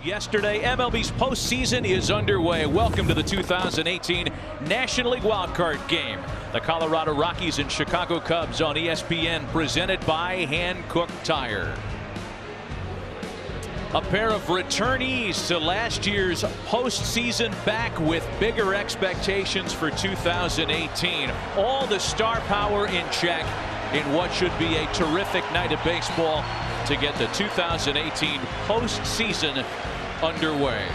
Yesterday, MLB's postseason is underway. Welcome to the 2018 National League wildcard game. The Colorado Rockies and Chicago Cubs on ESPN, presented by Hankook Tire. A pair of returnees to last year's postseason, back with bigger expectations for 2018. All the star power in check in what should be a terrific night of baseball to get the 2018 postseason underway.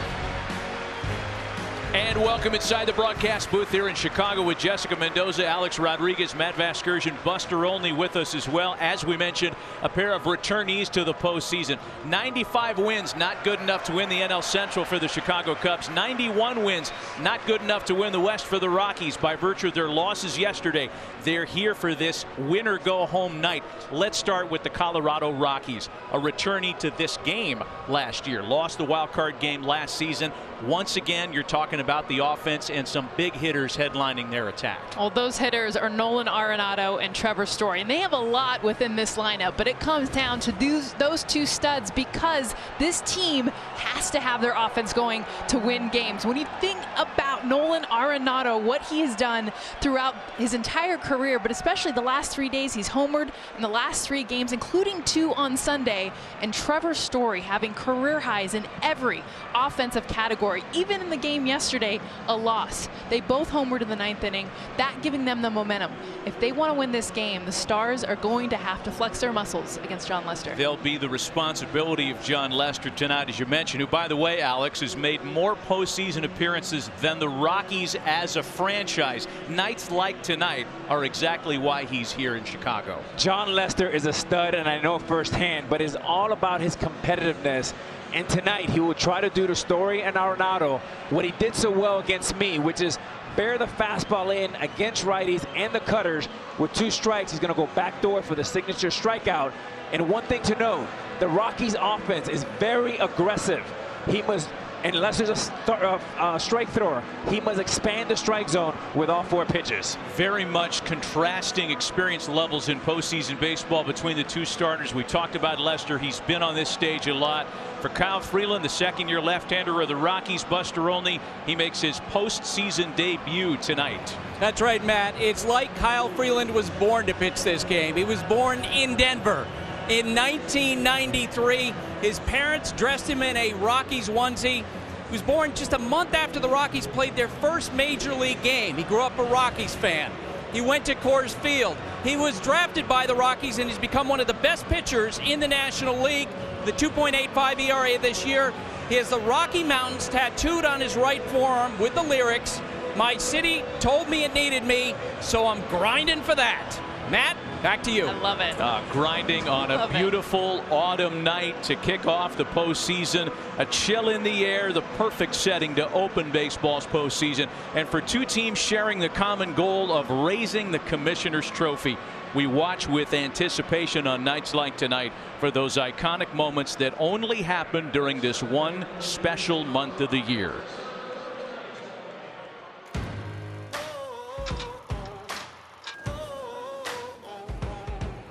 And welcome inside the broadcast booth here in Chicago with Jessica Mendoza, Alex Rodriguez, Matt Vasgersian, Buster Olney with us as well. As we mentioned, a pair of returnees to the postseason. 95 wins, not good enough to win the NL Central for the Chicago Cubs. 91 wins, not good enough to win the West for the Rockies by virtue of their losses yesterday. They're here for this win-or-go-home night. Let's start with the Colorado Rockies, a returnee to this game last year. Lost the wild card game last season. Once again, you're talking about the offense and some big hitters headlining their attack. Well, those hitters are Nolan Arenado and Trevor Story, and they have a lot within this lineup, but it comes down to those two studs, because this team has to have their offense going to win games. When you think about Nolan Arenado, what he has done throughout his entire career, but especially the last 3 days, he's homered in the last 3 games, including 2 on Sunday, and Trevor Story having career highs in every offensive category. Even in the game yesterday, a loss. They both homered in the 9th inning, that giving them the momentum. If they want to win this game, the Stars are going to have to flex their muscles against Jon Lester. They'll be the responsibility of Jon Lester tonight, as you mentioned, who, by the way, Alex, has made more postseason appearances than the Rockies as a franchise. Nights like tonight are exactly why he's here in Chicago. Jon Lester is a stud, and I know firsthand, but it's all about his competitiveness. And tonight, he will try to do to Story and Arenado what he did so well against me, which is bear the fastball in against righties and the cutters. With 2 strikes, he's going to go backdoor for the signature strikeout. And one thing to note, the Rockies' offense is very aggressive. He must, unless there's a strike thrower, he must expand the strike zone with all 4 pitches. Very much contrasting experience levels in postseason baseball between the 2 starters. We talked about Lester. He's been on this stage a lot. For Kyle Freeland, the second-year left-hander of the Rockies, Buster Olney, he makes his postseason debut tonight. That's right, Matt. It's like Kyle Freeland was born to pitch this game. He was born in Denver in 1993. His parents dressed him in a Rockies onesie. He was born just a month after the Rockies played their first major league game. He grew up a Rockies fan. He went to Coors Field. He was drafted by the Rockies and has become one of the best pitchers in the National League. The 2.85 ERA this year. He has the Rocky Mountains tattooed on his right forearm with the lyrics, "My city told me it needed me, so I'm grinding for that." Matt, back to you. I love it. Grinding on a beautiful autumn night to kick off the postseason. A chill in the air, the perfect setting to open baseball's postseason. And for 2 teams sharing the common goal of raising the Commissioner's Trophy. We watch with anticipation on nights like tonight for those iconic moments that only happen during this one special month of the year.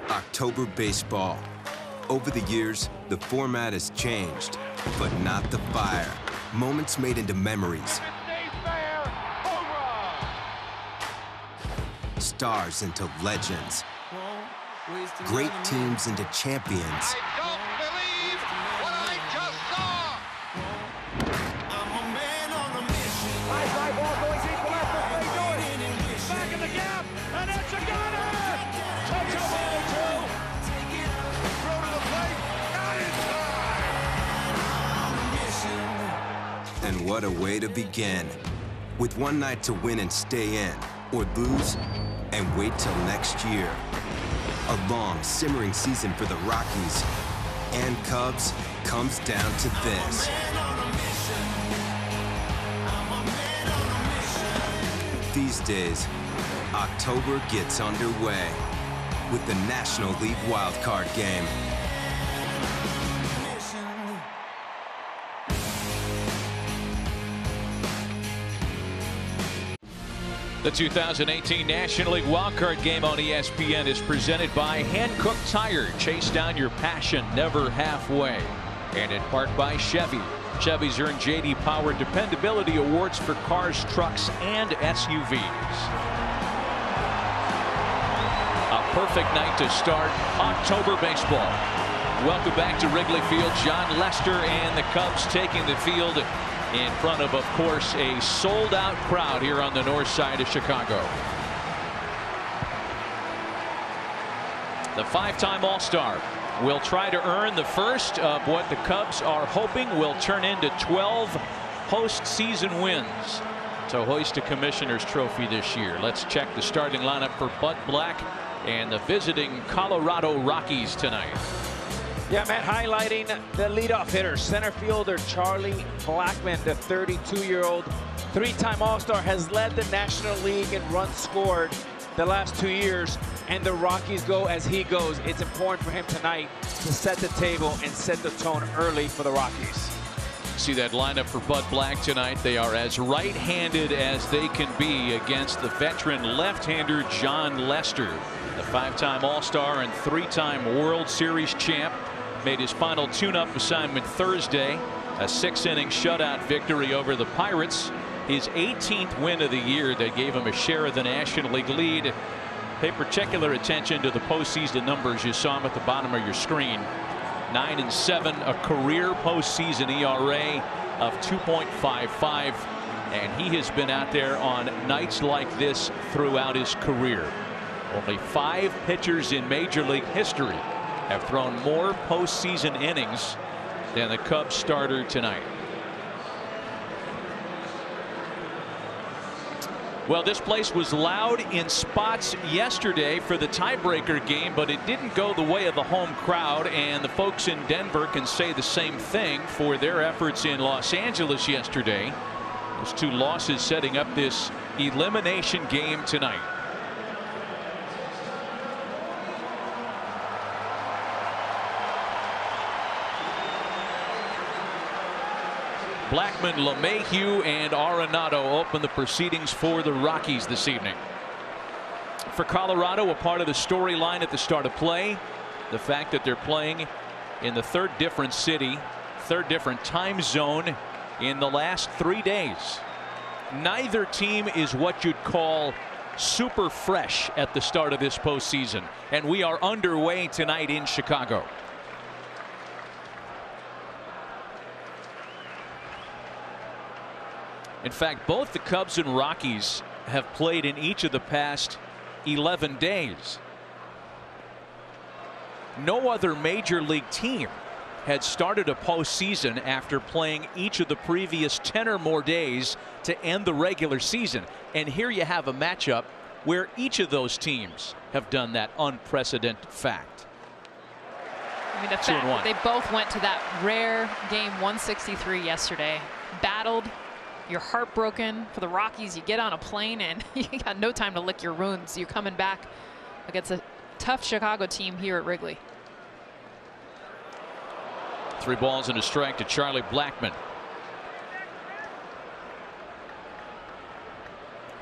October baseball. Over the years, the format has changed, but not the fire. Moments made into memories. Stars into legends. Great teams into champions. I don't believe what I just saw. I'm a man on a mission. High fly ball going deep to left. They do it. Back in the gap, and it's a gunner. Touch a ball 2. Throw to the plate, and it's And what a way to begin. With one night to win and stay in, or lose and wait till next year. A long, simmering season for the Rockies and Cubs comes down to this. These days, October gets underway with the National League wildcard game. The 2018 National League wildcard game on ESPN is presented by Hankook Tire. Chase down your passion, never halfway. And in part by Chevy. Chevy's earned J.D. Power Dependability Awards for cars, trucks, and SUVs. A perfect night to start October baseball. Welcome back to Wrigley Field. Jon Lester and the Cubs taking the field in front of course, a sold-out crowd here on the north side of Chicago. The five-time All-Star will try to earn the first of what the Cubs are hoping will turn into 12 postseason wins to hoist a Commissioner's Trophy this year. Let's check the starting lineup for Bud Black and the visiting Colorado Rockies tonight. Yeah, Matt, highlighting the leadoff hitter, center fielder Charlie Blackmon, the 32-year-old three-time All-Star, has led the National League in runs scored the last 2 years, and the Rockies go as he goes. It's important for him tonight to set the table and set the tone early for the Rockies. See that lineup for Bud Black tonight. They are as right-handed as they can be against the veteran left-hander Jon Lester, the five-time All-Star and three-time World Series champ. Made his final tune-up assignment Thursday, a 6-inning shutout victory over the Pirates, his 18th win of the year that gave him a share of the National League lead. Pay particular attention to the postseason numbers. You saw them at the bottom of your screen. 9-7, a career postseason ERA of 2.55, and he has been out there on nights like this throughout his career. Only 5 pitchers in Major League history have thrown more postseason innings than the Cubs starter tonight. Well, this place was loud in spots yesterday for the tiebreaker game, but it didn't go the way of the home crowd, and the folks in Denver can say the same thing for their efforts in Los Angeles yesterday. Those 2 losses setting up this elimination game tonight. Blackmon, LeMahieu, and Arenado open the proceedings for the Rockies this evening. For Colorado, a part of the storyline at the start of play, the fact that they're playing in the third different city, third different time zone in the last 3 days. Neither team is what you'd call super fresh at the start of this postseason, and we are underway tonight in Chicago. In fact, both the Cubs and Rockies have played in each of the past 11 days. No other major league team had started a postseason after playing each of the previous 10 or more days to end the regular season. And here you have a matchup where each of those teams have done that unprecedented fact. I mean, the fact that they both went to that rare game 163 yesterday, battled. You're heartbroken. For the Rockies, you get on a plane and you got no time to lick your wounds. You're coming back against a tough Chicago team here at Wrigley. 3 balls and a strike to Charlie Blackmon.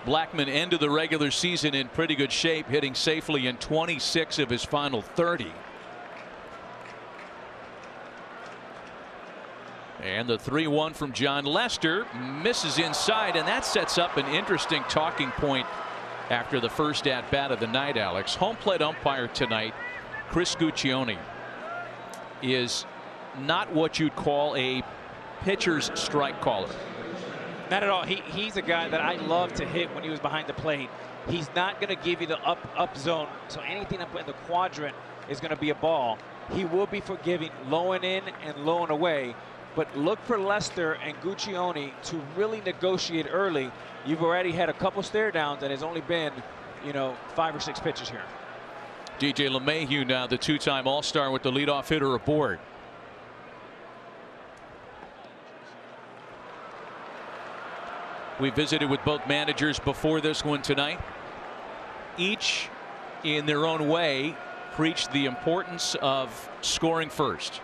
Blackmon ended the regular season in pretty good shape, hitting safely in 26 of his final 30. And the 3-1 from Jon Lester misses inside, and that sets up an interesting talking point after the first at bat of the night, Alex. Home plate umpire tonight, Chris Guccione, is not what you'd call a pitcher's strike caller. Not at all. He's a guy that I love to hit when he was behind the plate. He's not going to give you the up zone, so anything up in the quadrant is going to be a ball. He will be forgiving low and in and low and away. But look for Lester and Guccione to really negotiate early. You've already had a couple stare downs, and it's only been, 5 or 6 pitches here. DJ LeMahieu now the 2-time All-Star with the leadoff hitter aboard. We visited with both managers before this one tonight. Each, in their own way, preached the importance of scoring first.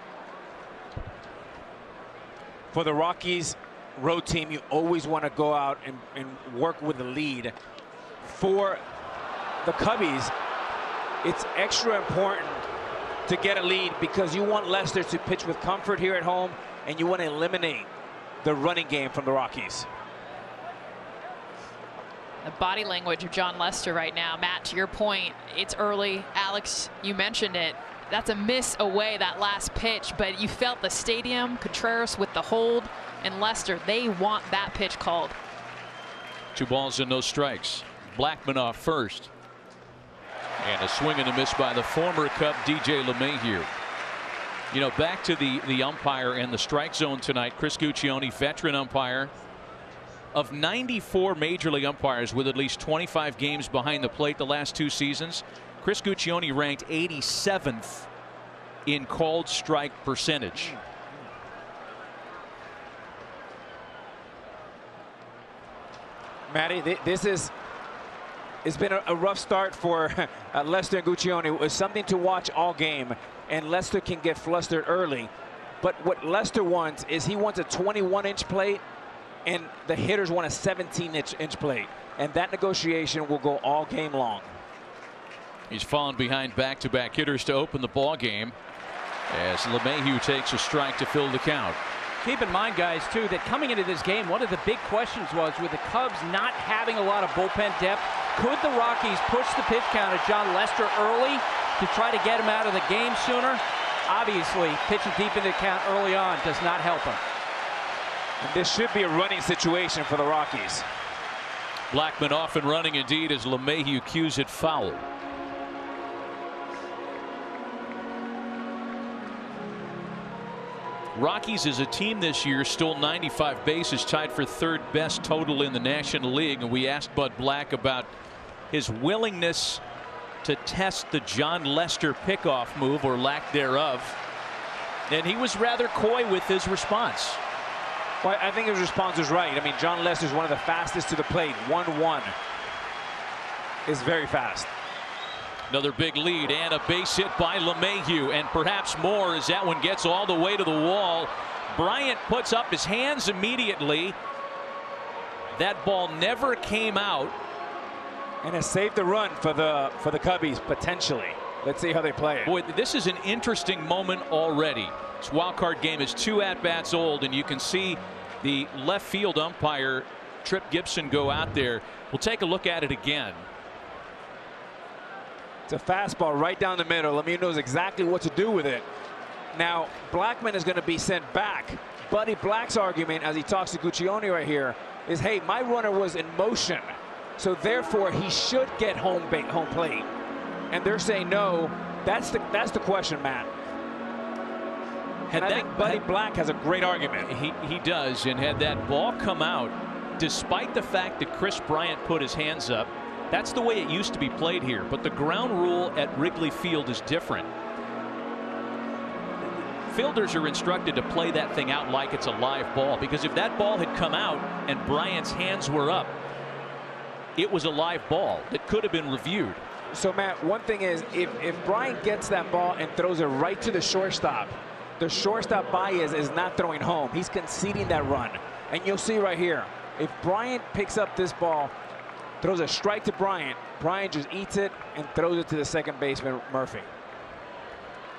For the Rockies road team, you always want to go out and work with the lead. For the Cubbies, it's extra important to get a lead because you want Lester to pitch with comfort here at home, and you want to eliminate the running game from the Rockies. The body language of John Lester right now. Matt, to your point, it's early. Alex, you mentioned it. That's a miss away, that last pitch, but you felt the stadium, Contreras with the hold, and Lester, they want that pitch called. 2 balls and no strikes. Blackman off first. And a swing and a miss by the former Cub, DJ LeMahieu. You know, back to the umpire and the strike zone tonight. Chris Guccione, veteran umpire. Of 94 major league umpires with at least 25 games behind the plate the last 2 seasons, Chris Guccione ranked 87th in called strike percentage. Matty, it's been a rough start for Lester and Guccione. It was something to watch all game, and Lester can get flustered early. But what Lester wants is he wants a 21-inch plate, and the hitters want a 17-inch plate. And that negotiation will go all game long. He's fallen behind back-to-back hitters to open the ball game as LeMahieu takes a strike to fill the count. Keep in mind, guys, too, that coming into this game, one of the big questions was, with the Cubs not having a lot of bullpen depth, could the Rockies push the pitch count of John Lester early to try to get him out of the game sooner? Obviously, pitching deep into the count early on does not help him. And this should be a running situation for the Rockies. Blackman off and running indeed as LeMahieu cues it foul. Rockies as a team this year stole 95 bases, tied for 3rd best total in the National League. And we asked Bud Black about his willingness to test the John Lester pickoff move, or lack thereof. And he was rather coy with his response. Well, I think his response was right. I mean, John Lester is one of the fastest to the plate. 1-1 is very fast. Another big lead and a base hit by LeMahieu, and perhaps more as that one gets all the way to the wall. Bryant puts up his hands immediately. That ball never came out. And it saved the run for the Cubbies, potentially. Let's see how they play it. Boy, this is an interesting moment already. This wild card game is 2 at-bats old, and you can see the left field umpire, Trip Gibson, go out there. We'll take a look at it again. It's a fastball right down the middle. LeMahieu knows exactly what to do with it. Now, Blackman is going to be sent back. Buddy Black's argument, as he talks to Guccione right here, is, hey, my runner was in motion, so therefore he should get home plate. And they're saying no. That's the question, Matt. And I think Buddy Black has a great argument. He does, and had that ball come out, despite the fact that Chris Bryant put his hands up, that's the way it used to be played here. But the ground rule at Wrigley Field is different. Fielders are instructed to play that thing out like it's a live ball, because if that ball had come out and Bryant's hands were up, it was a live ball that could have been reviewed. So, Matt, one thing is, if Bryant gets that ball and throws it right to the shortstop, the shortstop Baez is not throwing home. He's conceding that run. And you'll see right here, if Bryant picks up this ball, throws a strike to Bryant, Bryant just eats it and throws it to the second baseman, Murphy.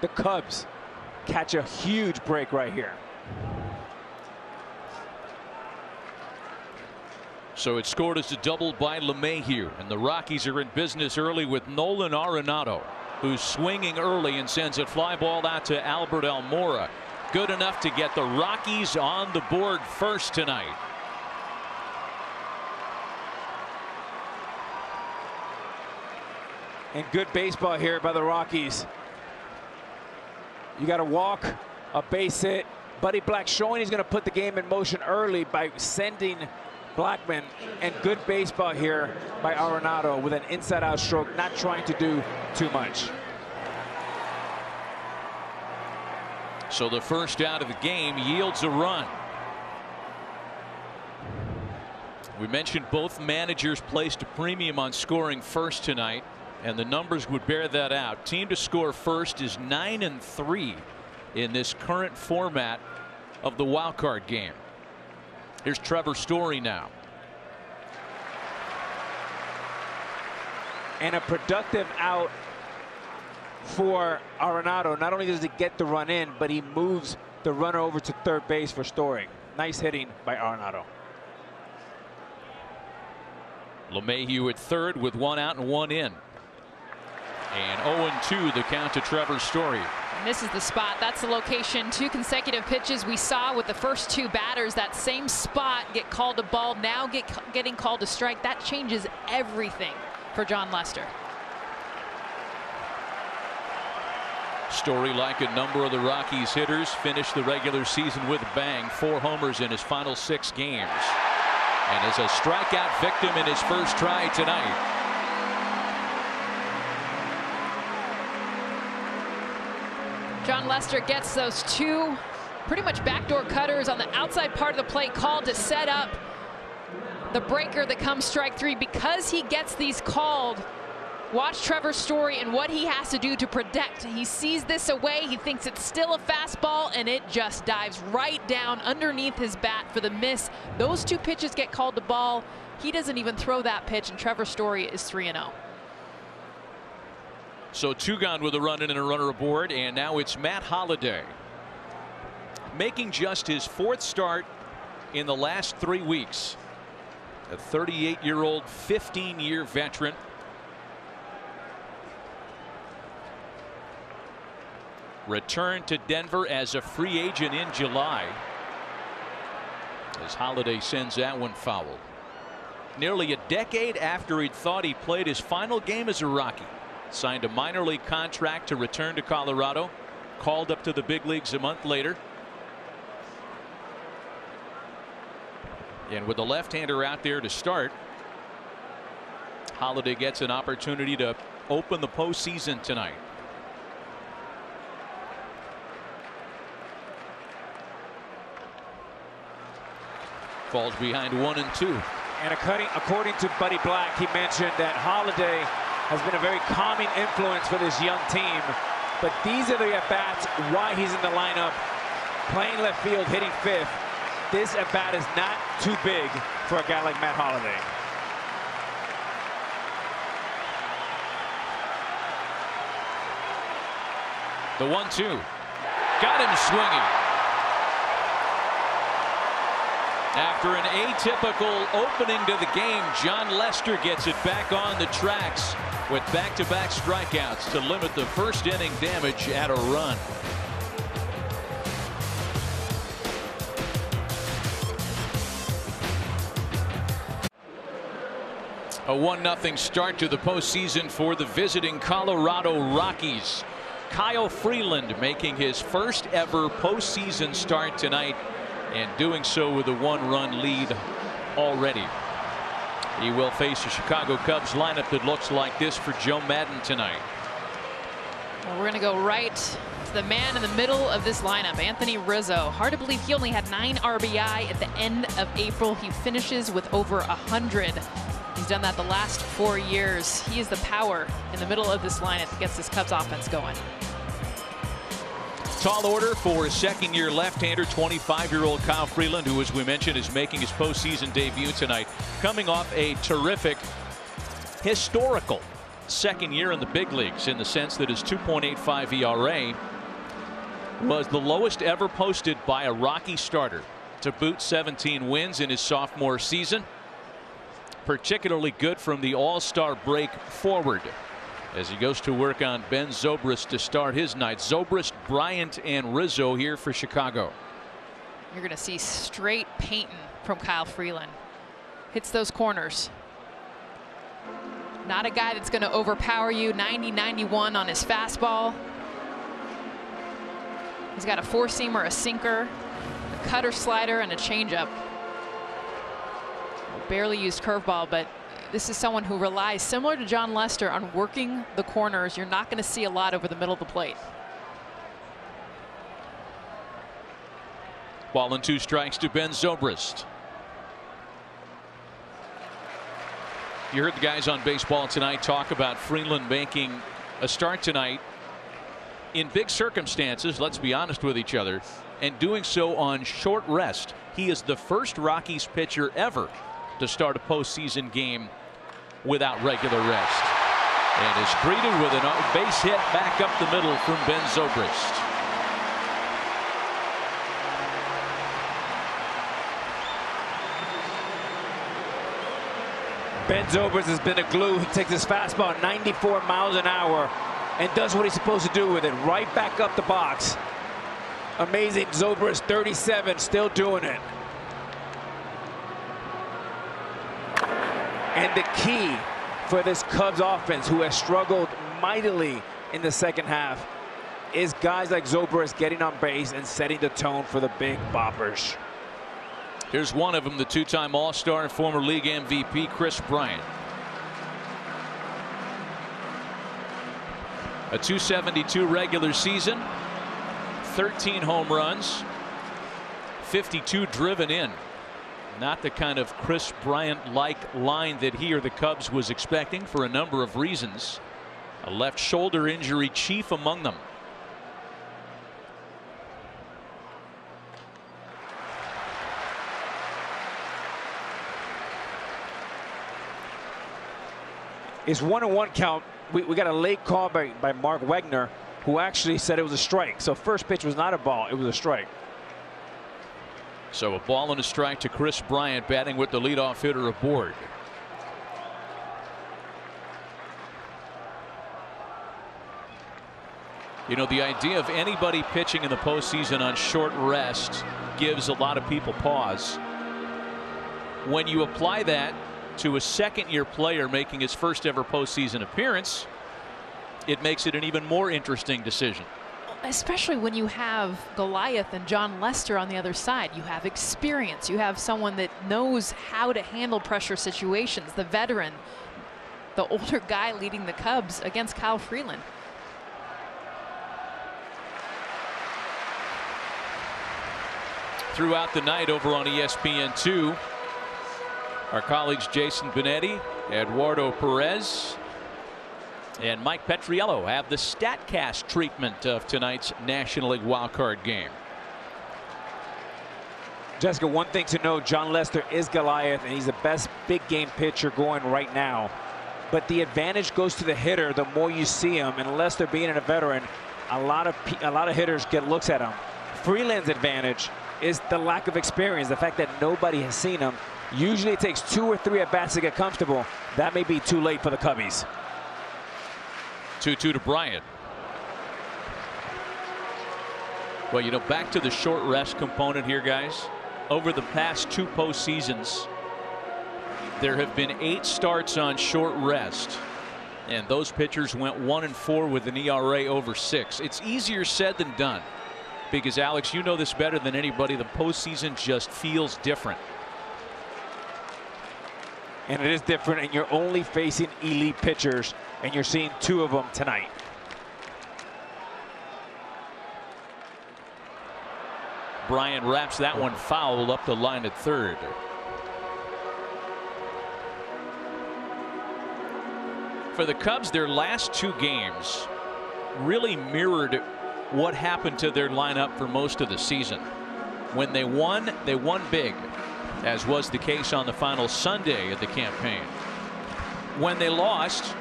The Cubs catch a huge break right here. So it's scored as a double by LeMahieu, and the Rockies are in business early with Nolan Arenado, who's swinging early and sends a fly ball out to Albert Almora. Good enough to get the Rockies on the board first tonight. And good baseball here by the Rockies. You got a walk, a base hit. Buddy Black showing he's going to put the game in motion early by sending Blackman, and good baseball here by Arenado with an inside-out stroke, not trying to do too much. So the first out of the game yields a run. We mentioned both managers placed a premium on scoring first tonight, and the numbers would bear that out. Team to score first is 9-3 in this current format of the wild card game. Here's Trevor Story now. And a productive out for Arenado. Not only does he get the run in, but he moves the runner over to third base for Story. Nice hitting by Arenado. LeMahieu at third with 1 out and 1 in. And 0-2 the count to Trevor Story. And this is the spot. That's the location. 2 consecutive pitches we saw with the first 2 batters. That same spot get called a ball, now getting called a strike. That changes everything for Jon Lester. Story, like a number of the Rockies hitters, finished the regular season with a bang. 4 homers in his final 6 games. And is a strikeout victim in his first try tonight. Jon Lester gets those 2 pretty much backdoor cutters on the outside part of the plate called to set up the breaker that comes strike 3. Because he gets these called, watch Trevor Story and what he has to do to protect. He sees this away. He thinks it's still a fastball, and it just dives right down underneath his bat for the miss. Those 2 pitches get called to ball. He doesn't even throw that pitch, and Trevor Story is 3-0. So 2 gone with a run in and a runner aboard, and now it's Matt Holliday, making just his 4th start in the last 3 weeks. A 38-year-old, 15-year veteran. Returned to Denver as a free agent in July, as Holliday sends that one foul. Nearly a decade after he'd thought he played his final game as a Rocky, signed a minor league contract to return to Colorado, called up to the big leagues a month later. And with the left-hander out there to start, Holliday gets an opportunity to open the postseason tonight. Falls behind 1-2. And according to Buddy Black, he mentioned that Holliday has been a very calming influence for this young team. But these are the at-bats why he's in the lineup, playing left field, hitting 5th. This at-bat is not too big for a guy like Matt Holliday. The 1-2. Got him swinging. After an atypical opening to the game, Jon Lester gets it back on the tracks with back-to-back strikeouts to limit the first inning damage at a run. A 1-0 start to the postseason for the visiting Colorado Rockies. Kyle Freeland making his first ever postseason start tonight, and doing so with a 1-run lead already. He will face a Chicago Cubs lineup that looks like this for Joe Maddon tonight. Well, we're going to go right to the man in the middle of this lineup, Anthony Rizzo. Hard to believe he only had 9 RBI at the end of April. He finishes with over 100. He's done that the last 4 years. He is the power in the middle of this lineup that gets this Cubs offense going. Tall order for a second-year left-hander, 25-year-old Kyle Freeland, who, as we mentioned, is making his postseason debut tonight, coming off a terrific, historical second year in the big leagues, in the sense that his 2.85 ERA was the lowest ever posted by a Rocky starter. To boot, 17 wins in his sophomore season. Particularly good from the All-Star break forward, as he goes to work on Ben Zobrist to start his night. Zobrist, Bryant, and Rizzo here for Chicago. You're going to see straight painting from Kyle Freeland. Hits those corners. Not a guy that's going to overpower you. 90-91 on his fastball. He's got a 4-seamer, a sinker, a cutter, slider, and a changeup. Barely used curveball, but this is someone who relies, similar to Jon Lester, on working the corners. You're not going to see a lot over the middle of the plate. Ball and 2 strikes to Ben Zobrist. You heard the guys on Baseball Tonight talk about Freeland making a start tonight in big circumstances, let's be honest with each other, and doing so on short rest. He is the first Rockies pitcher ever to start a postseason game without regular rest, and is greeted with a base hit back up the middle from Ben Zobrist. Mendoza has been a glue. He takes his fastball 94 miles an hour and does what he's supposed to do with it. Right back up the box. Amazing. Zobrist 37, still doing it. And the key for this Cubs offense, who has struggled mightily in the second half, is guys like Zobrist getting on base and setting the tone for the big boppers. Here's one of them, the two-time All-Star and former league MVP, Kris Bryant. A .272 regular season, 13 home runs, 52 driven in. Not the kind of Kris Bryant-like line that he or the Cubs was expecting for a number of reasons. A left shoulder injury chief among them. It's 1-1 count. We got a late call by Mark Wegner, who actually said it was a strike. So first pitch was not a ball, it was a strike. So a ball and a strike to Kris Bryant, batting with the leadoff hitter aboard. You know, the idea of anybody pitching in the postseason on short rest gives a lot of people pause. When you apply that to a second-year player making his first ever postseason appearance, it makes it an even more interesting decision. Especially when you have Goliath and John Lester on the other side. You have experience. You have someone that knows how to handle pressure situations. The veteran, the older guy leading the Cubs against Kyle Freeland. Throughout the night over on ESPN2, our colleagues Jason Benetti, Eduardo Perez, and Mike Petriello have the StatCast treatment of tonight's National League wildcard game. Jessica, one thing to know, John Lester is Goliath, and he's the best big game pitcher going right now. But the advantage goes to the hitter the more you see him, and Lester being a veteran, a lot of hitters get looks at him. Freeland's advantage is the lack of experience, the fact that nobody has seen him. Usually it takes 2 or 3 at-bats to get comfortable. That may be too late for the Cubbies. 2-2 to Bryant. Well, you know, back to the short rest component here, guys. Over the past 2 postseasons, there have been 8 starts on short rest, and those pitchers went 1-4 with an ERA over 6. It's easier said than done, because Alex, you know this better than anybody, the postseason just feels different. And it is different, and you're only facing elite pitchers, and you're seeing 2 of them tonight. Bryant wraps that one foul up the line at third. For the Cubs, their last 2 games really mirrored what happened to their lineup for most of the season. When they won big, as was the case on the final Sunday of the campaign. When they lost,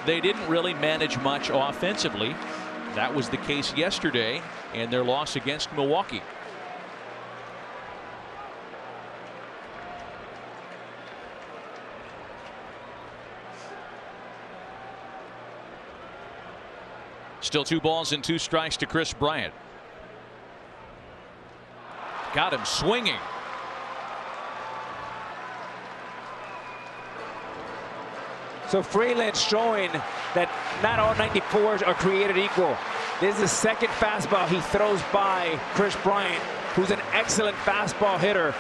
they didn't really manage much offensively. That was the case yesterday in their loss against Milwaukee. Still 2 balls and 2 strikes to Kris Bryant. Got him swinging. So Freeland's showing that not all 94s are created equal. This is the second fastball he throws by Kris Bryant, who's an excellent fastball hitter.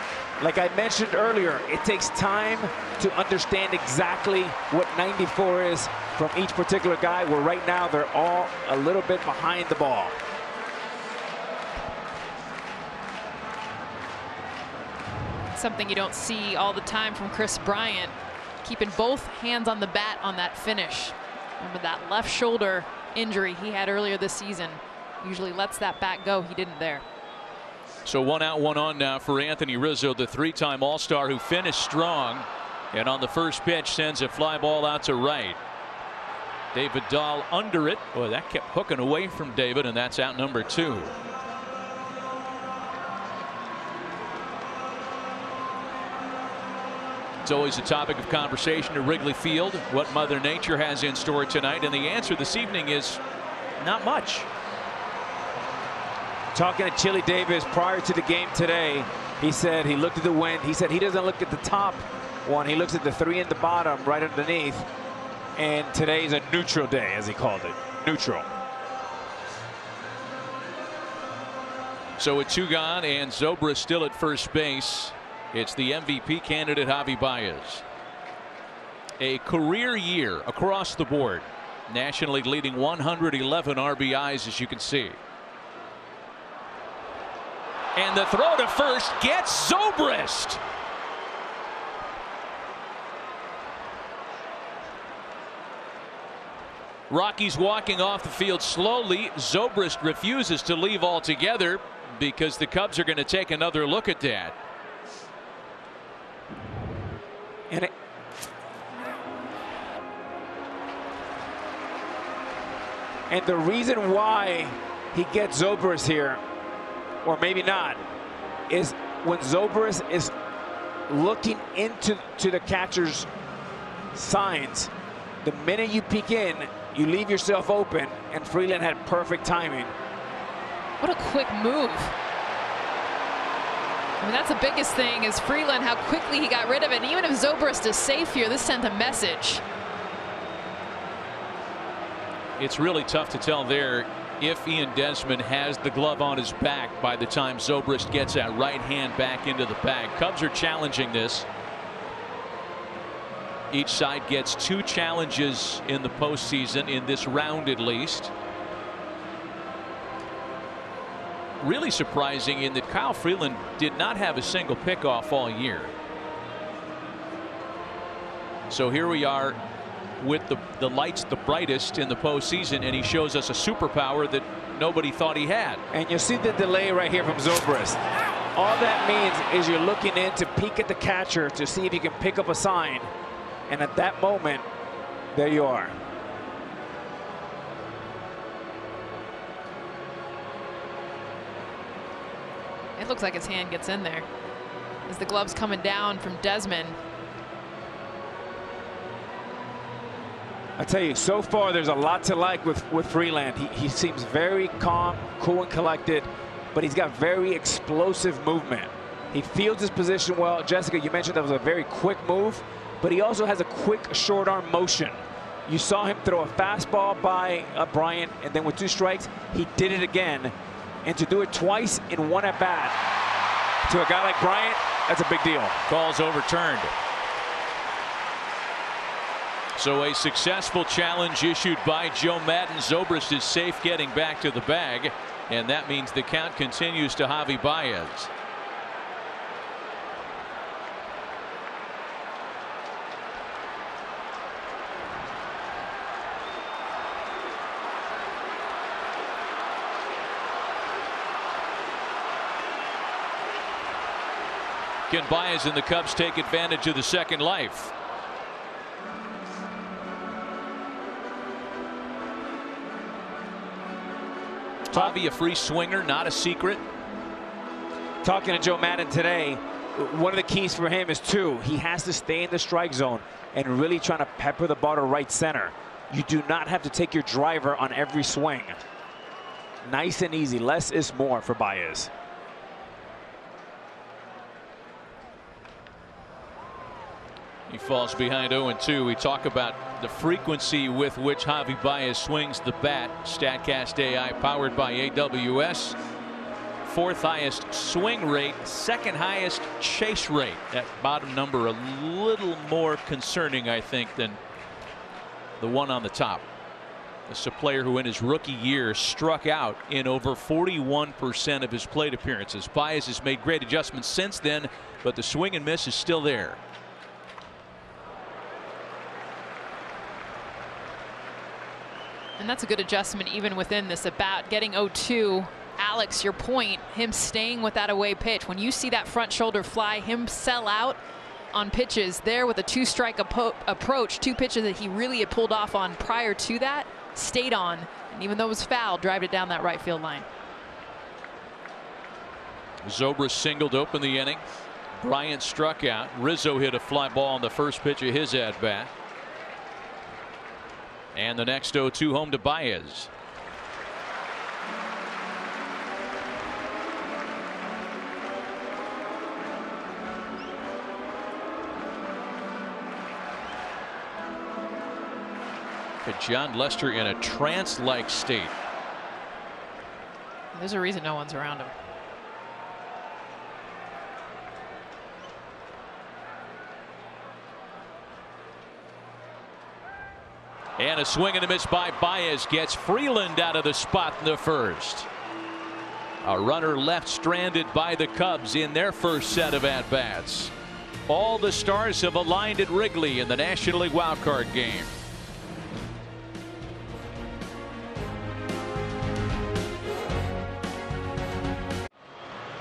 Like I mentioned earlier, it takes time to understand exactly what 94 is from each particular guy, where right now they're all a little bit behind the ball. Something you don't see all the time from Kris Bryant, keeping both hands on the bat on that finish. Remember that left shoulder injury he had earlier this season. Usually lets that bat go. He didn't there. So 1 out, 1 on now for Anthony Rizzo, the 3-time All-Star who finished strong, and on the first pitch sends a fly ball out to right. David Dahl under it. Boy, that kept hooking away from David, and that's out number 2. It's always a topic of conversation at Wrigley Field, what Mother Nature has in store tonight, and the answer this evening is not much. Talking to Chili Davis prior to the game today, he said he looked at the wind. He said he doesn't look at the top one. He looks at the 3 in the bottom right underneath. And today's a neutral day, as he called it. Neutral. So with 2 gone and Zobrist still at first base, it's the MVP candidate Javi Baez. A career year across the board. National League leading 111 RBIs, as you can see. And the throw to first gets Zobrist. Rockies walking off the field slowly. Zobrist refuses to leave altogether because the Cubs are going to take another look at that. And the reason why he gets Zobrist here, or maybe not, is when Zobrist is looking into the catcher's signs. The minute you peek in, you leave yourself open, and Freeland had perfect timing. What a quick move. I mean, that's the biggest thing is Freeland, how quickly he got rid of it. And even if Zobrist is safe here, this sent a message. It's really tough to tell there if Ian Desmond has the glove on his back by the time Zobrist gets that right hand back into the bag. Cubs are challenging this. Each side gets 2 challenges in the postseason, in this round at least. Really surprising in that Kyle Freeland did not have a single pickoff all year. So here we are with the lights the brightest in the postseason, and he shows us a superpower that nobody thought he had. And you see the delay right here from Zobrist. All that means is you're looking in to peek at the catcher to see if you can pick up a sign. And at that moment, there you are. It looks like his hand gets in there as the glove's coming down from Desmond. I tell you, so far there's a lot to like with Freeland. He seems very calm, cool, and collected, but he's got very explosive movement. He fields his position well. Jessica, you mentioned that was a very quick move, but he also has a quick short arm motion. You saw him throw a fastball by Bryant, and then with 2 strikes, he did it again. And to do it twice in 1 at bat to a guy like Bryant, that's a big deal. Call's overturned. So a successful challenge issued by Joe Maddon. Zobrist is safe getting back to the bag, and that means the count continues to Javi Baez. Can Baez and the Cubs take advantage of the second life? Javi, a free swinger, not a secret. Talking to Joe Maddon today, one of the keys for him is 2. He has to stay in the strike zone and really trying to pepper the ball to right center. You do not have to take your driver on every swing. Nice and easy. Less is more for Baez. He falls behind 0-2. We talk about the frequency with which Javi Baez swings the bat. StatCast AI powered by AWS. 4th highest swing rate, 2nd highest chase rate. That bottom number a little more concerning, I think, than the one on the top. This is a player who in his rookie year struck out in over 41% of his plate appearances. Baez has made great adjustments since then, but the swing and miss is still there. And that's a good adjustment even within this at bat. Getting 0-2. Alex, your point, him staying with that away pitch. When you see that front shoulder fly, him sell out on pitches there with a 2-strike approach, 2 pitches that he really had pulled off on prior to that, stayed on. And even though it was foul, drove it down that right field line. Zobrist singled open the inning. Bryant struck out. Rizzo hit a fly ball on the first pitch of his at bat. And the next 0-2 home to Baez. John Lester in a trance-like state. There's a reason no one's around him. And a swing and a miss by Baez gets Freeland out of the spot in the first. A runner left stranded by the Cubs in their first set of at-bats. All the stars have aligned at Wrigley in the National League wildcard game.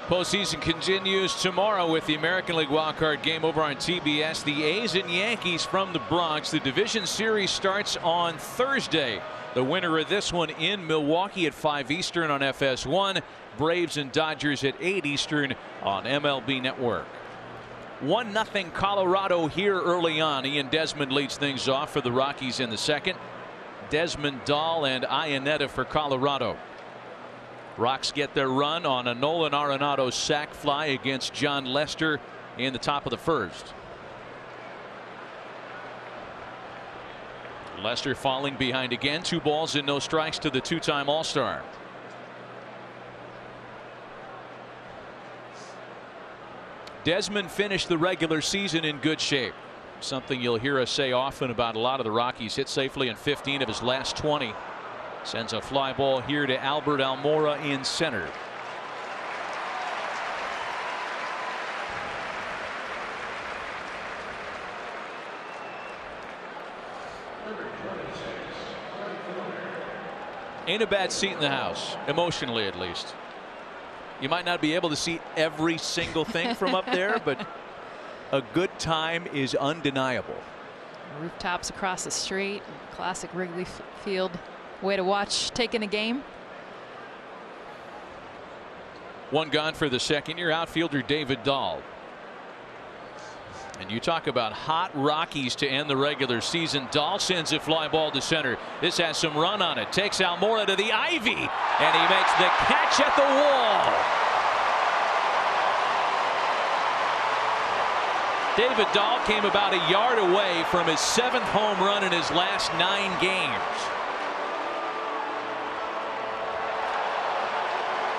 Postseason continues tomorrow with the American League wildcard game over on TBS. The A's and Yankees from the Bronx. The division series starts on Thursday. The winner of this one in Milwaukee at 5 Eastern on FS1. Braves and Dodgers at 8 Eastern on MLB Network. 1-0 Colorado here early on. Ian Desmond leads things off for the Rockies in the second. Desmond, Dahl, and Iannetta for Colorado. Rocks get their run on a Nolan Arenado sac fly against John Lester in the top of the first. Lester falling behind again. 2 balls and no strikes to the two-time All-Star. Desmond finished the regular season in good shape. Something you'll hear us say often about a lot of the Rockies. Hit safely in 15 of his last 20. Sends a fly ball here to Albert Almora in center. Ain't a bad seat in the house, emotionally at least. You might not be able to see every single thing from up there, but a good time is undeniable. Rooftops across the street, classic Wrigley Field. Way to watch taking a game. 1 gone for the second-year outfielder David Dahl. And you talk about hot Rockies to end the regular season. Dahl sends a fly ball to center. This has some run on it. Takes Almora to the ivy, and he makes the catch at the wall. David Dahl came about a yard away from his 7th home run in his last 9 games.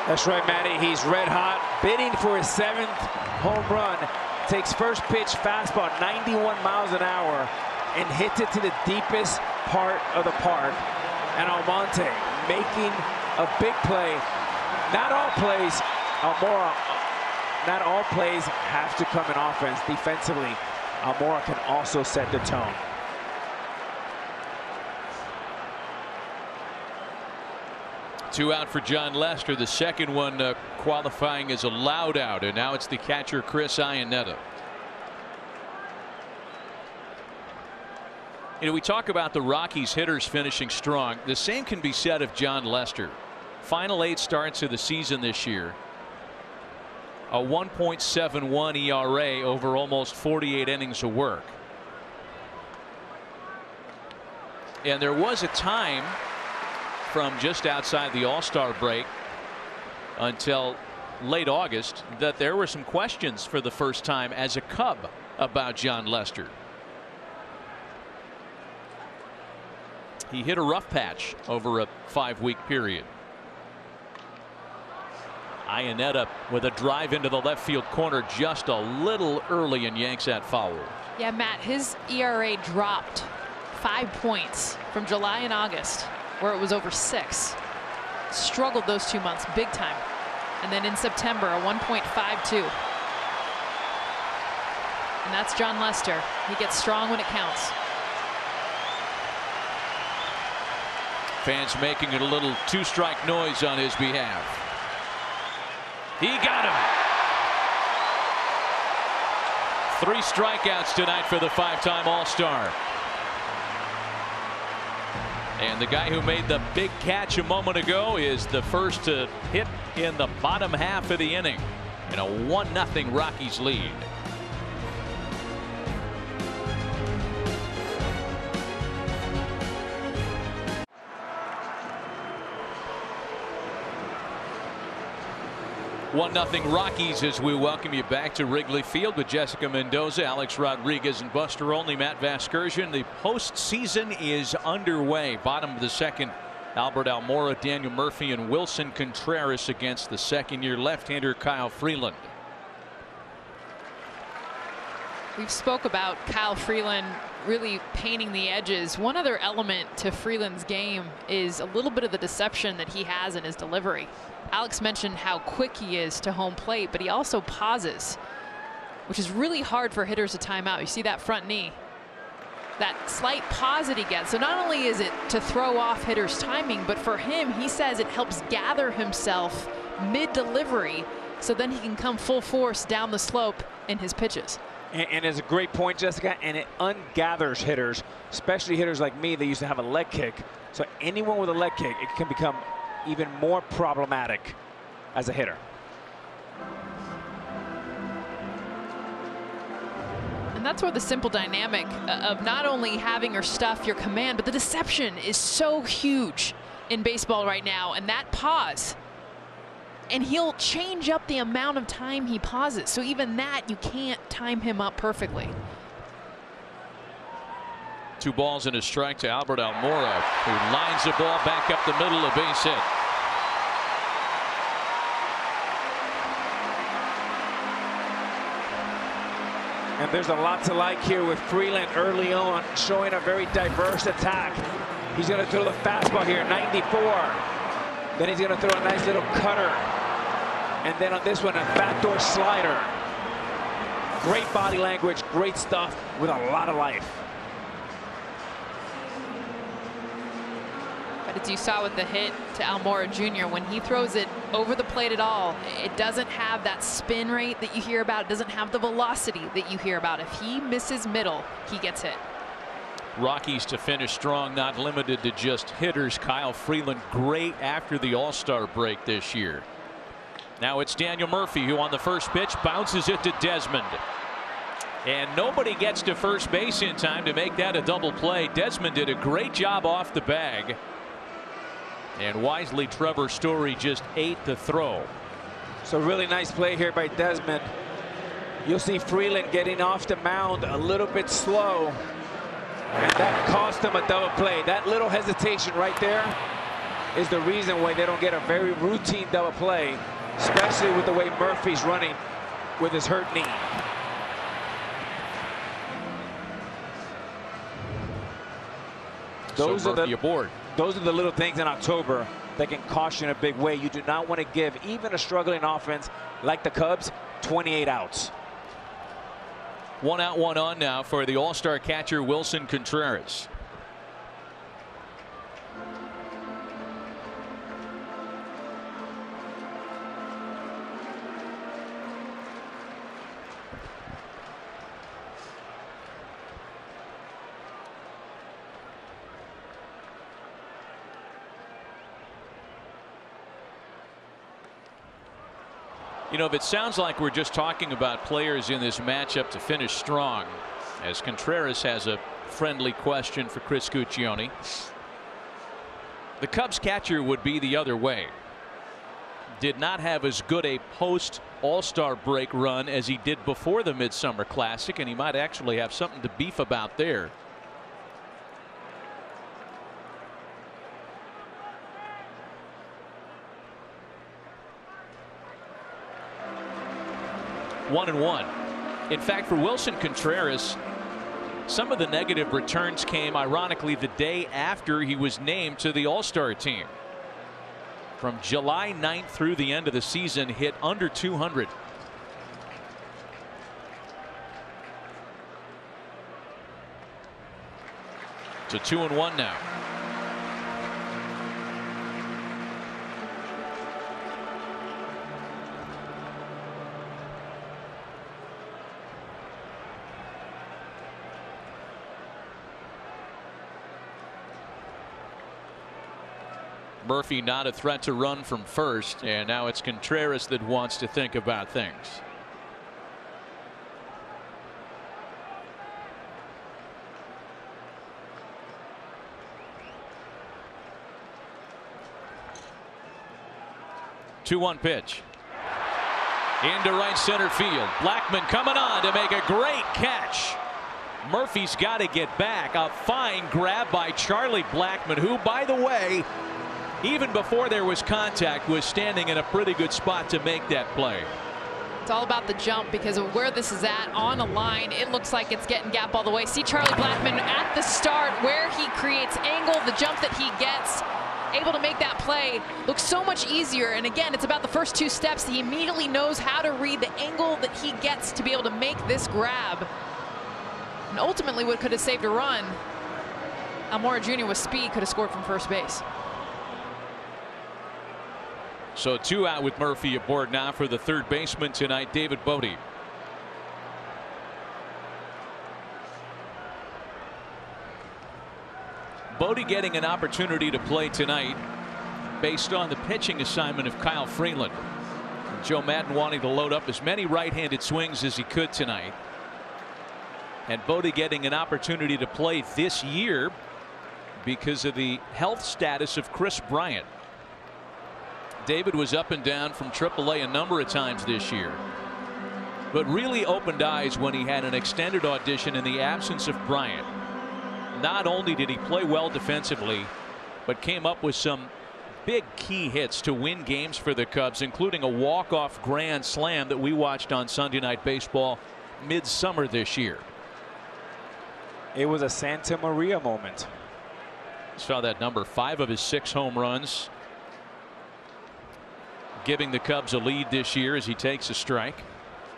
That's right, Matty. He's red hot, bidding for his 7th home run. Takes first pitch fastball 91 miles an hour and hits it to the deepest part of the park. And Almonte making a big play. Not all plays, Almora, not all plays have to come in offense. Defensively, Almora can also set the tone. Two out for John Lester. The second one qualifying as a loud out, and now it's the catcher Chris Iannetta. You know, we talk about the Rockies hitters finishing strong. The same can be said of John Lester. Final 8 starts of the season this year. A 1.71 ERA over almost 48 innings of work. And there was a time from just outside the All-Star break until late August that there were some questions for the first time as a Cub about John Lester. He hit a rough patch over a 5-week period. Iannetta with a drive into the left field corner just a little early and yanks that foul. Yeah, Matt, his ERA dropped 5 points from July and August, where it was over 6. Struggled those 2 months big time. And then in September, a 1.52. And that's John Lester. He gets strong when it counts. Fans making it a little 2-strike noise on his behalf. He got him. 3 strikeouts tonight for the 5-time All-Star. And the guy who made the big catch a moment ago is the first to hit in the bottom half of the inning in a 1-0 Rockies lead. 1-0 Rockies as we welcome you back to Wrigley Field with Jessica Mendoza, Alex Rodriguez, and Buster Olney. Matt Vasgersian. The postseason is underway. Bottom of the second, Albert Almora, Daniel Murphy, and Wilson Contreras against the second-year left-hander Kyle Freeland. We've spoke about Kyle Freeland really painting the edges. One other element to Freeland's game is a little bit of the deception that he has in his delivery. Alex mentioned how quick he is to home plate, but he also pauses, which is really hard for hitters to time out. You see that front knee, that slight pause that he gets. So not only is it to throw off hitters' timing, but for him, he says it helps gather himself mid-delivery so then he can come full force down the slope in his pitches. And it's a great point, Jessica, and it ungathers hitters, especially hitters like me that used to have a leg kick. So anyone with a leg kick, it can become even more problematic as a hitter. And that's where the simple dynamic of not only having your stuff, your command, but the deception is so huge in baseball right now. And that pause, and he'll change up the amount of time he pauses. So even that, you can't time him up perfectly. 2 balls and a strike to Albert Almora, who lines the ball back up the middle, a base hit. And there's a lot to like here with Freeland early on, showing a very diverse attack. He's going to throw the fastball here, 94. Then he's going to throw a nice little cutter. And then on this one, a backdoor slider. Great body language, great stuff with a lot of life. But as you saw with the hit to Almora Jr., when he throws it over the plate at all, it doesn't have that spin rate that you hear about. It doesn't have the velocity that you hear about. If he misses middle, he gets hit. Rockies to finish strong, not limited to just hitters. Kyle Freeland, great after the All-Star break this year. Now it's Daniel Murphy, who on the first pitch bounces it to Desmond. And nobody gets to first base in time to make that a double play. Desmond did a great job off the bag. And wisely, Trevor Story just ate the throw. So really nice play here by Desmond. You'll see Freeland getting off the mound a little bit slow. And that cost him a double play. That little hesitation right there is the reason why they don't get a very routine double play, especially with the way Murphy's running with his hurt knee. Those are the little things in October that can cost you in a big way. You do not want to give even a struggling offense like the Cubs 28 outs. 1 out, 1 on now for the All-Star catcher Wilson Contreras. You know, if it sounds like we're just talking about players in this matchup to finish strong, as Contreras has a friendly question for Chris Guccione, the Cubs catcher would be the other way. Did not have as good a post All-Star break run as he did before the Midsummer Classic, and he might actually have something to beef about there. One and one. In fact, for Wilson Contreras, some of the negative returns came, ironically, the day after he was named to the All-Star team. From July 9th through the end of the season, hit under 200. It's a 2-1 now. Murphy not a threat to run from first, and now it's Contreras that wants to think about things. Two-one pitch. into right center field. Blackman coming on to make a great catch. Murphy's got to get back. A fine grab by Charlie Blackman, who, by the way, even before there was contact, was standing in a pretty good spot to make that play. It's all about the jump because of where this is at on a line. It looks like it's getting gap all the way. See Charlie Blackman at the start where he creates angle, the jump that he gets, able to make that play look so much easier. And again, it's about the first 2 steps. He immediately knows how to read the angle that he gets to be able to make this grab. And ultimately what could have saved a run, Almora Jr. with speed could have scored from first base. So 2 out with Murphy aboard now for the third baseman tonight, David Bodie. Bodie getting an opportunity to play tonight based on the pitching assignment of Kyle Freeland. Joe Maddon wanting to load up as many right-handed swings as he could tonight. And Bodie getting an opportunity to play this year because of the health status of Chris Bryant. David was up and down from AAA a number of times this year, but really opened eyes when he had an extended audition in the absence of Bryant. Not only did he play well defensively, but came up with some big key hits to win games for the Cubs, including a walk-off grand slam that we watched on Sunday Night Baseball midsummer this year. It was a Santa Maria moment. Saw that number, 5 of his 6 home runs, giving the Cubs a lead this year as he takes a strike.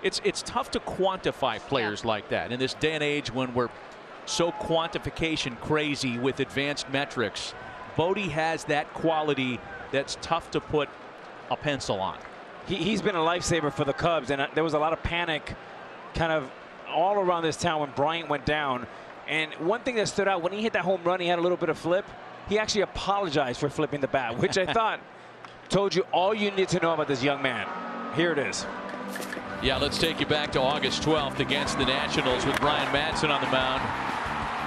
It's tough to quantify players like that in this day and age when we're so quantification crazy with advanced metrics. Bodie has that quality that's tough to put a pencil on. He's been a lifesaver for the Cubs, and there was a lot of panic kind of all around this town when Bryant went down. And one thing that stood out, when he hit that home run, he had a little bit of flip. He actually apologized for flipping the bat, which I thought told you all you need to know about this young man. Here it is. Yeah, let's take you back to August 12th against the Nationals with Brian Madsen on the mound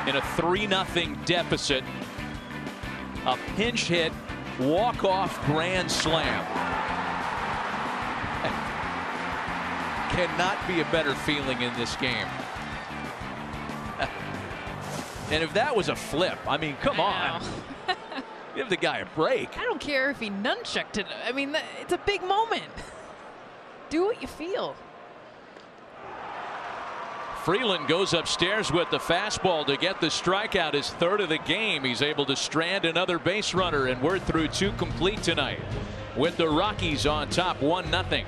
in a 3-0 deficit. A pinch hit, walk-off grand slam. Cannot be a better feeling in this game. And if that was a flip, I mean, come on. Give the guy a break. I don't care if he nunchucked it. I mean, it's a big moment. Do what you feel. Freeland goes upstairs with the fastball to get the strikeout, his 3rd of the game. He's able to strand another base runner, and we're through 2 complete tonight with the Rockies on top 1-0.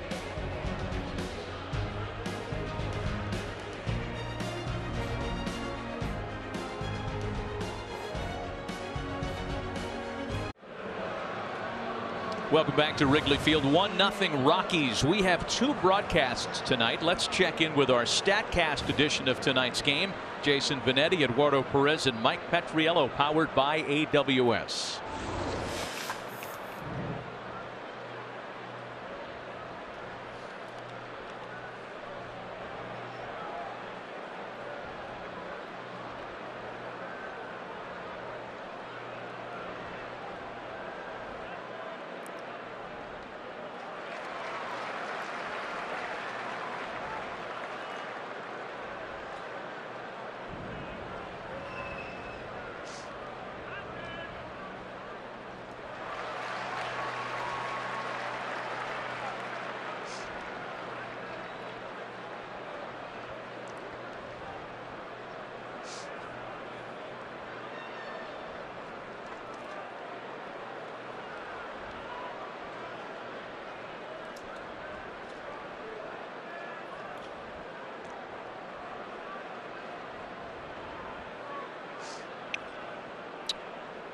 Welcome back to Wrigley Field. 1-0 Rockies. We have 2 broadcasts tonight. Let's check in with our StatCast edition of tonight's game. Jason Benetti, Eduardo Perez, and Mike Petriello, powered by AWS.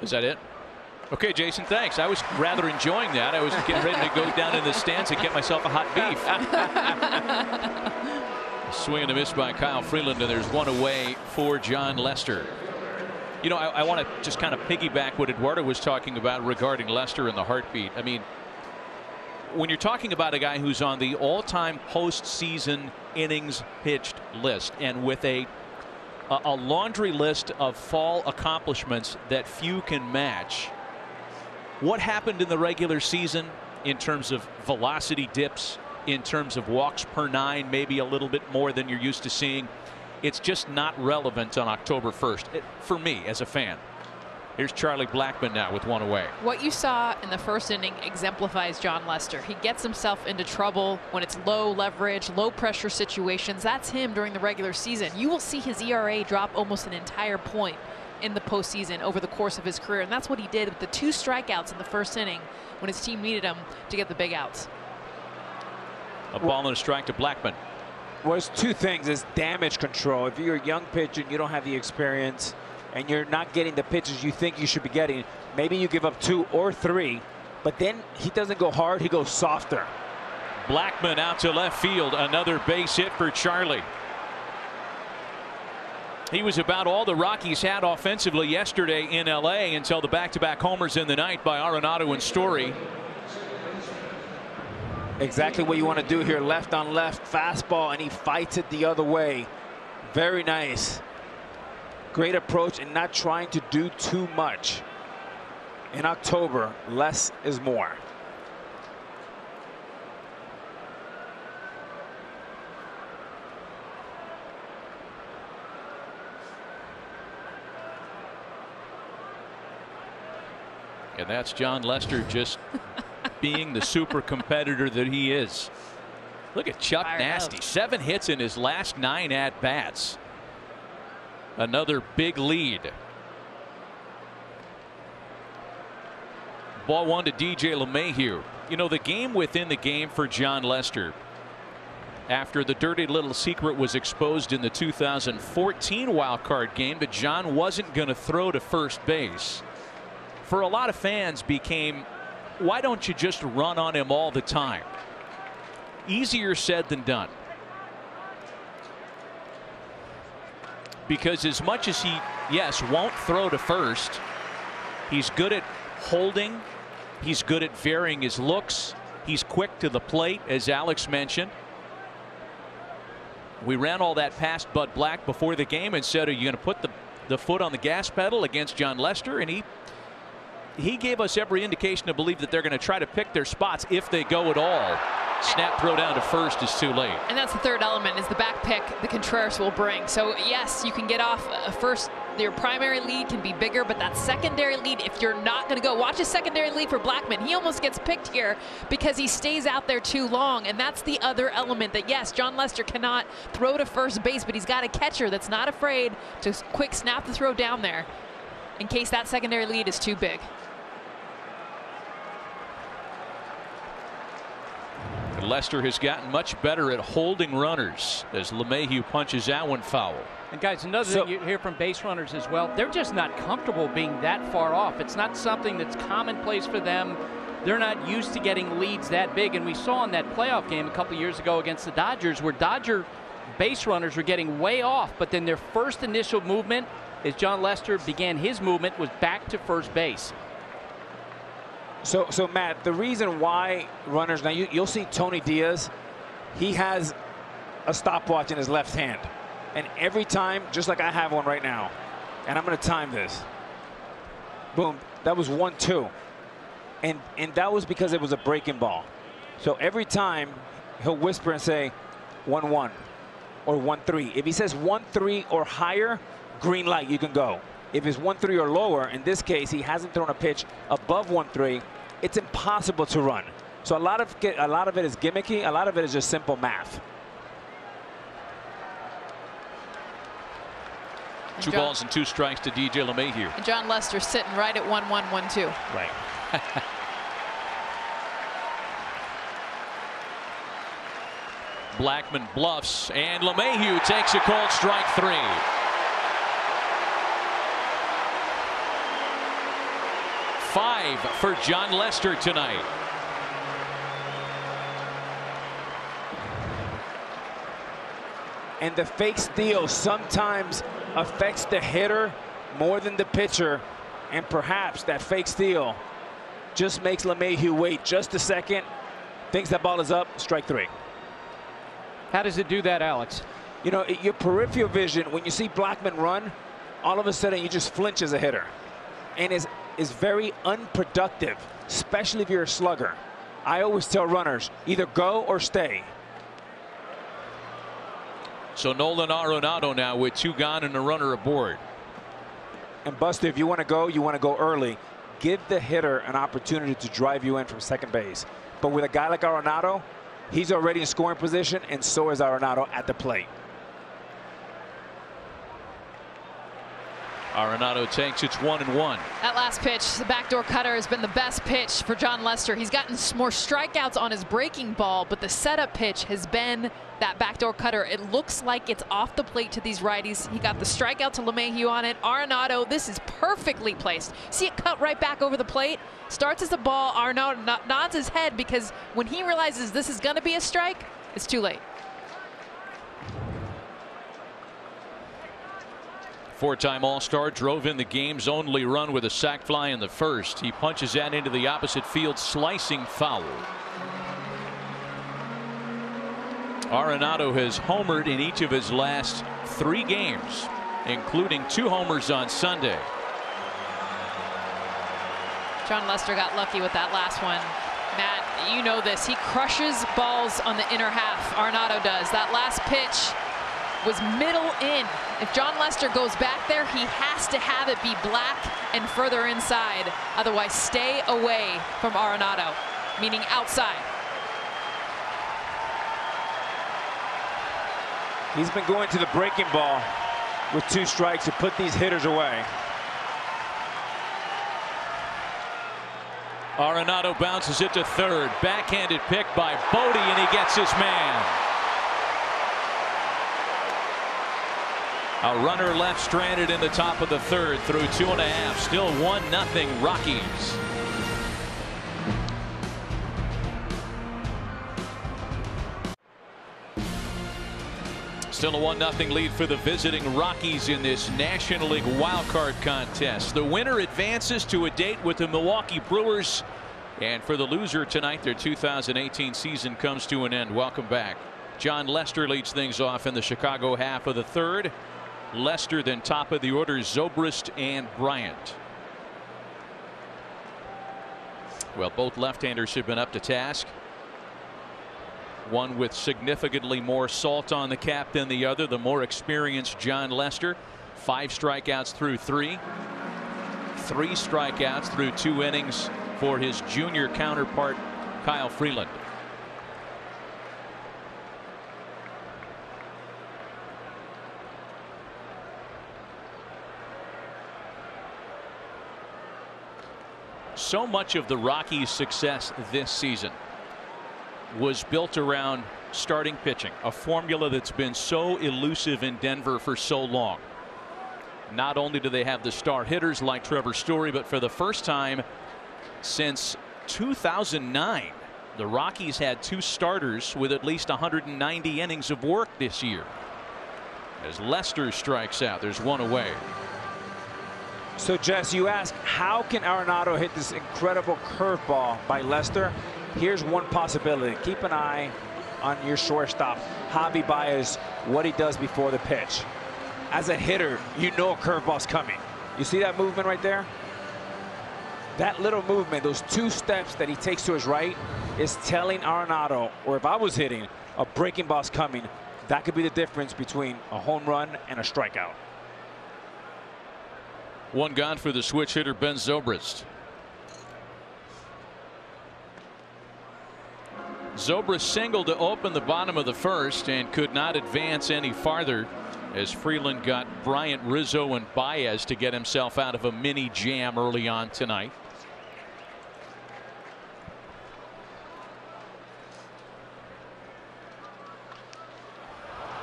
Is that it? Okay, Jason, thanks. I was rather enjoying that. I was getting ready to go down in the stands and get myself a hot beef. Swing and a miss by Kyle Freeland, and there's one away for John Lester. You know, I want to just kind of piggyback what Eduardo was talking about regarding Lester and the heartbeat. I mean, when you're talking about a guy who's on the all-time postseason innings pitched list, and with a laundry list of fall accomplishments that few can match, what happened in the regular season in terms of velocity dips, in terms of walks per 9, maybe a little bit more than you're used to seeing. It's just not relevant on October 1st for me as a fan. Here's Charlie Blackmon now with one away. What you saw in the first inning exemplifies Jon Lester. He gets himself into trouble when it's low leverage, low pressure situations. That's him during the regular season. You will see his ERA drop almost an entire point in the postseason over the course of his career, and that's what he did with the 2 strikeouts in the first inning when his team needed him to get the big outs. A ball and a strike to Blackmon. Well, it's 2 things. It's damage control. If you're a young pitcher and you don't have the experience and you're not getting the pitches you think you should be getting, maybe you give up 2 or 3, but then he doesn't go hard, he goes softer. Blackmon out to left field. Another base hit for Charlie. He was about all the Rockies had offensively yesterday in LA until the back-to-back homers in the night by Arenado and Story. Exactly what you want to do here. Left on left fastball, and he fights it the other way. Very nice. Great approach and not trying to do too much. In October, less is more. And that's Jon Lester just being the super competitor that he is. Look at Chuck Nasty. 7 hits in his last 9 at-bats. Another big lead. Ball 1 to DJ LeMahieu. You know, the game within the game for Jon Lester, after the dirty little secret was exposed in the 2014 wild card game that Jon wasn't going to throw to first base, for a lot of fans became, why don't you just run on him all the time? Easier said than done. Because as much as he, yes, won't throw to first, he's good at holding. He's good at varying his looks. He's quick to the plate, as Alex mentioned. We ran all that past Bud Black before the game and said, are you going to put the foot on the gas pedal against Jon Lester? And he gave us every indication to believe that they're going to try to pick their spots if they go at all. Snap throw down to first is too late. And that's the third element, is the back pick the Contreras will bring. So yes, you can get off first. Your primary lead can be bigger, but that secondary lead, if you're not going to go, watch his secondary lead for Blackmon. He almost gets picked here because he stays out there too long. And that's the other element, that yes, Jon Lester cannot throw to first base, but he's got a catcher that's not afraid to quick snap the throw down there in case that secondary lead is too big. Lester has gotten much better at holding runners as LeMahieu punches that one foul. And guys, another thing you hear from base runners as well, they're just not comfortable being that far off. It's not something that's commonplace for them. They're not used to getting leads that big. And we saw in that playoff game a couple years ago against the Dodgers where Dodger base runners were getting way off, but then their first initial movement, as Jon Lester began his movement, was back to first base. So Matt, the reason why runners, now you'll see Tony Diaz, he has a stopwatch in his left hand. And every time, just like I have one right now, and I'm going to time this. Boom, that was 1-2. And that was because it was a breaking ball. So every time he'll whisper and say 1-1 or 1-3. If he says 1-3 or higher, green light, you can go. If it's 1-3 or lower, in this case, he hasn't thrown a pitch above 1-3, it's impossible to run. So a lot of it is gimmicky. A lot of it is just simple math. 2 balls and 2 strikes to DJ LeMahieu. And Jon Lester sitting right at 1-1, 1-2. Right. Blackmon bluffs, and LeMahieu takes a called strike 3. 5 for Jon Lester tonight. And the fake steal sometimes affects the hitter more than the pitcher, and perhaps that fake steal just makes LeMahieu wait just a second, thinks that ball is up, strike 3. How does it do that, Alex? You know, your peripheral vision, when you see Blackmon run, all of a sudden you just flinch as a hitter. And is very unproductive, especially if you're a slugger. I always tell runners, either go or stay. So Nolan Arenado now with 2 gone and a runner aboard. And Buster, if you want to go early. Give the hitter an opportunity to drive you in from second base. But with a guy like Arenado, he's already in scoring position, and so is Arenado at the plate. Arenado takes it's 1-1. That last pitch, the backdoor cutter, has been the best pitch for Jon Lester. He's gotten more strikeouts on his breaking ball, but the setup pitch has been that backdoor cutter. It looks like it's off the plate to these righties. He got the strikeout to LeMahieu on it. Arenado, this is perfectly placed. See it cut right back over the plate. Starts as a ball. Arenado nods his head because when he realizes this is going to be a strike, it's too late. 4-time All-Star, drove in the game's only run with a sac fly in the first. He punches that into the opposite field, slicing foul. Arenado has homered in each of his last 3 games, including 2 homers on Sunday. Jon Lester got lucky with that last one. Matt, you know this. He crushes balls on the inner half. Arenado does. That last pitch was middle in. If Jon Lester goes back there, he has to have it be black and further inside. Otherwise, stay away from Arenado, meaning outside. He's been going to the breaking ball with 2 strikes to put these hitters away. Arenado bounces it to third. Backhanded pick by Bodie, and he gets his man. A runner left stranded in the top of the third through 2.5. Still 1-0 Rockies. Still a 1-0 lead for the visiting Rockies in this National League wildcard contest. The winner advances to a date with the Milwaukee Brewers. And for the loser tonight, their 2018 season comes to an end. Welcome back. Jon Lester leads things off in the Chicago half of the third. Lester then top of the order, Zobrist and Bryant. Well, both left-handers have been up to task. One with significantly more salt on the cap than the other, the more experienced Jon Lester. 5 strikeouts through 3. 3 strikeouts through 2 innings for his junior counterpart, Kyle Freeland. So much of the Rockies' success this season was built around starting pitching, a formula that's been so elusive in Denver for so long. Not only do they have the star hitters like Trevor Story, but for the first time since 2009, the Rockies had 2 starters with at least 190 innings of work this year. As Lester strikes out, there's 1 away. So, Jess, you ask, how can Arenado hit this incredible curveball by Lester? Here's one possibility. Keep an eye on your shortstop, Javi Baez, what he does before the pitch. As a hitter, you know a curveball's coming. You see that movement right there? That little movement, those 2 steps that he takes to his right, is telling Arenado, or if I was hitting, a breaking ball's coming. That could be the difference between a home run and a strikeout. 1 gone for the switch hitter, Ben Zobrist. Zobrist singled to open the bottom of the first and could not advance any farther as Freeland got Bryant, Rizzo, and Baez to get himself out of a mini jam early on tonight.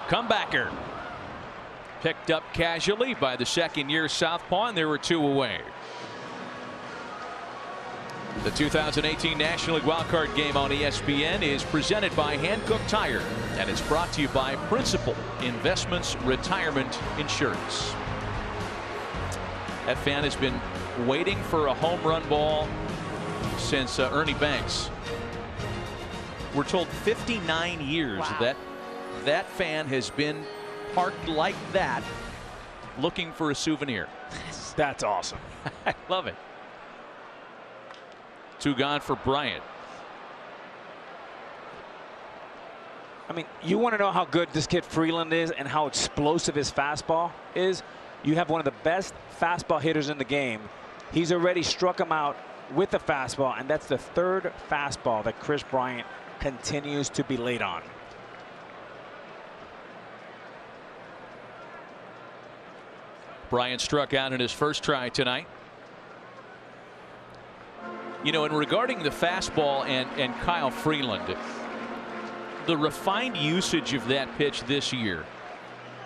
Comebacker. Picked up casually by the second-year southpaw, and there were 2 away. The 2018 National League wildcard game on ESPN is presented by Hankook Tire, and it's brought to you by Principal Investments Retirement Insurance. That fan has been waiting for a home run ball since Ernie Banks. We're told 59 years. Wow. that fan has been parked like that looking for a souvenir. That's awesome. I love it. 2 gone for Bryant. I mean, you want to know how good this kid Freeland is and how explosive his fastball is? You have one of the best fastball hitters in the game. He's already struck him out with the fastball, and that's the third fastball that Chris Bryant continues to be late on. Bryant struck out in his first try tonight. You know, and regarding the fastball and Kyle Freeland, the refined usage of that pitch this year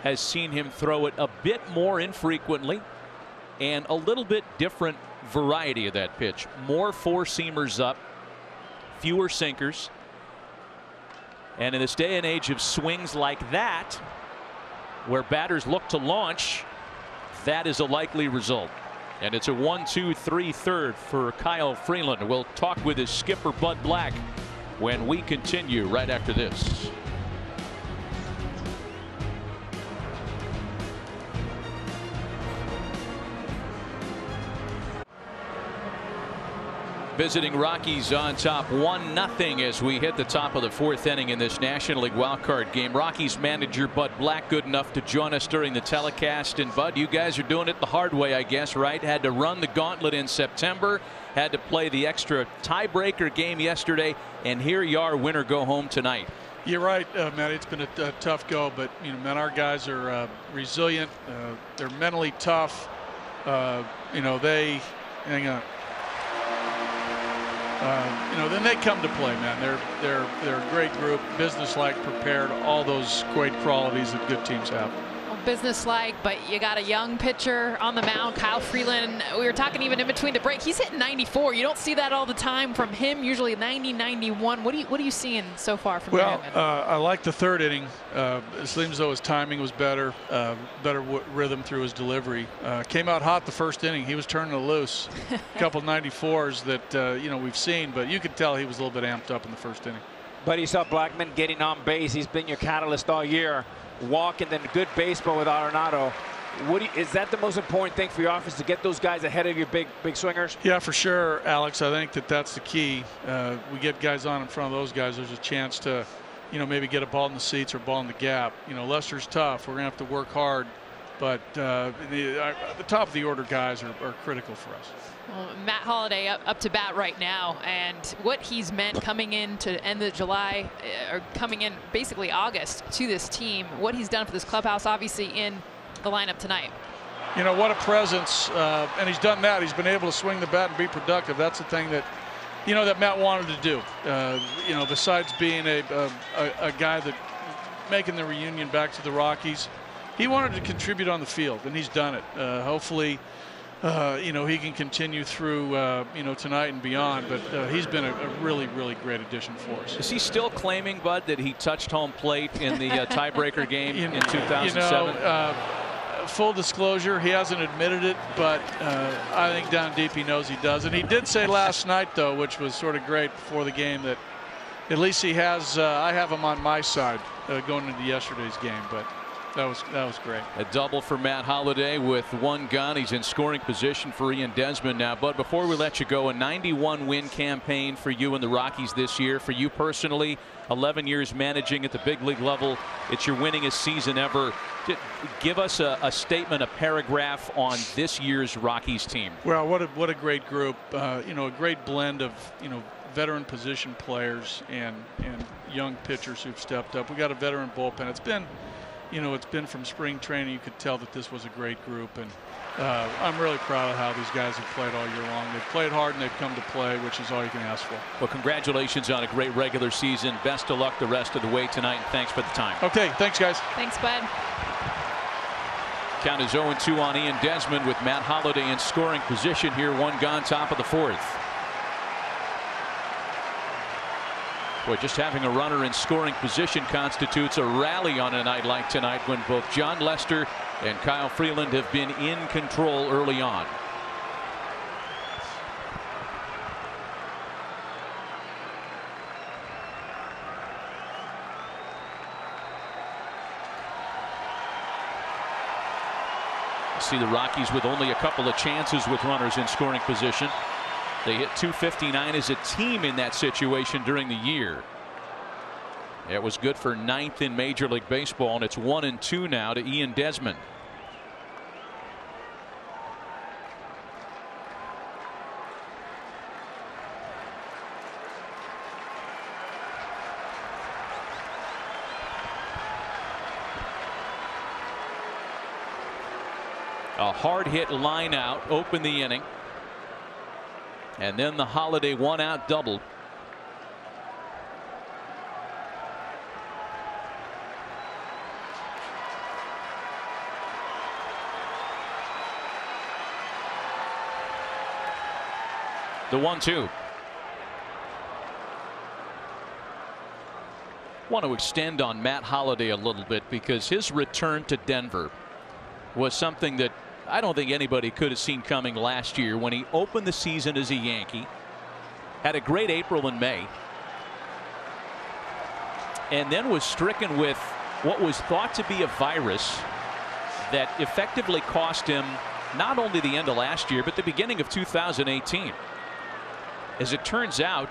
has seen him throw it a bit more infrequently and a little bit different variety of that pitch. More four-seamers up, fewer sinkers. And in this day and age of swings like that, where batters look to launch, that is a likely result. And it's a 1-2-3 third for Kyle Freeland. We'll talk with his skipper Bud Black when we continue right after this. Visiting Rockies on top 1-0 as we hit the top of the fourth inning in this National League wildcard game. Rockies manager Bud Black good enough to join us during the telecast. And Bud, you guys are doing it the hard way, I guess, right? Had to run the gauntlet in September, had to play the extra tiebreaker game yesterday, and here you are, winner go home tonight. You're right, Matt. It's been a tough go, but you know, man, our guys are resilient. They're mentally tough. You know, they hang on. You know, then they come to play, man. They're a great group, businesslike, prepared, all those great qualities that good teams have. Well, businesslike, but you got a young pitcher on the mound, Kyle Freeland. We were talking even in between the break. He's hitting 94. You don't see that all the time from him. Usually 90, 91. What are you seeing so far from him? Well, I like the third inning. It seems as though his timing was better, better rhythm through his delivery. Came out hot the first inning. He was turning it loose. A couple 94s that you know, we've seen, but you could tell he was a little bit amped up in the first inning. But he saw Blackman getting on base. He's been your catalyst all year. Walk and then good baseball with Arenado. Is that the most important thing for your offense, to get those guys ahead of your big swingers? Yeah, for sure, Alex. I think that's the key. We get guys on in front of those guys. There's a chance to, you know, maybe get a ball in the seats or ball in the gap. You know, Lester's tough. We're going to have to work hard. But the top of the order guys are critical for us. Well, Matt Holliday up to bat right now, and what he's meant coming in to end of July, or coming in basically August to this team, what he's done for this clubhouse, obviously in the lineup tonight. You know, what a presence, and he's done that. He's been able to swing the bat and be productive. That's the thing that, you know, that Matt wanted to do. You know, besides being a guy that making the reunion back to the Rockies, he wanted to contribute on the field, and he's done it. Hopefully, you know, he can continue through, you know, tonight and beyond. But he's been a really, really great addition for us. Is he still claiming, Bud, that he touched home plate in the tiebreaker game in 2007? You know, full disclosure, he hasn't admitted it, but I think down deep he knows he does. And he did say last night, though, which was sort of great before the game, that at least he has. I have him on my side going into yesterday's game, but. That was great. A double for Matt Holliday with one gone. He's in scoring position for Ian Desmond now. But before we let you go, a 91-win campaign for you and the Rockies this year. For you personally, 11 years managing at the big league level. It's your winningest season ever. Give us a statement, a paragraph on this year's Rockies team. Well, what a great group. You know, a great blend of, you know, veteran position players and young pitchers who've stepped up. We got a veteran bullpen. It's been, you know, it's been from spring training. You could tell that this was a great group, and I'm really proud of how these guys have played all year long. They've played hard and they've come to play, which is all you can ask for. Well, congratulations on a great regular season. Best of luck the rest of the way tonight, and thanks for the time. Okay, thanks, guys. Thanks, Bud. Count is 0-2 on Ian Desmond with Matt Holliday in scoring position here. One gone, top of the fourth. Boy, just having a runner in scoring position constitutes a rally on a night like tonight, when both John Lester and Kyle Freeland have been in control early on. See the Rockies with only a couple of chances with runners in scoring position. They hit .259 as a team in that situation during the year. It was good for 9th in Major League Baseball, and it's 1-2 now to Ian Desmond. A hard hit line out opened the inning, and then the Holiday 1-out double. The 1-2. Want to extend on Matt Holiday a little bit because his return to Denver was something that I don't think anybody could have seen coming last year when he opened the season as a Yankee. Had a great April and May. And then was stricken with what was thought to be a virus that effectively cost him not only the end of last year, but the beginning of 2018. As it turns out,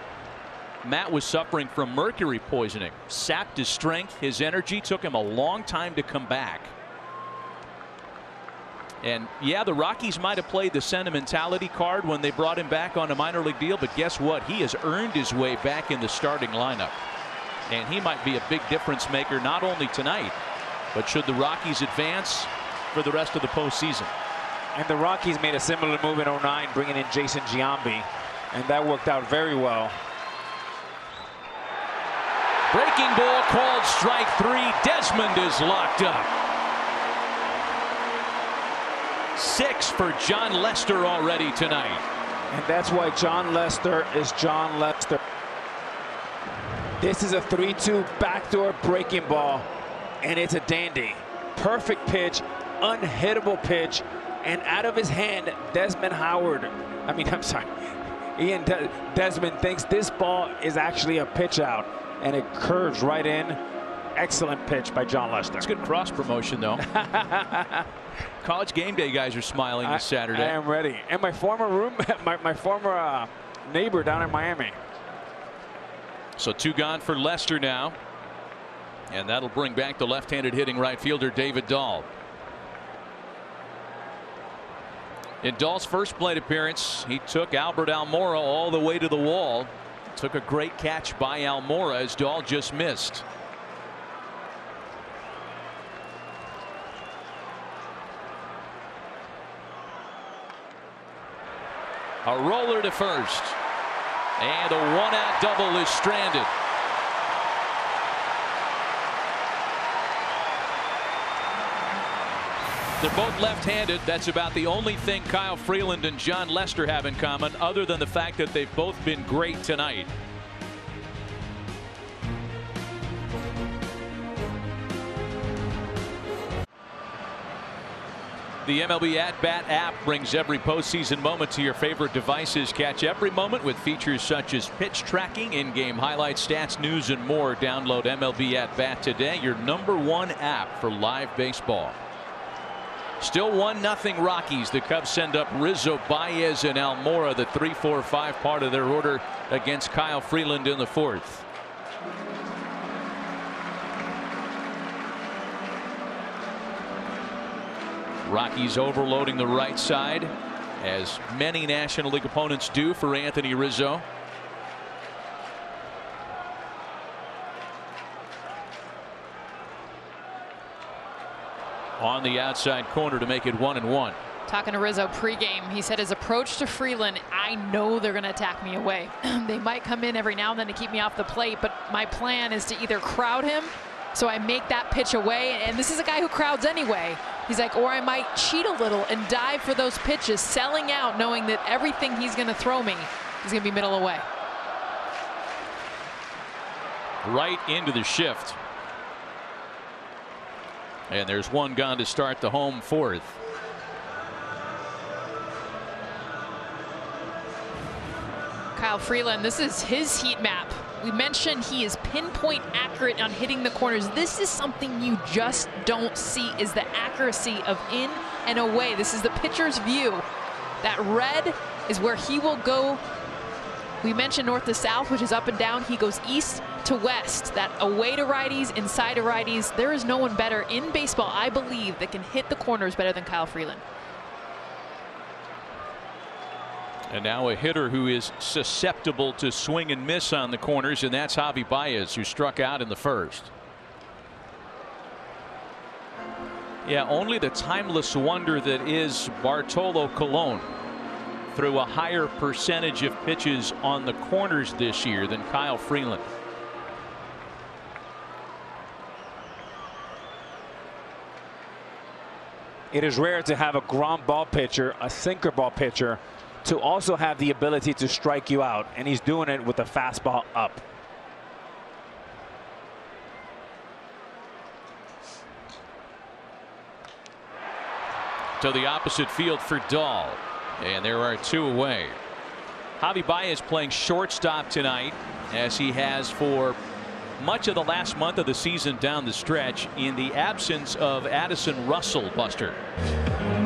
Matt was suffering from mercury poisoning. Sapped his strength, his energy, took him a long time to come back. And yeah, the Rockies might have played the sentimentality card when they brought him back on a minor league deal, but guess what? He has earned his way back in the starting lineup. And he might be a big difference maker not only tonight, but should the Rockies advance for the rest of the postseason. And the Rockies made a similar move in 09, bringing in Jason Giambi, and that worked out very well. Breaking ball called strike 3. Desmond is locked up. 6 for John Lester already tonight. And that's why John Lester is John Lester. This is a 3-2 backdoor breaking ball, and it's a dandy. Perfect pitch, unhittable pitch, and out of his hand, Ian Desmond thinks this ball is actually a pitch out, and it curves right in. Excellent pitch by John Lester. It's good cross promotion, though. College game day guys are smiling this Saturday. I am ready. And my former my former neighbor down in Miami. So 2 gone for Lester now. And that'll bring back the left-handed hitting right fielder David Dahl. In Dahl's first plate appearance, he took Albert Almora all the way to the wall. Took a great catch by Almora as Dahl just missed. A roller to first. And a 1-out double is stranded. They're both left-handed. That's about the only thing Kyle Freeland and John Lester have in common, other than the fact that they've both been great tonight. The MLB At Bat app brings every postseason moment to your favorite devices. Catch every moment with features such as pitch tracking, in-game highlights, stats, news, and more. Download MLB At Bat today, your #1 app for live baseball. Still 1-0 Rockies. The Cubs send up Rizzo, Baez, and Almora, the 3-4-5 part of their order against Kyle Freeland in the 4th. Rockies overloading the right side, as many National League opponents do for Anthony Rizzo. On the outside corner to make it 1-1. Talking to Rizzo pregame, he said his approach to Freeland, I know they're going to attack me away. They might come in every now and then to keep me off the plate, but my plan is to either crowd him so I make that pitch away, and this is a guy who crowds anyway. He's like, or I might cheat a little and dive for those pitches, selling out, knowing that everything he's going to throw me is going to be middle away. Right into the shift. And there's 1 gone to start the home 4th. Kyle Freeland, this is his heat map. We mentioned he is pinpoint accurate on hitting the corners. This is something you just don't see, is the accuracy of in and away. This is the pitcher's view. That red is where he will go We mentioned north to south, which is up and down. He goes east to west. That away to righties, inside to righties. There is no one better in baseball, I believe, that can hit the corners better than Kyle Freeland. And now a hitter who is susceptible to swing and miss on the corners, and that's Javi Baez, who struck out in the first. Yeah, only the timeless wonder that is Bartolo Colon threw a higher percentage of pitches on the corners this year than Kyle Freeland. It is rare to have a ground ball pitcher, a sinker ball pitcher, to also have the ability to strike you out, and he's doing it with a fastball up. To the opposite field for Dahl, and there are 2 away. Javi Baez playing shortstop tonight, as he has for much of the last month of the season down the stretch, in the absence of Addison Russell, Buster.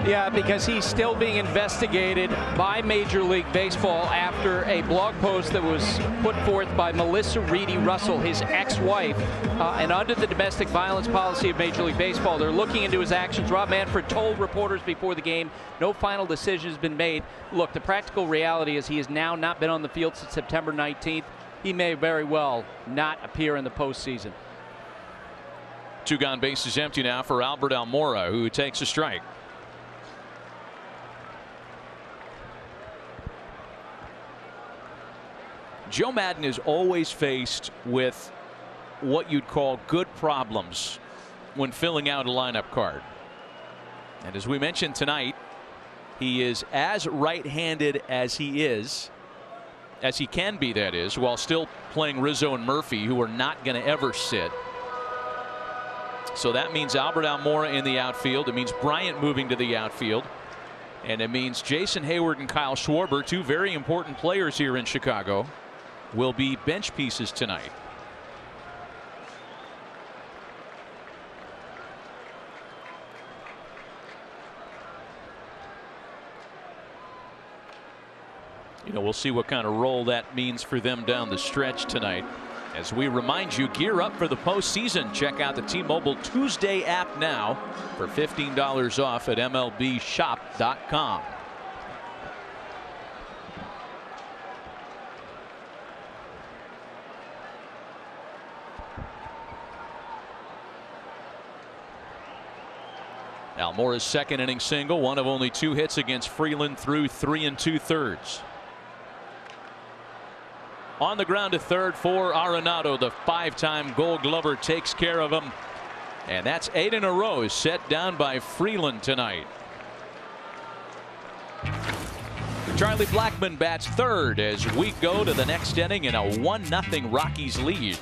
Yeah, because he's still being investigated by Major League Baseball after a blog post that was put forth by Melissa Reedy Russell, his ex-wife, and under the domestic violence policy of Major League Baseball, they're looking into his actions. Rob Manfred told reporters before the game no final decision has been made. Look, the practical reality is he has now not been on the field since September 19th. He may very well not appear in the postseason. 2 gone, bases empty now for Albert Almora, who takes a strike. Joe Maddon is always faced with what you'd call good problems when filling out a lineup card. And as we mentioned tonight, he is as right-handed as he can be, that is, while still playing Rizzo and Murphy, who are not going to ever sit. So that means Albert Almora in the outfield. It means Bryant moving to the outfield. And it means Jason Hayward and Kyle Schwarber, 2 very important players here in Chicago, will be bench pieces tonight. You know, we'll see what kind of role that means for them down the stretch tonight. As we remind you, gear up for the postseason. Check out the T-Mobile Tuesday app now for $15 off at MLBshop.com. Almora's second inning single, one of only 2 hits against Freeland through 3 2/3. On the ground to third for Arenado. The 5-time Gold Glover takes care of him. And that's 8 in a row set down by Freeland tonight. Charlie Blackmon bats third as we go to the next inning in a 1-0 Rockies lead.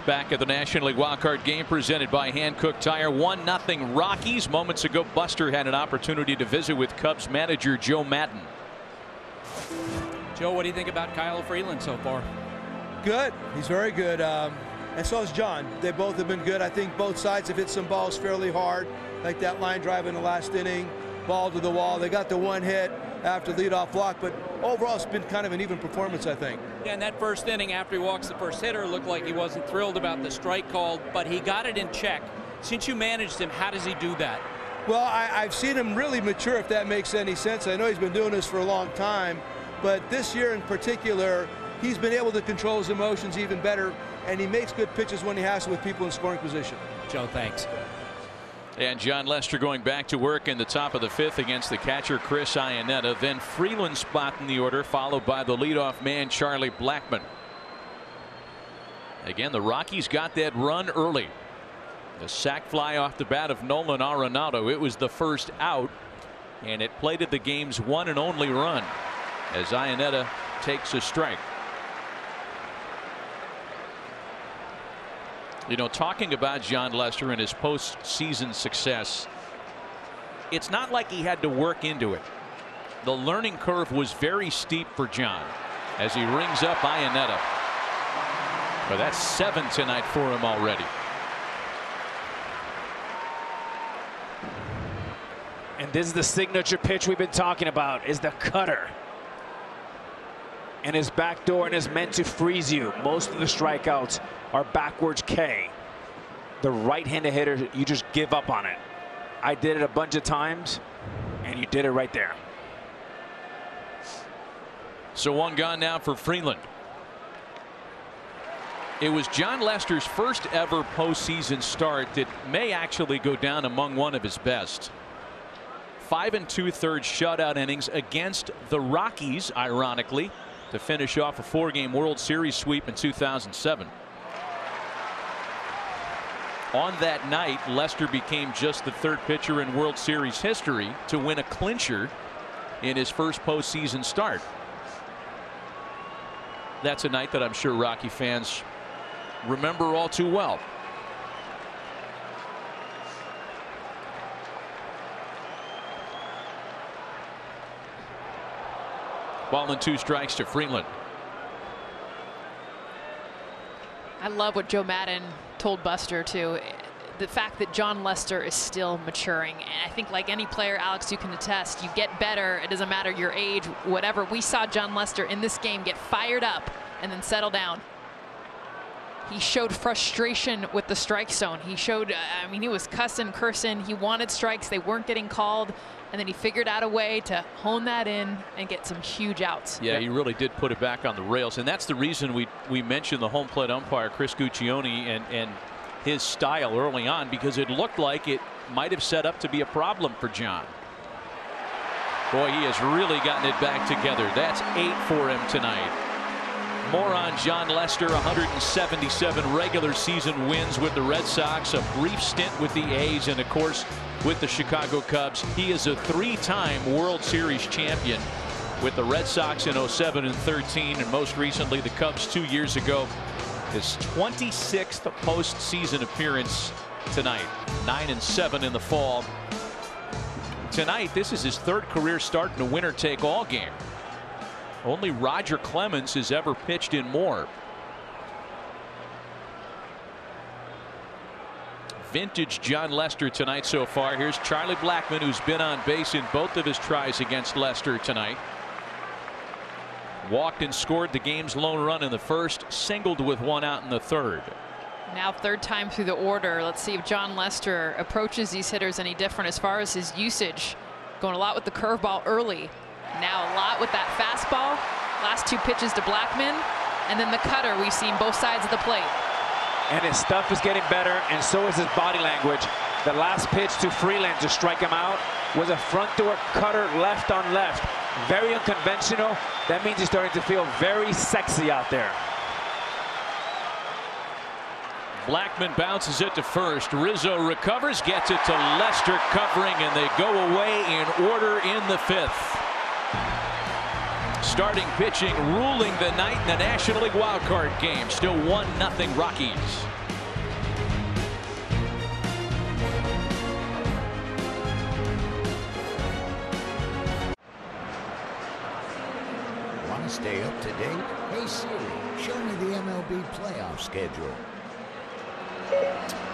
Back at the National League wildcard game presented by Hankook Tire. 1-0 Rockies. Moments ago, Buster had an opportunity to visit with Cubs manager Joe Maddon. Joe, what do you think about Kyle Freeland so far? Good. He's very good. And so is John. They both have been good. I think both sides have hit some balls fairly hard, like that line drive in the last inning, ball to the wall. They got the 1 hit after leadoff walk, but overall it's been kind of an even performance, I think. Yeah, and that first inning after he walks the first hitter looked like he wasn't thrilled about the strike call, but he got it in check. Since you managed him, how does he do that? Well, I've seen him really mature, if that makes any sense. I know he's been doing this for a long time, but this year in particular, he's been able to control his emotions even better, and he makes good pitches when he has to with people in scoring position. Joe, thanks. And John Lester going back to work in the top of the 5th against the catcher Chris Iannetta. Then Freeland spot in the order, followed by the leadoff man Charlie Blackmon. Again, the Rockies got that run early. The sac fly off the bat of Nolan Arenado. It was the first out, and it plated the game's one and only run as Iannetta takes a strike. You know, talking about John Lester and his postseason success, it's not like he had to work into it. The learning curve was very steep for John as he rings up Iannetta. But that's 7 tonight for him already. And this is the signature pitch we've been talking about, is the cutter. And his backdoor and is meant to freeze you. Most of the strikeouts are backwards K. The right-handed hitter, you just give up on it. I did it a bunch of times, and you did it right there. So one gone now for Freeland. It was John Lester's first ever postseason start that may actually go down among one of his best. 5 2/3 shutout innings against the Rockies, ironically, to finish off a 4-game World Series sweep in 2007. On that night, Lester became just the 3rd pitcher in World Series history to win a clincher in his first postseason start. That's a night that I'm sure Rocky fans remember all too well. Ball and 2 strikes to Freeland. I love what Joe Maddon told Buster too. The fact that John Lester is still maturing. And I think, like any player, Alex, you can attest, you get better. It doesn't matter your age, whatever. We saw John Lester in this game get fired up and then settle down. He showed frustration with the strike zone. He showed, I mean, he was cussing, cursing. He wanted strikes. They weren't getting called. And then he figured out a way to hone that in and get some huge outs. Yeah, he really did put it back on the rails. And that's the reason we mentioned the home plate umpire, Chris Guccione, and his style early on, because it looked like it might have set up to be a problem for John. Boy, he has really gotten it back together. That's 8 for him tonight. More on John Lester. 177 regular season wins with the Red Sox, a brief stint with the A's, and of course with the Chicago Cubs. He is a 3-time World Series champion with the Red Sox in 07 and 13, and most recently the Cubs 2 years ago. His 26th postseason appearance tonight. 9-7 in the fall. Tonight, this is his 3rd career start in a winner-take-all game. Only Roger Clemens has ever pitched in more. Vintage John Lester tonight so far. Here's Charlie Blackmon, who's been on base in both of his tries against Lester tonight. Walked and scored the game's lone run in the first, singled with 1 out in the 3rd. Now 3rd time through the order. Let's see if John Lester approaches these hitters any different as far as his usage. Going a lot with the curveball early. Now a lot with that fastball. Last 2 pitches to Blackmon. And then the cutter we've seen both sides of the plate. And his stuff is getting better, and so is his body language. The last pitch to Freeland to strike him out was a front door cutter left on left. Very unconventional. That means he's starting to feel very sexy out there. Blackmon bounces it to first. Rizzo recovers, gets it to Lester covering, and they go away in order in the 5th. Starting pitching ruling the night in the National League wildcard game. Still 1-0 Rockies. Want to stay up to date? Hey Siri, show me the MLB playoff schedule.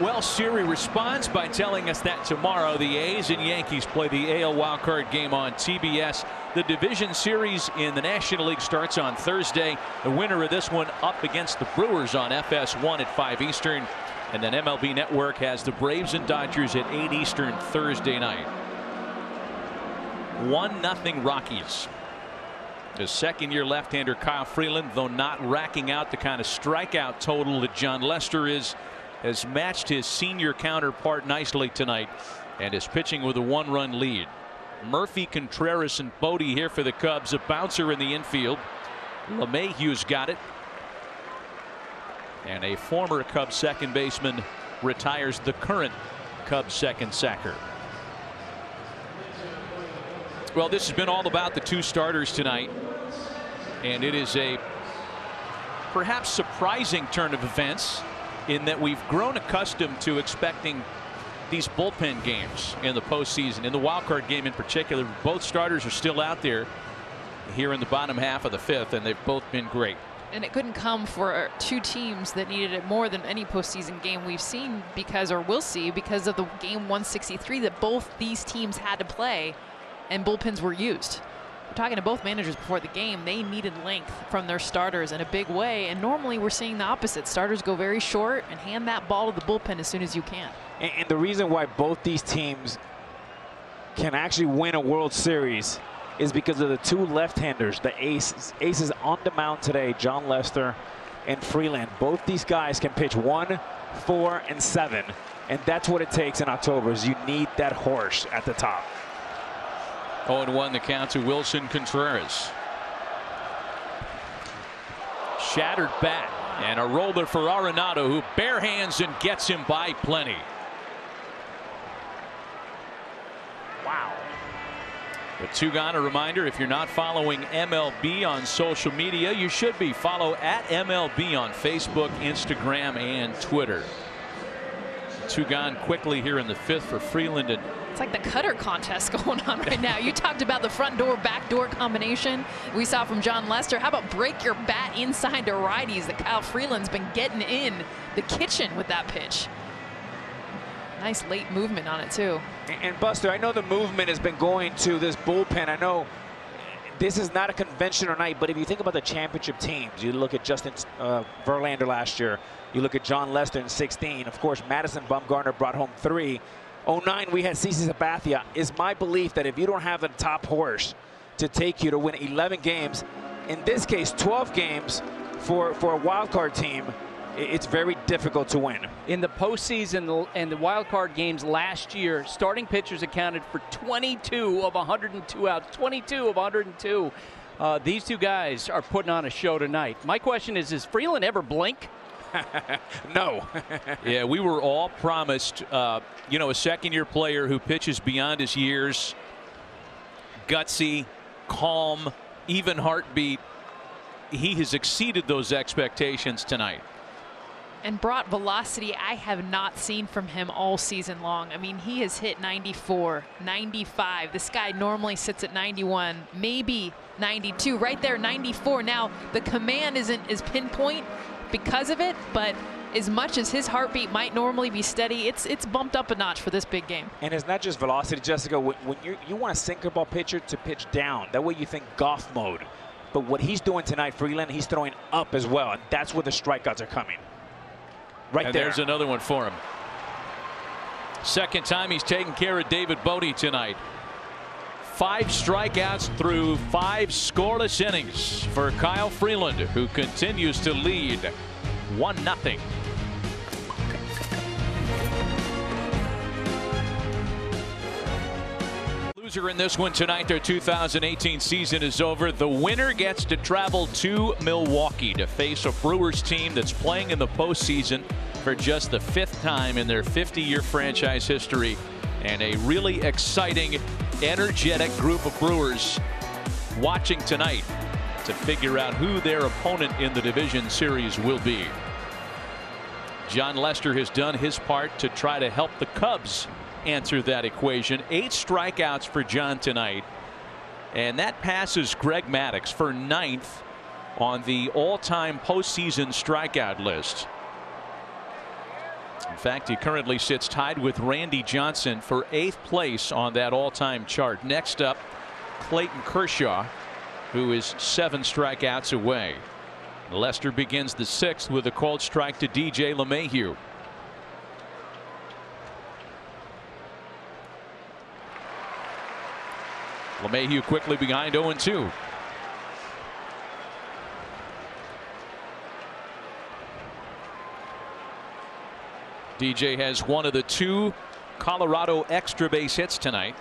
Well, Siri responds by telling us that tomorrow the A's and Yankees play the AL wildcard game on TBS. The division series in the National League starts on Thursday. The winner of this one up against the Brewers on FS1 at 5 Eastern. And then MLB Network has the Braves and Dodgers at 8 Eastern Thursday night. 1-0 Rockies. The 2nd-year left-hander Kyle Freeland, though not racking out the kind of strikeout total that John Lester is, has matched his senior counterpart nicely tonight and is pitching with a 1-run lead. Murphy, Contreras, and Bodie here for the Cubs. A bouncer in the infield. LeMahieu's got it. And a former Cubs second baseman retires the current Cubs second sacker. Well, this has been all about the 2 starters tonight. And it is a perhaps surprising turn of events in that we've grown accustomed to expecting these bullpen games in the postseason. In the wild card game in particular, both starters are still out there here in the bottom half of the 5th, and they've both been great. And it couldn't come for two teams that needed it more than any postseason game we've seen because, or will see, because of the game 163 that both these teams had to play and bullpens were used. We're talking to both managers before the game. They needed length from their starters in a big way, and normally we're seeing the opposite. Starters go very short and hand that ball to the bullpen as soon as you can. And the reason why both these teams can actually win a World Series is because of the two left-handers, the aces. Aces on the mound today, John Lester and Freeland. Both these guys can pitch 1, 4, and 7. And that's what it takes in October, is you need that horse at the top. 0-1 the count to Wilson Contreras. Shattered bat and a roller for Arenado, who bare hands and gets him by plenty. Wow. But Tugan, a reminder, if you're not following MLB on social media, you should be. Follow at MLB on Facebook, Instagram, and Twitter. Tugan quickly here in the 5th for Freeland. And it's like the cutter contest going on right now. You talked about the front door, back door combination we saw from John Lester. How about break your bat inside to righties that Kyle Freeland's been getting in the kitchen with that pitch. Nice late movement on it, too. And Buster, I know the movement has been going to this bullpen. I know this is not a conventional night, but if you think about the championship teams, you look at Justin Verlander last year, you look at John Lester in 16. Of course, Madison Bumgarner brought home 3. 09, we had CeCe Sabathia. It's my belief that if you don't have the top horse to take you to win 11 games, in this case 12 games for a wild card team, it's very difficult to win. In the postseason and the wild card games last year, starting pitchers accounted for 22 of 102 outs. 22 of 102. These two guys are putting on a show tonight. My question is, does Freeland ever blink? No. Yeah, we were all promised, you know, a second-year player who pitches beyond his years, gutsy, calm, even heartbeat. He has exceeded those expectations tonight. And brought velocity I have not seen from him all season long. I mean, he has hit 94, 95. This guy normally sits at 91, maybe 92. Right there, 94. Now, the command isn't as pinpoint because of it, but as much as his heartbeat might normally be steady, it's bumped up a notch for this big game. And it's not just velocity, Jessica. When you want a sinker ball pitcher to pitch down, that way you think golf mode. But what he's doing tonight, Freeland, he's throwing up as well, and that's where the strikeouts are coming. Right and there. There's another one for him. Second time he's taken care of David Bodie tonight. 5 strikeouts through 5 scoreless innings for Kyle Freeland, who continues to lead 1-0. Loser in this one tonight. Their 2018 season is over. The winner gets to travel to Milwaukee to face a Brewers team that's playing in the postseason for just the 5th time in their 50-year franchise history. And a really exciting, energetic group of Brewers watching tonight to figure out who their opponent in the division series will be. John Lester has done his part to try to help the Cubs answer that equation. 8 strikeouts for John tonight, and that passes Greg Maddux for 9th on the all-time postseason strikeout list. In fact, he currently sits tied with Randy Johnson for 8th place on that all-time chart. Next up, Clayton Kershaw, who is 7 strikeouts away. Lester begins the 6th with a called strike to DJ LeMahieu. LeMahieu quickly behind 0-2. DJ has one of the 2 Colorado extra base hits tonight.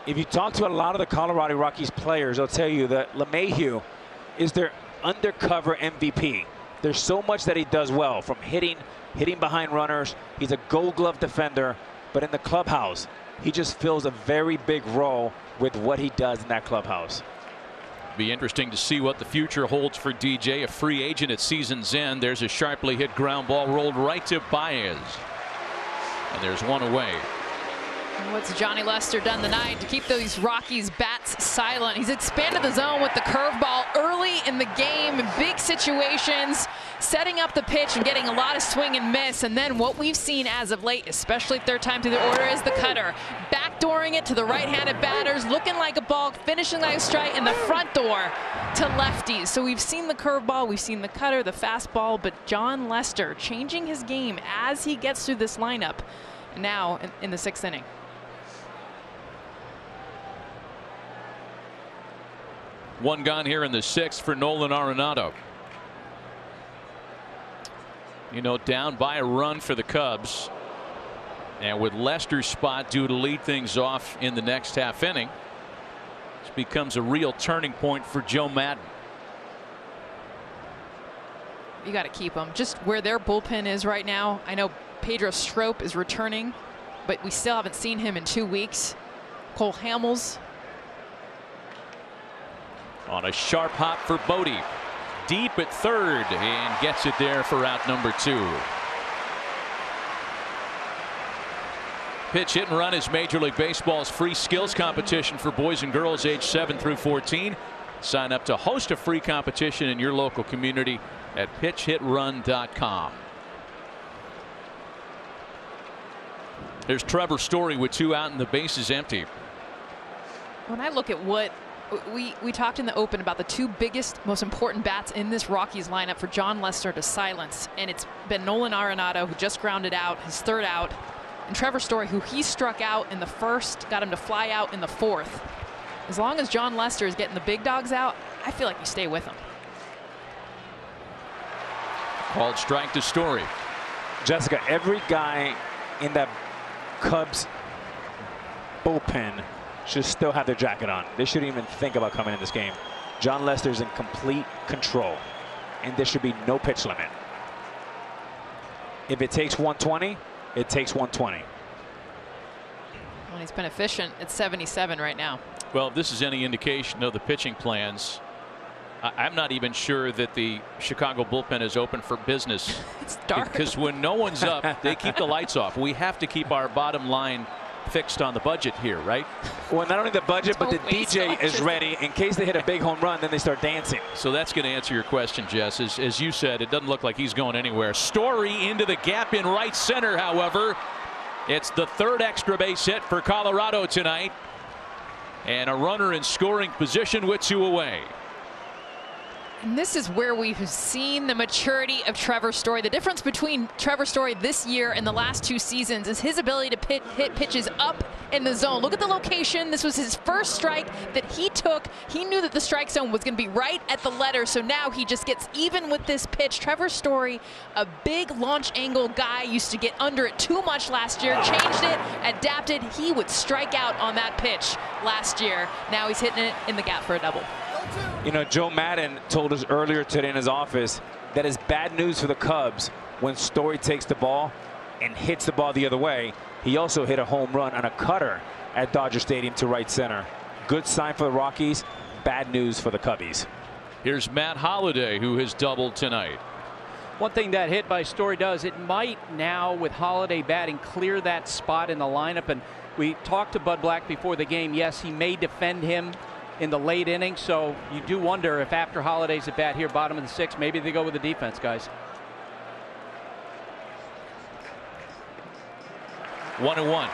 If you talk to a lot of the Colorado Rockies players, they'll tell you that LeMahieu is their undercover MVP. There's so much that he does well, from hitting behind runners. He's a Gold Glove defender. But in the clubhouse, he just fills a very big role with what he does in that clubhouse. Be interesting to see what the future holds for DJ, a free agent at season's end. There's a sharply hit ground ball rolled right to Baez. And there's one away. What's Johnny Lester done tonight to keep those Rockies bats silent? He's expanded the zone with the curveball early in the game in big situations, setting up the pitch and getting a lot of swing and miss. And then what we've seen as of late, especially third time through the order, is the cutter. Backdooring it to the right-handed batters, looking like a ball, finishing like a strike, and the front door to lefties. So we've seen the curveball, we've seen the cutter, the fastball, but John Lester changing his game as he gets through this lineup now in the 6th inning. One gone here in the 6th for Nolan Arenado. You know, down by a run for the Cubs. And with Lester's spot due to lead things off in the next half inning, this becomes a real turning point for Joe Maddon. You got to keep them. Just where their bullpen is right now. I know Pedro Strop is returning, but we still haven't seen him in 2 weeks. Cole Hamels on a sharp hop for Bodie. Deep at third and gets it there for out number 2. Pitch hit and run is Major League Baseball's free skills competition for boys and girls aged 7 through 14. Sign up to host a free competition in your local community at pitchhitrun.com. There's Trevor Story with 2 out and the bases empty. When I look at what we talked in the open about the 2 biggest, most important bats in this Rockies lineup for John Lester to silence, and it's been Nolan Arenado, who just grounded out his 3rd out, and Trevor Story, who he struck out in the 1st, got him to fly out in the 4th. As long as John Lester is getting the big dogs out, I feel like you stay with him. Called strike to Story. Jessica, every guy in that Cubs bullpen should still have their jacket on. They shouldn't even think about coming in this game. John Lester's in complete control, and there should be no pitch limit. If it takes 120, it takes 120. Well, he's been efficient at 77 right now. Well, if this is any indication of the pitching plans, I'm not even sure that the Chicago bullpen is open for business. It's dark. Because when no one's up, they keep the lights off. We have to keep our bottom line fixed on the budget here, right? Well, not only the budget, but the DJ is ready in case they hit a big home run. Then they start dancing. So that's going to answer your question, Jess. As you said, it doesn't look like he's going anywhere. Story into the gap in right center, however. It's the 3rd extra base hit for Colorado tonight, and a runner in scoring position with 2 away. And this is where we've seen the maturity of Trevor Story. The difference between Trevor Story this year and the last 2 seasons is his ability to hit pitches up in the zone. Look at the location. This was his first strike that he took. He knew that the strike zone was going to be right at the letter, so now he just gets even with this pitch. Trevor Story, a big launch angle guy, used to get under it too much last year, changed it, adapted. He would strike out on that pitch last year. Now he's hitting it in the gap for a double. You know, Joe Maddon told us earlier today in his office that it's bad news for the Cubs when Story takes the ball and hits the ball the other way. He also hit a home run on a cutter at Dodger Stadium to right center. Good sign for the Rockies, bad news for the Cubbies. Here's Matt Holliday, who has doubled tonight. One thing that hit by Story does, it might now, with Holliday batting, clear that spot in the lineup. And we talked to Bud Black before the game. Yes, he may defend him in the late innings, so you do wonder if after Holliday's at bat here, bottom of the 6th, maybe they go with the defense, guys. 1-1.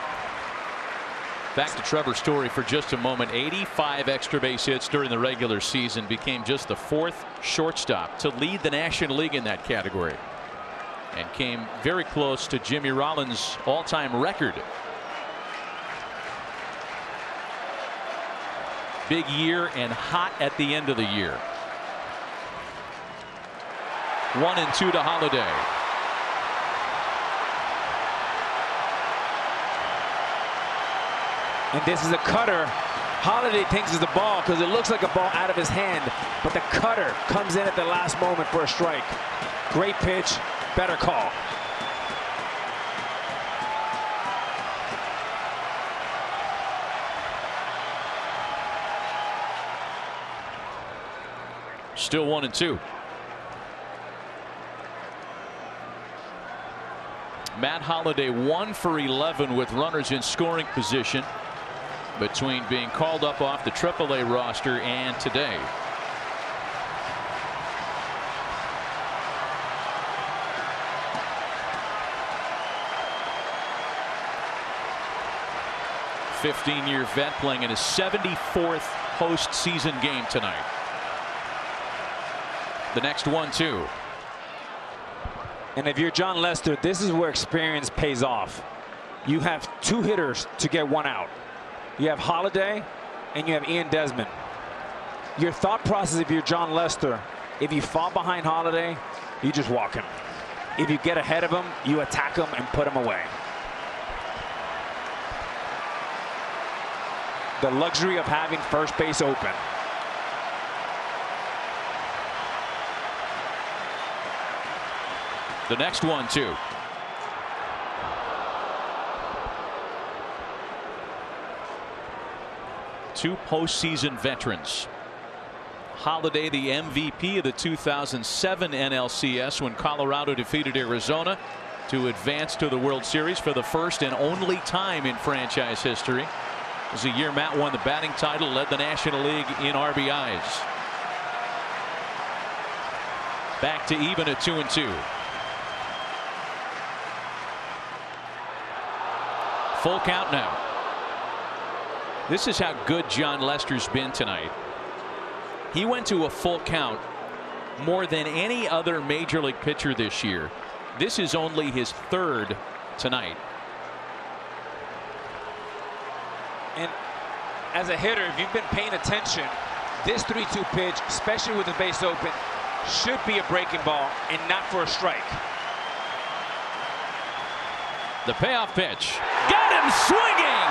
Back to Trevor Story for just a moment. 85 extra base hits during the regular season. Became just the 4th shortstop to lead the National League in that category, and came very close to Jimmy Rollins' all-time record. Big year and hot at the end of the year. 1-2 to Holliday. And this is a cutter. Holliday thinks it's the ball because it looks like a ball out of his hand, but the cutter comes in at the last moment for a strike. Great pitch, better call. Still 1-2. Matt Holliday 1 for 11 with runners in scoring position between being called up off the AAA roster and today. A 15-year vet playing in his 74th postseason game tonight. The next 1-2. And if you're John Lester, this is where experience pays off. You have 2 hitters to get 1 out. You have Holliday and you have Ian Desmond. Your thought process, if you're John Lester, if you fall behind Holliday, you just walk him. If you get ahead of him, you attack him and put him away. The luxury of having first base open. The next 1-2. Two postseason veterans. Holliday, the MVP of the 2007 NLCS when Colorado defeated Arizona to advance to the World Series for the first and only time in franchise history. It was the year Matt won the batting title, led the National League in RBIs. Back to even at 2-2. Full count now. This is how good John Lester's been tonight. He went to a full count more than any other major league pitcher this year. This is only his 3rd tonight. And as a hitter, if you've been paying attention, this 3-2 pitch, especially with the base open, should be a breaking ball and not for a strike. The payoff pitch. Got him swinging.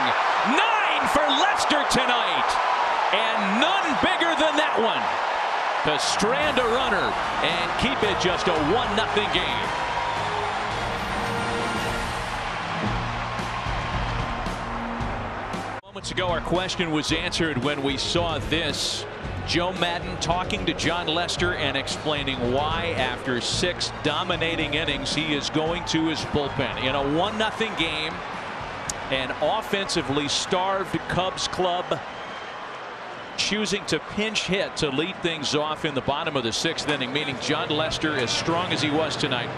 9 for Lester tonight. And none bigger than that one to strand a runner and keep it just a 1-0 game. Moments ago, our question was answered when we saw this. Joe Maddon talking to John Lester and explaining why, after 6 dominating innings, he is going to his bullpen. In a 1-0 game, an offensively starved Cubs club choosing to pinch hit to lead things off in the bottom of the 6th inning, meaning John Lester, as strong as he was tonight,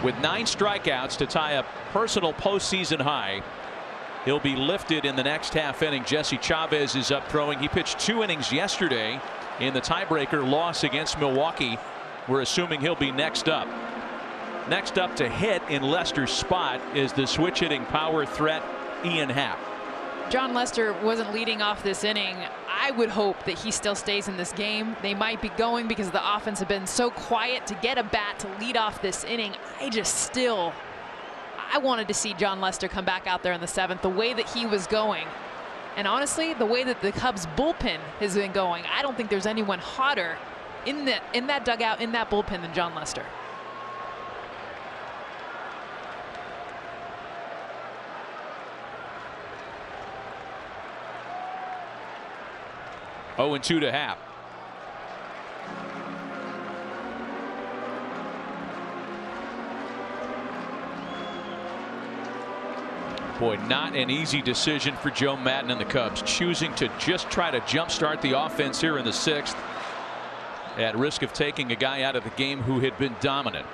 with 9 strikeouts to tie a personal postseason high. He'll be lifted in the next half inning. Jesse Chavez is up throwing. He pitched 2 innings yesterday in the tiebreaker loss against Milwaukee. We're assuming he'll be next up. Next up to hit in Lester's spot is the switch hitting power threat Ian Happ. John Lester wasn't leading off this inning. I would hope that he still stays in this game. They might be going because the offense have been so quiet to get a bat to lead off this inning. I wanted to see John Lester come back out there in the 7th, the way that he was going. And honestly, the way that the Cubs bullpen has been going, I don't think there's anyone hotter in that dugout, in that bullpen than John Lester. Oh, and 2 to Happ. Boy, not an easy decision for Joe Maddon and the Cubs, choosing to just try to jumpstart the offense here in the 6th at risk of taking a guy out of the game who had been dominant.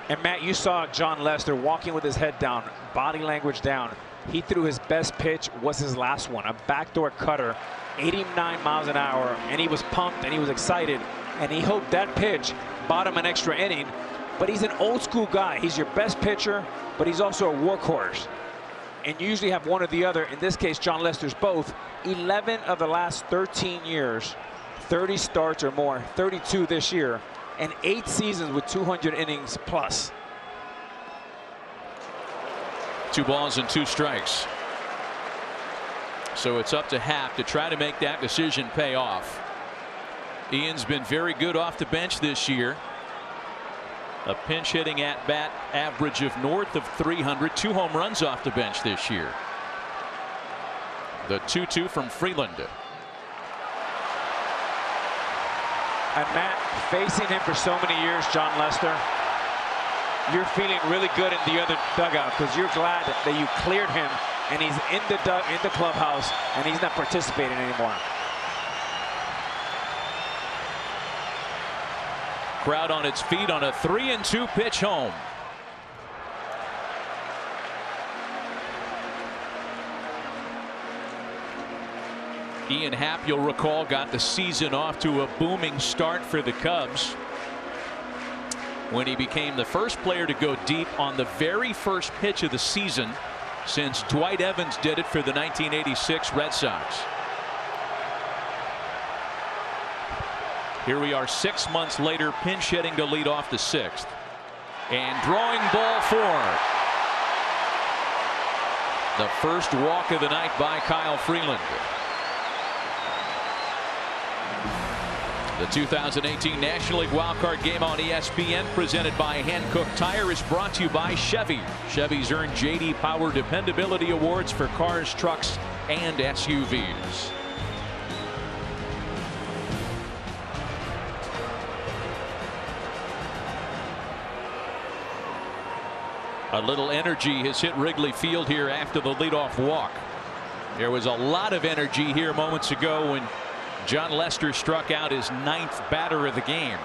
And Matt, you saw John Lester walking with his head down, body language down. He threw his best pitch, was his last one, a backdoor cutter, 89 miles an hour, and he was pumped and he was excited, and he hoped that pitch bought him an extra inning. But he's an old school guy. He's your best pitcher, but he's also a workhorse. And you usually have one or the other. In this case, John Lester's both. 11 of the last 13 years, 30 starts or more, 32 this year, and 8 seasons with 200 innings plus. 2 balls and 2 strikes. So it's up to Happ to try to make that decision pay off. Ian's been very good off the bench this year. A pinch hitting at bat average of north of 300, 2 home runs off the bench this year. The 2-2 from Freeland. And Matt, facing him for so many years, John Lester, you're feeling really good in the other dugout because you're glad that you cleared him and he's in the clubhouse and he's not participating anymore. Crowd on its feet on a 3-2 pitch home. Ian Happ, you'll recall, got the season off to a booming start for the Cubs when he became the first player to go deep on the very first pitch of the season since Dwight Evans did it for the 1986 Red Sox. Here we are 6 months later, pinch hitting to lead off the 6th. And drawing ball 4. The first walk of the night by Kyle Freeland. The 2018 National League Wildcard Game on ESPN, presented by Hankook Tire, is brought to you by Chevy. Chevy's earned J.D. Power Dependability Awards for cars, trucks, and SUVs. A little energy has hit Wrigley Field here after the leadoff walk. There was a lot of energy here moments ago when John Lester struck out his 9th batter of the game.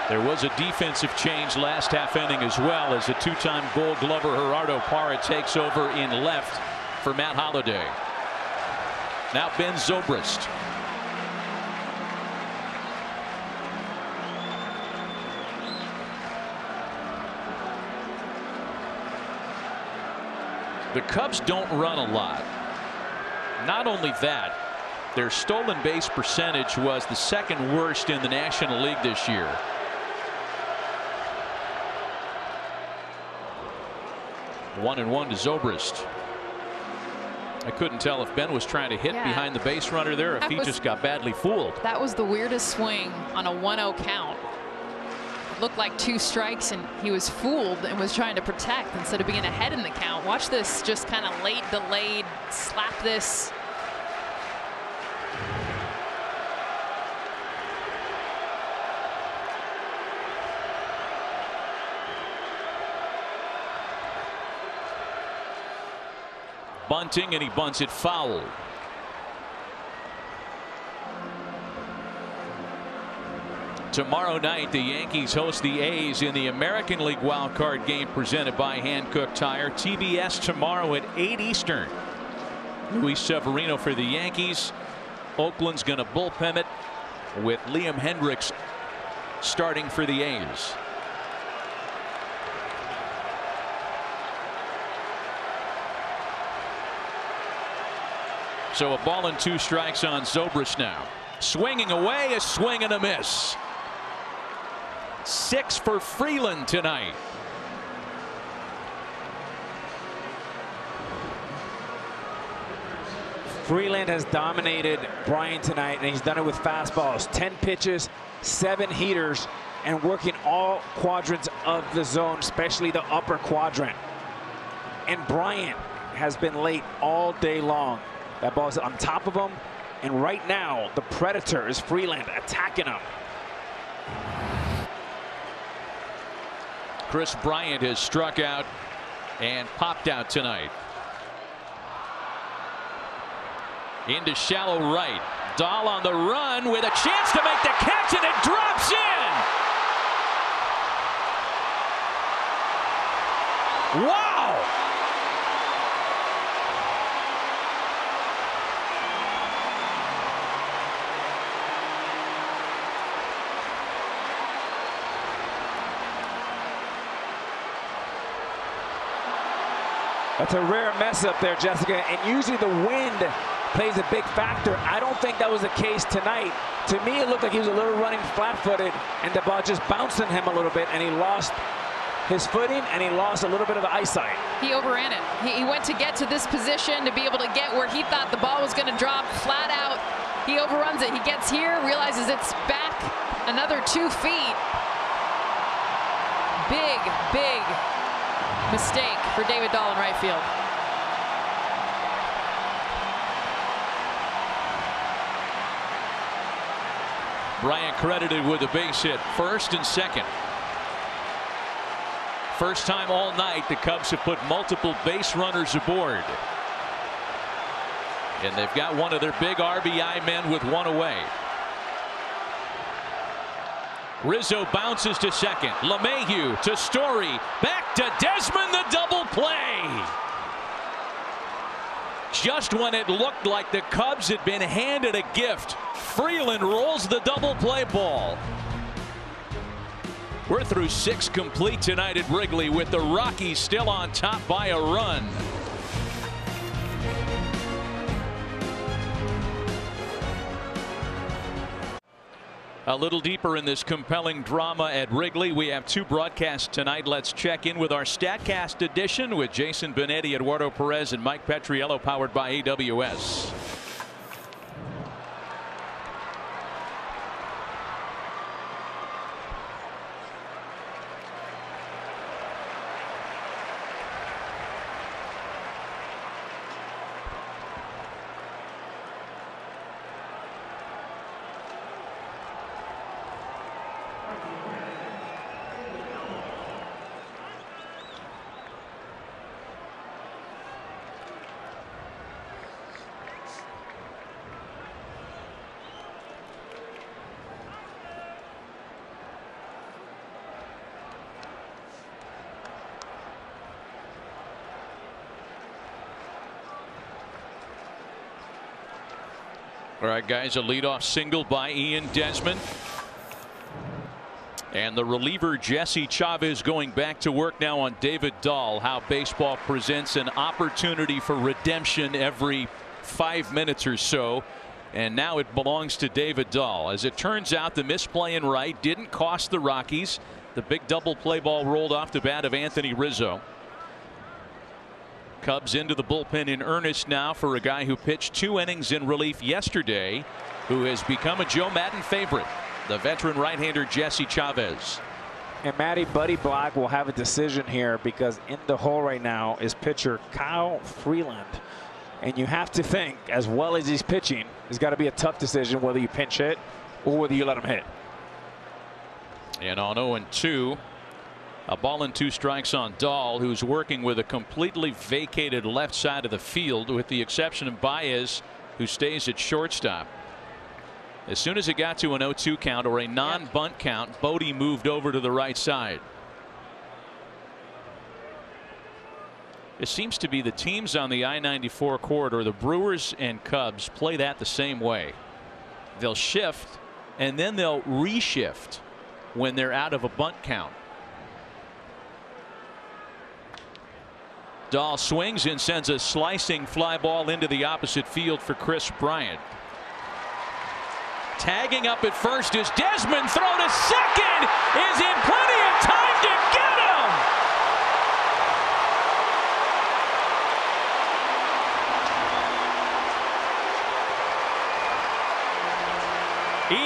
There was a defensive change last half inning as well, as a 2-time Gold Glover Gerardo Parra takes over in left for Matt Holliday. Now Ben Zobrist. The Cubs don't run a lot. Not only that, their stolen base percentage was the 2nd worst in the National League this year. One and 1 to Zobrist. I couldn't tell if Ben was trying to hit behind the base runner there, or if he just got badly fooled. That was the weirdest swing on a 1-0 count. It looked like 2 strikes, and he was fooled and was trying to protect instead of being ahead in the count. Watch this, just kind of late delayed, slap this. Bunting, and he bunts it foul. Tomorrow night, the Yankees host the A's in the American League Wild Card Game presented by Hankook Tire. TBS tomorrow at 8 Eastern. Luis Severino for the Yankees. Oakland's going to bullpen it with Liam Hendricks starting for the A's. So a ball and 2 strikes on Zobrist now. Swinging away, a swing and a miss. 6 for Freeland tonight. Freeland has dominated Bryant tonight, and he's done it with fastballs. 10 pitches, 7 heaters, and working all quadrants of the zone, especially the upper quadrant. And Bryant has been late all day long. That ball's on top of him, and right now the predator is Freeland attacking him. Chris Bryant has struck out and popped out tonight. Into shallow right. Dahl on the run with a chance to make the catch, and it drops in. Wow! That's a rare mess up there, Jessica, and usually the wind plays a big factor. I don't think that was the case tonight. To me, it looked like he was a little running flat-footed, and the ball just bounced on him a little bit, and he lost his footing, and he lost a little bit of the eyesight. He overran it. He went to get to this position to be able to get where he thought the ball was going to drop flat out. He overruns it. He gets here, realizes it's back another 2 feet. Big, big mistake for David Dahl in right field. Bryant credited with a base hit, first and second. First time all night the Cubs have put multiple base runners aboard. And they've got one of their big RBI men with one away. Rizzo bounces to second. LeMahieu to Story. Back to Desmond, the double play. Just when it looked like the Cubs had been handed a gift, Freeland rolls the double play ball. We're through 6 complete tonight at Wrigley with the Rockies still on top by a run. A little deeper in this compelling drama at Wrigley. We have 2 broadcasts tonight. Let's check in with our StatCast edition with Jason Benetti, Eduardo Perez, and Mike Petriello, powered by AWS. All right, guys, a leadoff single by Ian Desmond. And the reliever Jesse Chavez going back to work now on David Dahl. How baseball presents an opportunity for redemption every 5 minutes or so. And now it belongs to David Dahl. As it turns out, the misplay in right didn't cost the Rockies. The big double play ball rolled off the bat of Anthony Rizzo. Cubs into the bullpen in earnest now for a guy who pitched 2 innings in relief yesterday, who has become a Joe Madden favorite, the veteran right-hander Jesse Chavez. And Matty, Buddy Black will have a decision here, because in the hole right now is pitcher Kyle Freeland. And you have to think, as well as he's pitching, it's got to be a tough decision whether you pinch hit or whether you let him hit. And on 0-2. A ball and 2 strikes on Dahl, who's working with a completely vacated left side of the field, with the exception of Baez, who stays at shortstop. As soon as it got to an 0-2 count or a non-bunt count, Bodie moved over to the right side. It seems to be the teams on the I-94 corridor, the Brewers and Cubs, play that the same way. They'll shift and then they'll reshift when they're out of a bunt count. Dahl swings and sends a slicing fly ball into the opposite field for Chris Bryant. Tagging up at first is Desmond. Throw to second is in plenty of time to get him.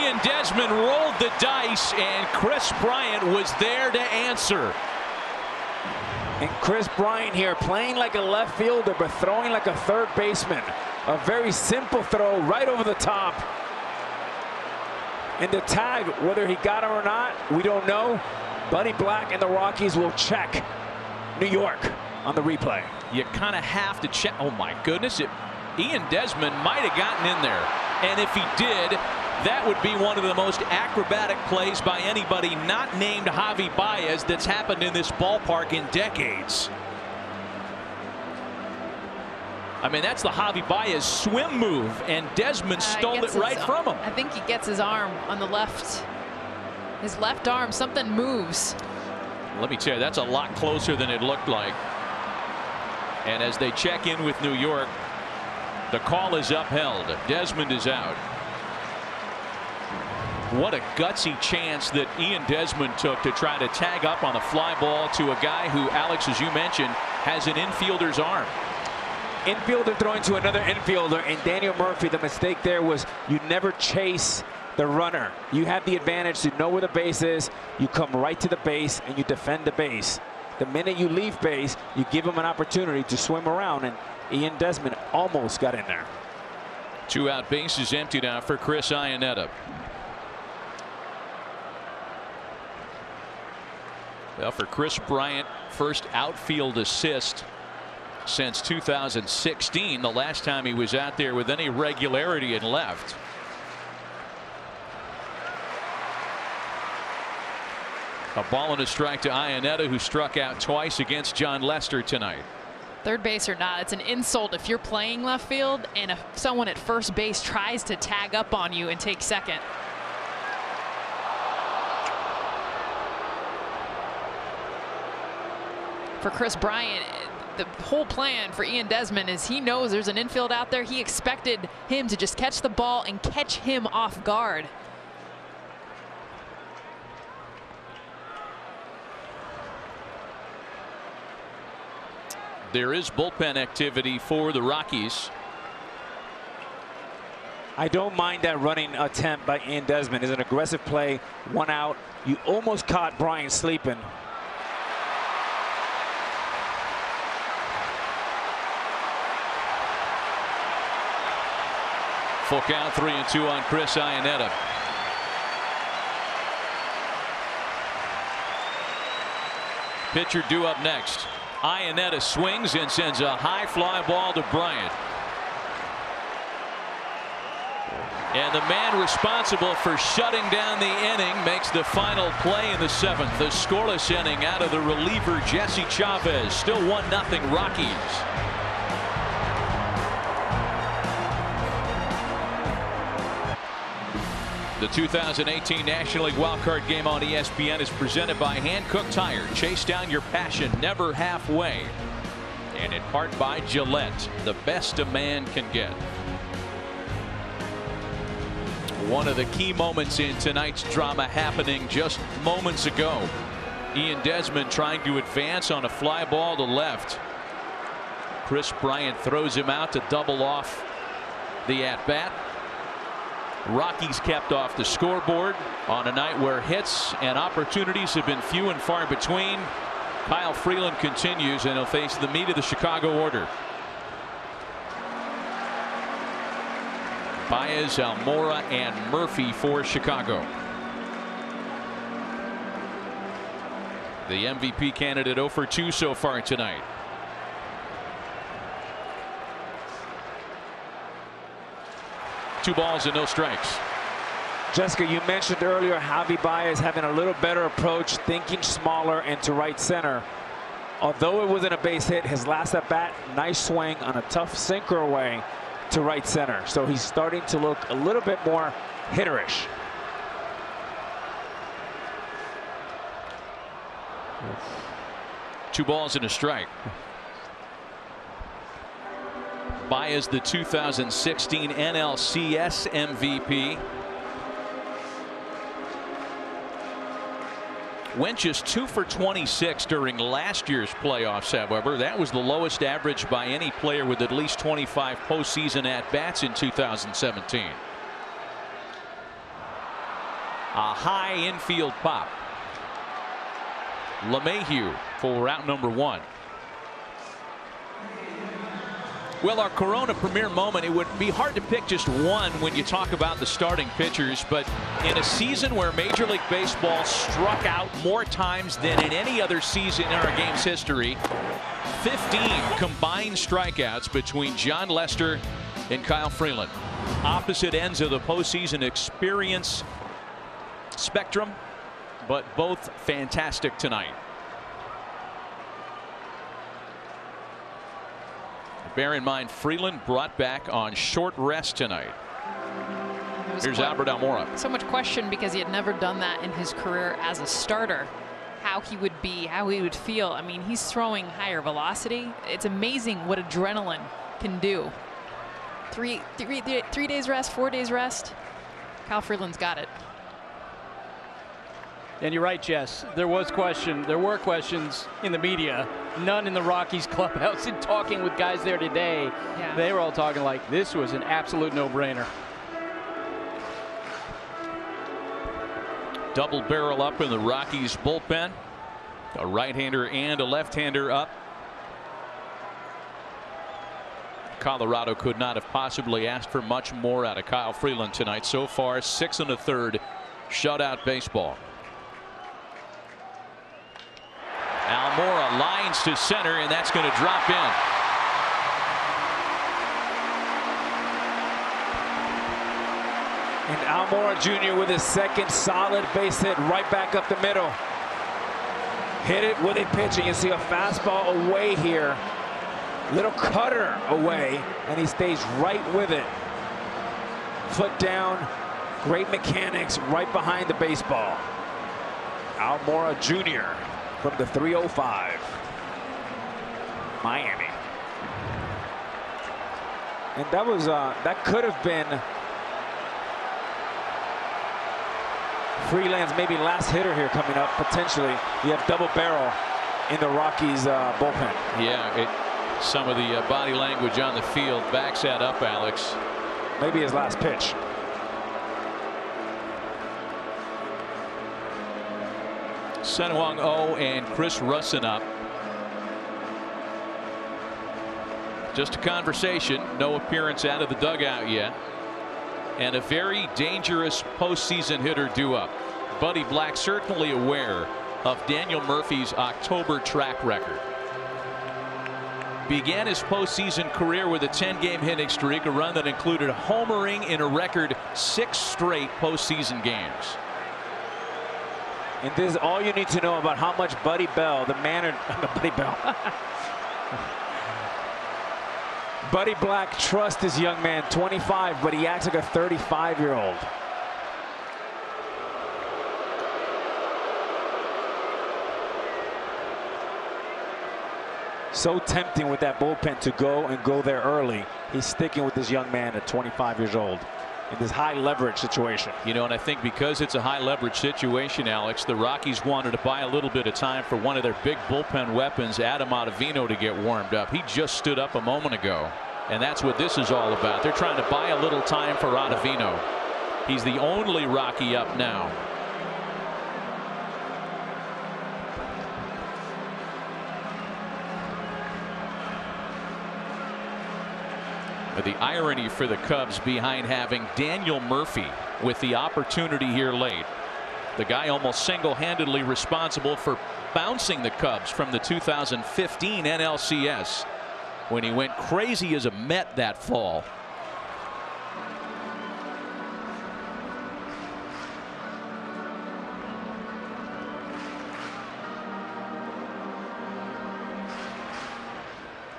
Ian Desmond rolled the dice, and Chris Bryant was there to answer. And Chris Bryant here playing like a left fielder but throwing like a third baseman. A very simple throw right over the top. And the tag, whether he got him or not, we don't know. Buddy Black and the Rockies will check New York on the replay. You kind of have to check. Oh my goodness, Ian Desmond might have gotten in there. And if he did, that would be one of the most acrobatic plays by anybody not named Javi Baez that's happened in this ballpark in decades. I mean, that's the Javi Baez swim move, and Desmond stole it right from him. I think he gets his arm on the left. His left arm, something moves. Let me tell you, that's a lot closer than it looked like. And as they check in with New York, the call is upheld. Desmond is out. What a gutsy chance that Ian Desmond took to try to tag up on the fly ball to a guy who, Alex, as you mentioned, has an infielder's arm. Infielder throwing to another infielder, and Daniel Murphy, the mistake there was you never chase the runner. You have the advantage to know where the base is. You come right to the base and you defend the base. The minute you leave base, you give him an opportunity to swim around, and Ian Desmond almost got in there. 2 out, bases empty now for Chris Iannetta. Well, for Chris Bryant, first outfield assist since 2016, the last time he was out there with any regularity in left. A ball and a strike to Iannetta, who struck out twice against John Lester tonight. Third base or not, it's an insult if you're playing left field and if someone at first base tries to tag up on you and take second. For Chris Bryant, the whole plan for Ian Desmond is he knows there's an infield out there. He expected him to just catch the ball and catch him off guard. There is bullpen activity for the Rockies. I don't mind that running attempt by Ian Desmond. It's an aggressive play, 1 out. You almost caught Bryant sleeping. Full count, 3-2 on Chris Iannetta. Pitcher due up next. Iannetta swings and sends a high fly ball to Bryant. And the man responsible for shutting down the inning makes the final play in the 7th. The scoreless inning out of the reliever Jesse Chavez. Still 1-0 Rockies. The 2018 National League wildcard game on ESPN is presented by Hankook Tire. Chase down your passion, never halfway. And in part by Gillette, the best a man can get. One of the key moments in tonight's drama happening just moments ago. Ian Desmond trying to advance on a fly ball to left. Chris Bryant throws him out to double off the at-bat. Rockies kept off the scoreboard on a night where hits and opportunities have been few and far between. Kyle Freeland continues, and he'll face the meat of the Chicago order. Baez, Almora, and Murphy for Chicago. The MVP candidate 0 for 2 so far tonight. Two balls and no strikes. Jessica, you mentioned earlier Javi Baez having a little better approach, thinking smaller and to right center. Although it wasn't a base hit, his last at bat, nice swing on a tough sinker away to right center. So he's starting to look a little bit more hitterish. Two balls and a strike. Baez, the 2016 NLCS MVP. Went just 2 for 26 during last year's playoffs, however. That was the lowest average by any player with at least 25 postseason at-bats in 2017. A high infield pop. LeMahieu for out number 1. Well, our Corona Premier moment, it would be hard to pick just one when you talk about the starting pitchers, but in a season where Major League Baseball struck out more times than in any other season in our game's history, 15 combined strikeouts between John Lester and Kyle Freeland. Opposite ends of the postseason experience spectrum, but both fantastic tonight. Bear in mind, Freeland brought back on short rest tonight. Here's Albert Almora. So much question because he had never done that in his career as a starter. How he would be, how he would feel. I mean, he's throwing higher velocity. It's amazing what adrenaline can do. Three days rest, 4 days rest. Kyle Freeland's got it. And you're right, Jess. There were questions in the media, none in the Rockies clubhouse. And talking with guys there today, they were all talking like this was an absolute no-brainer. Double barrel up in the Rockies bullpen. A right-hander and a left-hander up. Colorado could not have possibly asked for much more out of Kyle Freeland tonight. So far, 6 1/3 shutout baseball. lanes to center, and that's going to drop in. And Almora Jr. with his second solid base hit right back up the middle. Hit it with a pitch, and you see a fastball away here. Little cutter away, and he stays right with it. Foot down, great mechanics right behind the baseball. Almora Jr. from the 305. Miami. And that was that could have been Freeland's maybe last hitter here coming up, potentially. You have double barrel in the Rockies bullpen. Yeah, some of the body language on the field backs that up, Alex. Maybe his last pitch. Senwang Oh and Chris Russin up. Just a conversation, no appearance out of the dugout yet. And a very dangerous postseason hitter due up. Buddy Black certainly aware of Daniel Murphy's October track record. Began his postseason career with a 10-game hitting streak, a run that included homering in a record 6 straight postseason games. And this is all you need to know about how much Buddy Bell, Buddy Black trusts this young man, 25, but he acts like a 35-year-old. So tempting with that bullpen to go there early. He's sticking with this young man at 25 years old in this high leverage situation. You know, and I think because it's a high leverage situation, Alex, the Rockies wanted to buy a little bit of time for one of their big bullpen weapons, Adam Ottavino, to get warmed up. He just stood up a moment ago, and that's what this is all about. They're trying to buy a little time for Ottavino. He's the only Rocky up now. The irony for the Cubs behind having Daniel Murphy with the opportunity here late. The guy almost single-handedly responsible for bouncing the Cubs from the 2015 NLCS when he went crazy as a Met that fall.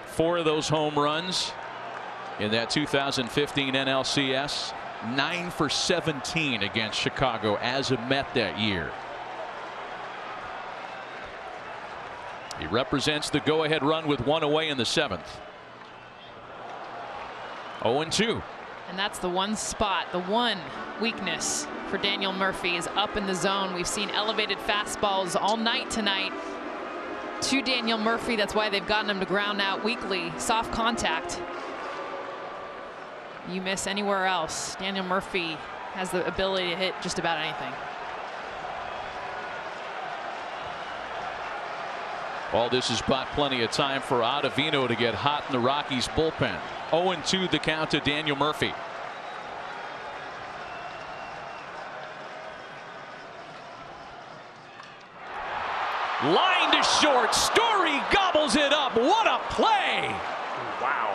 Four of those home runs in that 2015 NLCS, 9 for 17 against Chicago as a Met that year. He represents the go-ahead run with 1 away in the 7th. 0-2. And that's the one spot, the one weakness for Daniel Murphy is up in the zone. We've seen elevated fastballs all night tonight to Daniel Murphy. That's why they've gotten him to ground out weakly. Soft contact. You miss anywhere else. Daniel Murphy has the ability to hit just about anything. All this has bought plenty of time for Ottavino to get hot in the Rockies bullpen. 0-2 the count to Daniel Murphy. Line to short. Story gobbles it up. What a play! Wow.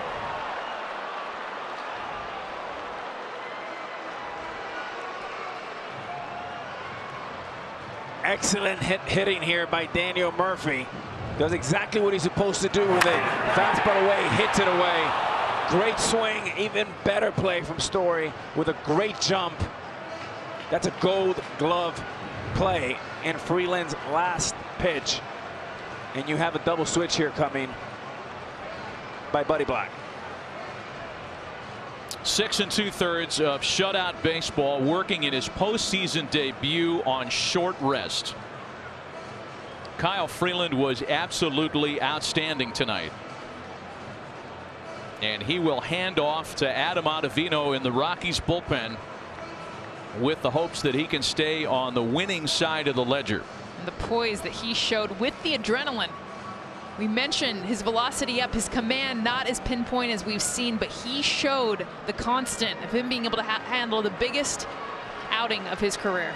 Excellent hitting here by Daniel Murphy. Does exactly what he's supposed to do with it. Fastball away, hits it away. Great swing, even better play from Story with a great jump. That's a Gold Glove play in Freeland's last pitch. And you have a double switch here coming by Buddy Black. 6 2/3 of shutout baseball, working in his postseason debut on short rest. Kyle Freeland was absolutely outstanding tonight. And he will hand off to Adam Ottavino in the Rockies bullpen with the hopes that he can stay on the winning side of the ledger. And the poise that he showed with the adrenaline. We mentioned his velocity up, his command not as pinpoint as we've seen, but he showed the constant of him being able to handle the biggest outing of his career.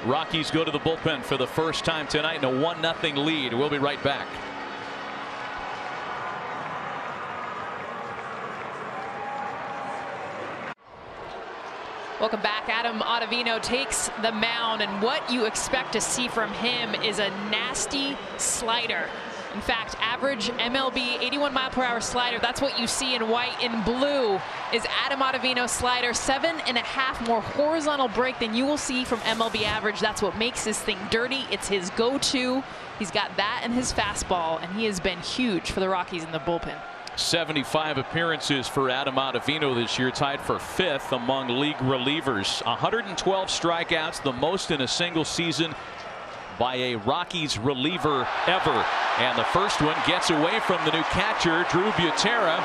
Rockies go to the bullpen for the first time tonight in a 1-0 lead. We'll be right back. Welcome back. Adam Ottavino takes the mound, and what you expect to see from him is a nasty slider. In fact, average MLB 81-mile-per-hour slider, that's what you see in white. In blue is Adam Ottavino's slider, 7.5 more horizontal break than you will see from MLB average. That's what makes this thing dirty. It's his go-to. He's got that in his fastball, and he has been huge for the Rockies in the bullpen. 75 appearances for Adam Ottavino this year, tied for 5th among league relievers. 112 strikeouts, the most in a single season by a Rockies reliever ever. And the first one gets away from the new catcher, Drew Butera.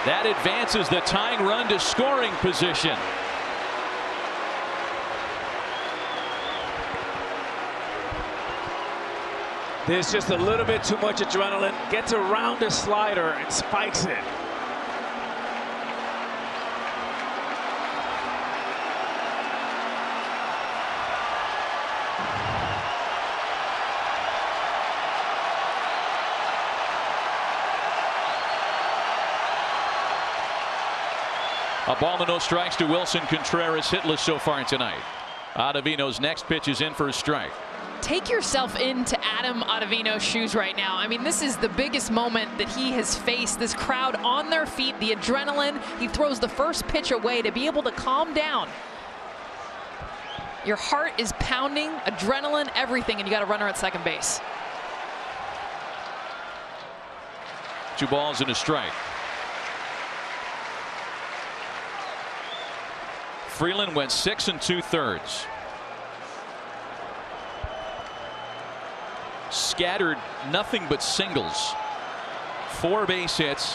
That advances the tying run to scoring position. There's just a little bit too much adrenaline. Gets around the slider and spikes it. A ball and no strikes to Wilson Contreras, hitless so far tonight. Ottavino's next pitch is in for a strike. Take yourself into Adam Ottavino's shoes right now. I mean, this is the biggest moment that he has faced. This crowd on their feet, the adrenaline. He throws the first pitch away to be able to calm down. Your heart is pounding, adrenaline, everything, and you got a runner at second base. 2 balls and a strike. Freeland went 6 2/3. Scattered nothing but singles. 4 base hits,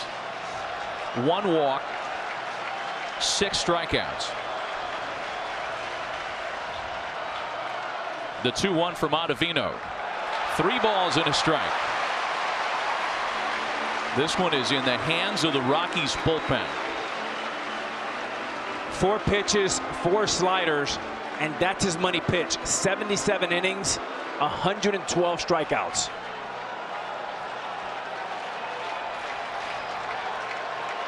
1 walk, 6 strikeouts. The 2-1 from Ottavino. 3 balls and a strike. This one is in the hands of the Rockies bullpen. 4 pitches, 4 sliders, and that's his money pitch. 77 innings, 112 strikeouts.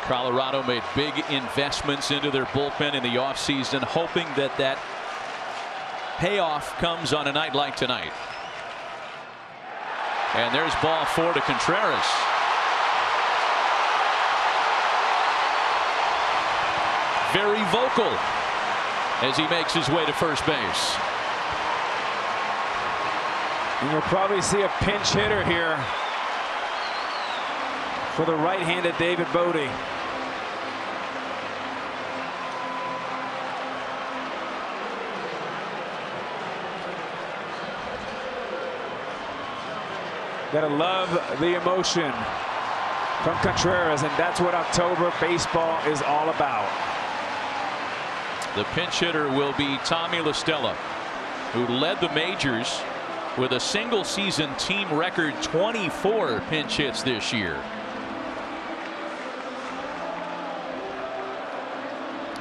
Colorado made big investments into their bullpen in the offseason, hoping that that payoff comes on a night like tonight. And there's ball 4 to Contreras. Very vocal as he makes his way to first base. And you'll probably see a pinch hitter here for the right-handed David Bodie. Gotta love the emotion from Contreras, and that's what October baseball is all about. The pinch hitter will be Tommy La Stella, who led the majors with a single season team record 24 pinch hits this year.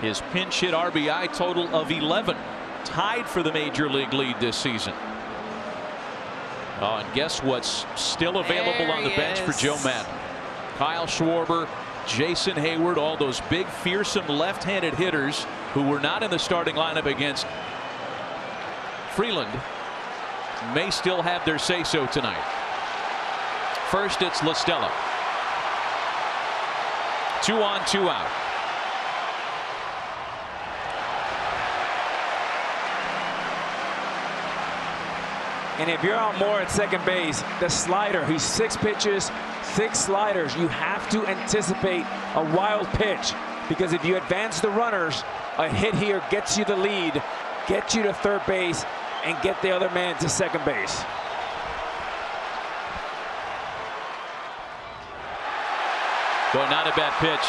His pinch hit RBI total of 11, tied for the major league lead this season. Oh, and guess what's still available on the bench for Joe Madden? Kyle Schwarber, Jason Hayward, all those big, fearsome left-handed hitters who were not in the starting lineup against Freeland may still have their say-so tonight. First, it's La Stella. 2 on, 2 out. And if you're out more at second base, the slider, he's 6 pitches, 6 sliders. You have to anticipate a wild pitch, because if you advance the runners, a hit here gets you the lead, gets you to third base, and get the other man to second base. Boy, not a bad pitch,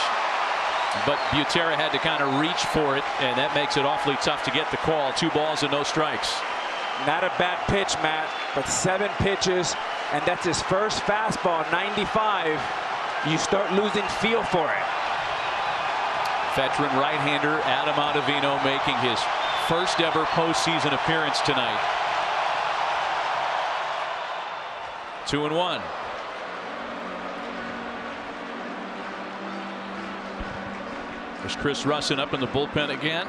but Butera had to kind of reach for it, and that makes it awfully tough to get the call. 2 balls and no strikes. Not a bad pitch, Matt, but 7 pitches, and that's his first fastball, 95. You start losing feel for it. Veteran right-hander Adam Ottavino making his first ever postseason appearance tonight. 2-1. There's Chris Russin up in the bullpen again.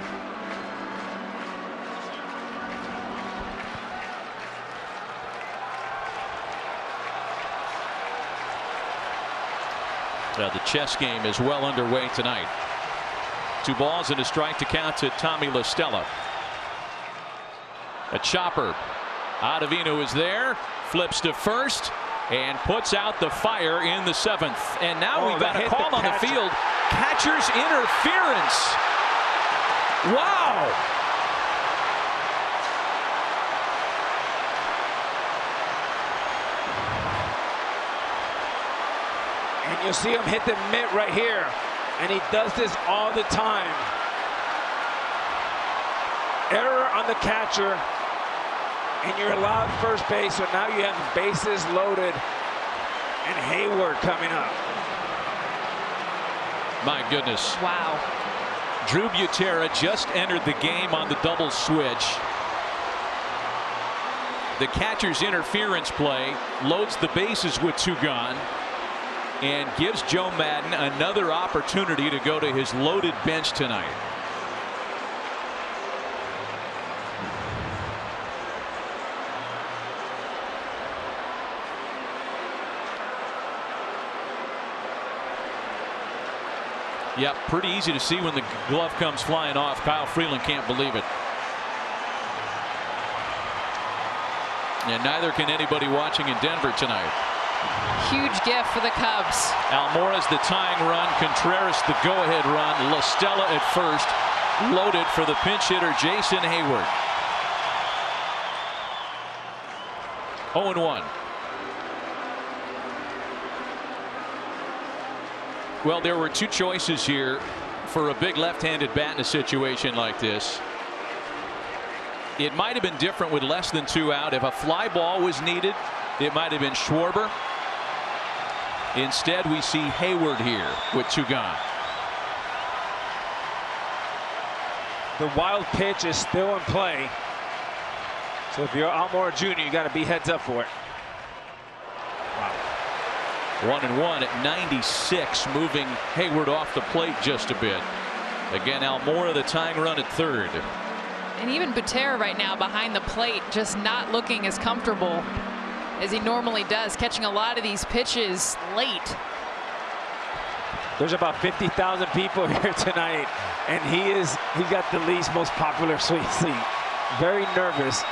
The chess game is well underway tonight. 2 balls and a strike to count to Tommy La Stella. A chopper. Ottavino is there, flips to first, and puts out the fire in the 7th. And now we've got a call on the field. Catcher's interference. Wow. And you'll see him hit the mitt right here. And he does this all the time. Error on the catcher. And you're allowed first base, so now you have bases loaded. And Hayward coming up. My goodness. Wow. Drew Butera just entered the game on the double switch. The catcher's interference play loads the bases with 2 gone and gives Joe Madden another opportunity to go to his loaded bench tonight. Yep, pretty easy to see when the glove comes flying off. Kyle Freeland can't believe it. And neither can anybody watching in Denver tonight. Huge gift for the Cubs. Almora's the tying run. Contreras the go-ahead run. La Stella at first. Loaded for the pinch hitter Jason Hayward. 0-1. Well, there were 2 choices here for a big left-handed bat in a situation like this. It might have been different with less than 2 out. If a fly ball was needed, it might have been Schwarber. Instead, we see Hayward here with 2 gone. The wild pitch is still in play. So if you're Almora Jr., you got to be heads up for it. Wow. 1-1 at 96, moving Hayward off the plate just a bit. Again, Almora the tying run at 3rd. And even Butera right now behind the plate, just not looking as comfortable as he normally does, catching a lot of these pitches late. There's about 50,000 people here tonight, and he got the least most popular sweet seat. Very nervous.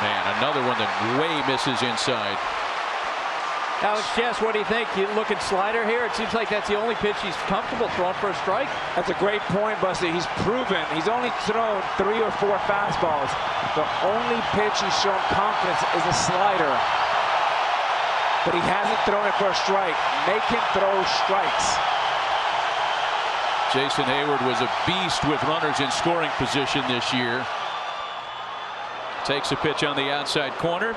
Man, another one that way misses inside. Alex Jess, what do you think? You looking slider here? It seems like that's the only pitch he's comfortable throwing for a strike. That's a great point, Buster. He's proven he's only thrown 3 or 4 fastballs. The only pitch he's shown confidence is a slider. But he hasn't thrown it for a strike. Make him throw strikes. Jason Hayward was a beast with runners in scoring position this year. Takes a pitch on the outside corner.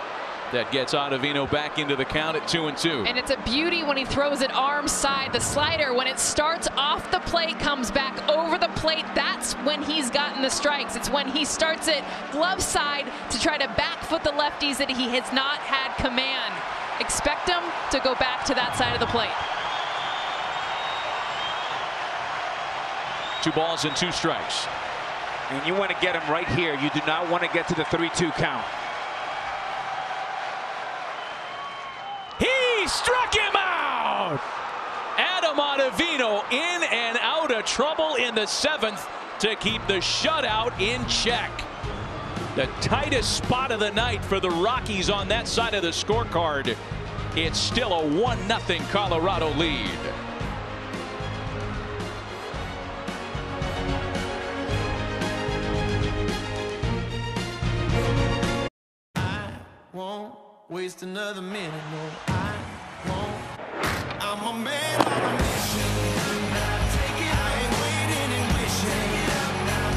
That gets Ottavino back into the count at 2-2. And it's a beauty when he throws it arm side. The slider, when it starts off the plate, comes back over the plate. That's when he's gotten the strikes. It's when he starts it glove side to try to back foot the lefties that he has not had command. Expect him to go back to that side of the plate. 2 balls and 2 strikes. And you want to get him right here. You do not want to get to the 3-2 count. He struck him out! Adam Ottavino in and out of trouble in the 7th to keep the shutout in check. The tightest spot of the night for the Rockies on that side of the scorecard. It's still a 1-0 Colorado lead. Won't waste another minute, no, I won't. I'm a man on a mission. Take it, I ain't waiting and wishing.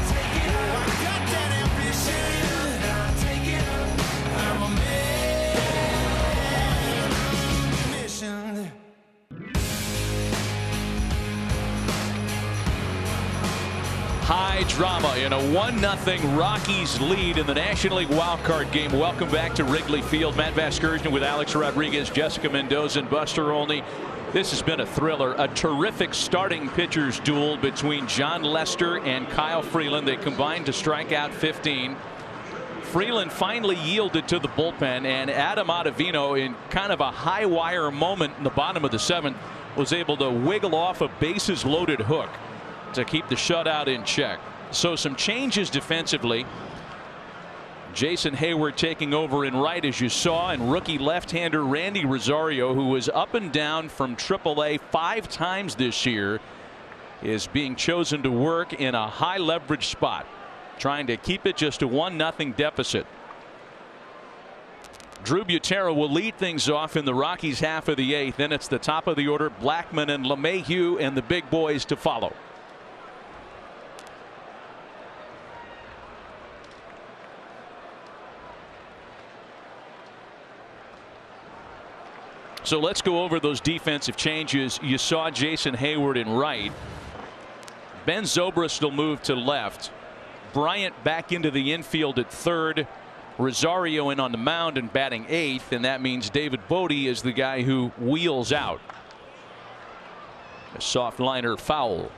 Take it, I got that ambition. Take it, I'm a man on a mission. High drama in a 1-0 Rockies lead in the National League wildcard game. Welcome back to Wrigley Field. Matt Vasgersian with Alex Rodriguez, Jessica Mendoza, and Buster Olney. This has been a thriller, a terrific starting pitchers duel between John Lester and Kyle Freeland. They combined to strike out 15. Freeland finally yielded to the bullpen, and Adam Ottavino, in kind of a high wire moment in the bottom of the 7th, was able to wiggle off a bases loaded hook to keep the shutout in check. So some changes defensively. Jason Hayward taking over in right, as you saw, and rookie left-hander Randy Rosario, who was up and down from AAA 5 times this year, is being chosen to work in a high leverage spot, trying to keep it just a 1-0 deficit. Drew Butera will lead things off in the Rockies half of the 8th. Then it's the top of the order, Blackman and LeMahieu, and the big boys to follow. So let's go over those defensive changes. You saw Jason Hayward in right. Ben Zobrist will move to left. Bryant back into the infield at third. Rosario in on the mound and batting 8th, and that means David Bote is the guy who wheels out. A soft liner foul.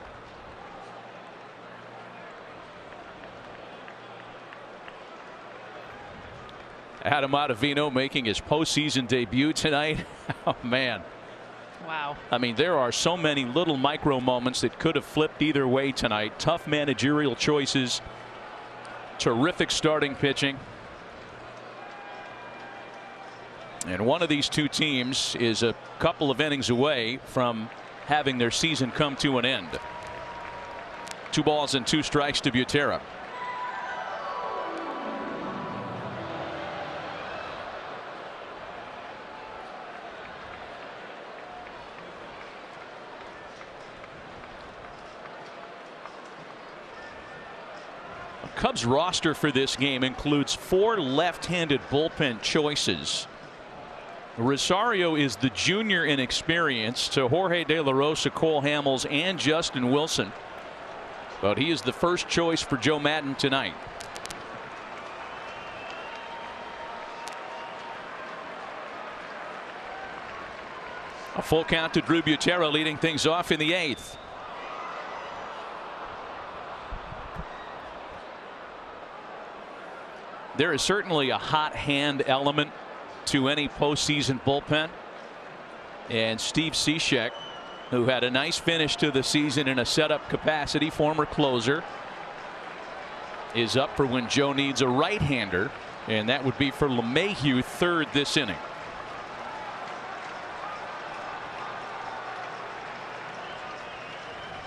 Adam Ottavino making his postseason debut tonight. Oh, man. Wow. I mean, there are so many little micro moments that could have flipped either way tonight. Tough managerial choices. Terrific starting pitching. And one of these two teams is a couple of innings away from having their season come to an end. 2 balls and 2 strikes to Butera. Cubs roster for this game includes 4 left-handed bullpen choices. Rosario is the junior in experience to Jorge De La Rosa, Cole Hamels, and Justin Wilson. But he is the first choice for Joe Maddon tonight. A full count to Drew Butera, leading things off in the 8th. There is certainly a hot hand element to any postseason bullpen. And Steve Cishek, who had a nice finish to the season in a setup capacity, former closer, is up for when Joe needs a right-hander, and that would be for LeMahieu, 3rd this inning.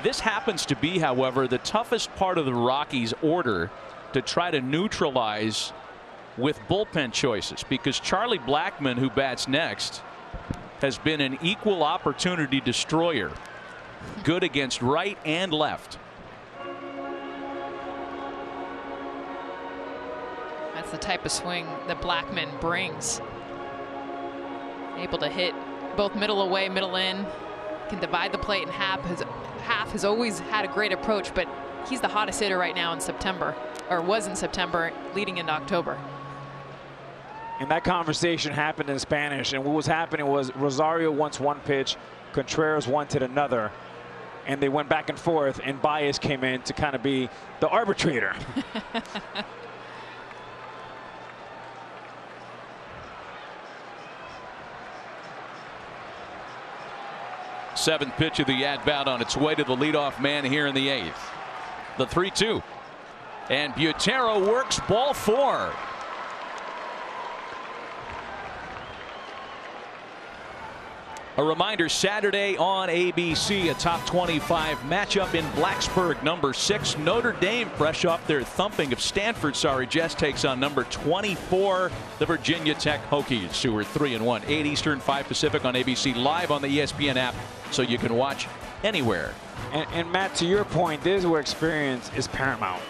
This happens to be, however, the toughest part of the Rockies' order to try to neutralize with bullpen choices, because Charlie Blackman, who bats next, has been an equal opportunity destroyer. Good against right and left. That's the type of swing that Blackman brings. Able to hit both middle away, middle in. Can divide the plate in half. Has always had a great approach, but he's the hottest hitter right now in September, or was in September, leading into October. And that conversation happened in Spanish, and what was happening was Rosario wants one pitch, Contreras wanted another, and they went back and forth, and Baez came in to kind of be the arbitrator. Seventh pitch of the at-bat on its way to the leadoff man here in the 8th. The 3-2. And Butera works ball 4. A reminder, Saturday on ABC, a top 25 matchup in Blacksburg. Number 6, Notre Dame, fresh off their thumping of Stanford. Jess takes on number 24, the Virginia Tech Hokies, who are 3-1. 8 Eastern, 5 Pacific on ABC, live on the ESPN app, so you can watch anywhere. And Matt, to your point, this is where experience is paramount.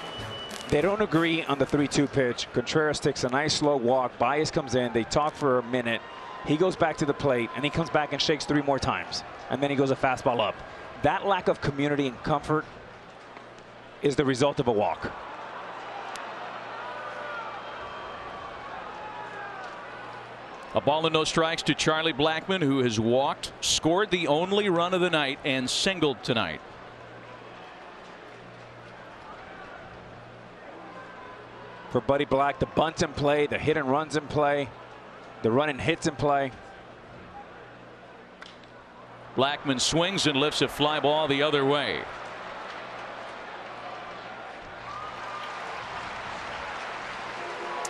They don't agree on the 3-2 pitch. Contreras takes a nice slow walk. Baez comes in. They talk for a minute. He goes back to the plate, and he comes back and shakes 3 more times. And then he goes a fastball up. That lack of community and comfort is the result of a walk. A ball and no strikes to Charlie Blackmon, who has walked, scored the only run of the night, and singled tonight. For Buddy Black, the bunt's in play, the hit and runs in play, the run and hits in play. Blackmon swings and lifts a fly ball the other way.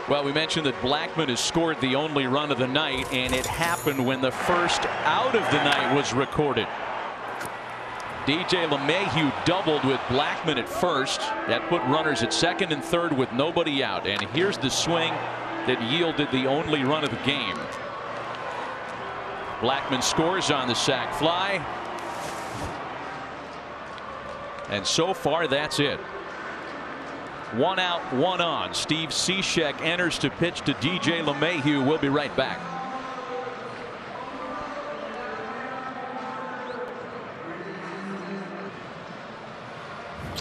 Well, we mentioned that Blackmon has scored the only run of the night, and it happened when the first out of the night was recorded. DJ LeMahieu doubled with Blackmon at first. That put runners at second and third with nobody out. And here's the swing that yielded the only run of the game. Blackmon scores on the sac fly. And so far, that's it. 1 out, 1 on. Steve Cishek enters to pitch to DJ LeMahieu. We'll be right back.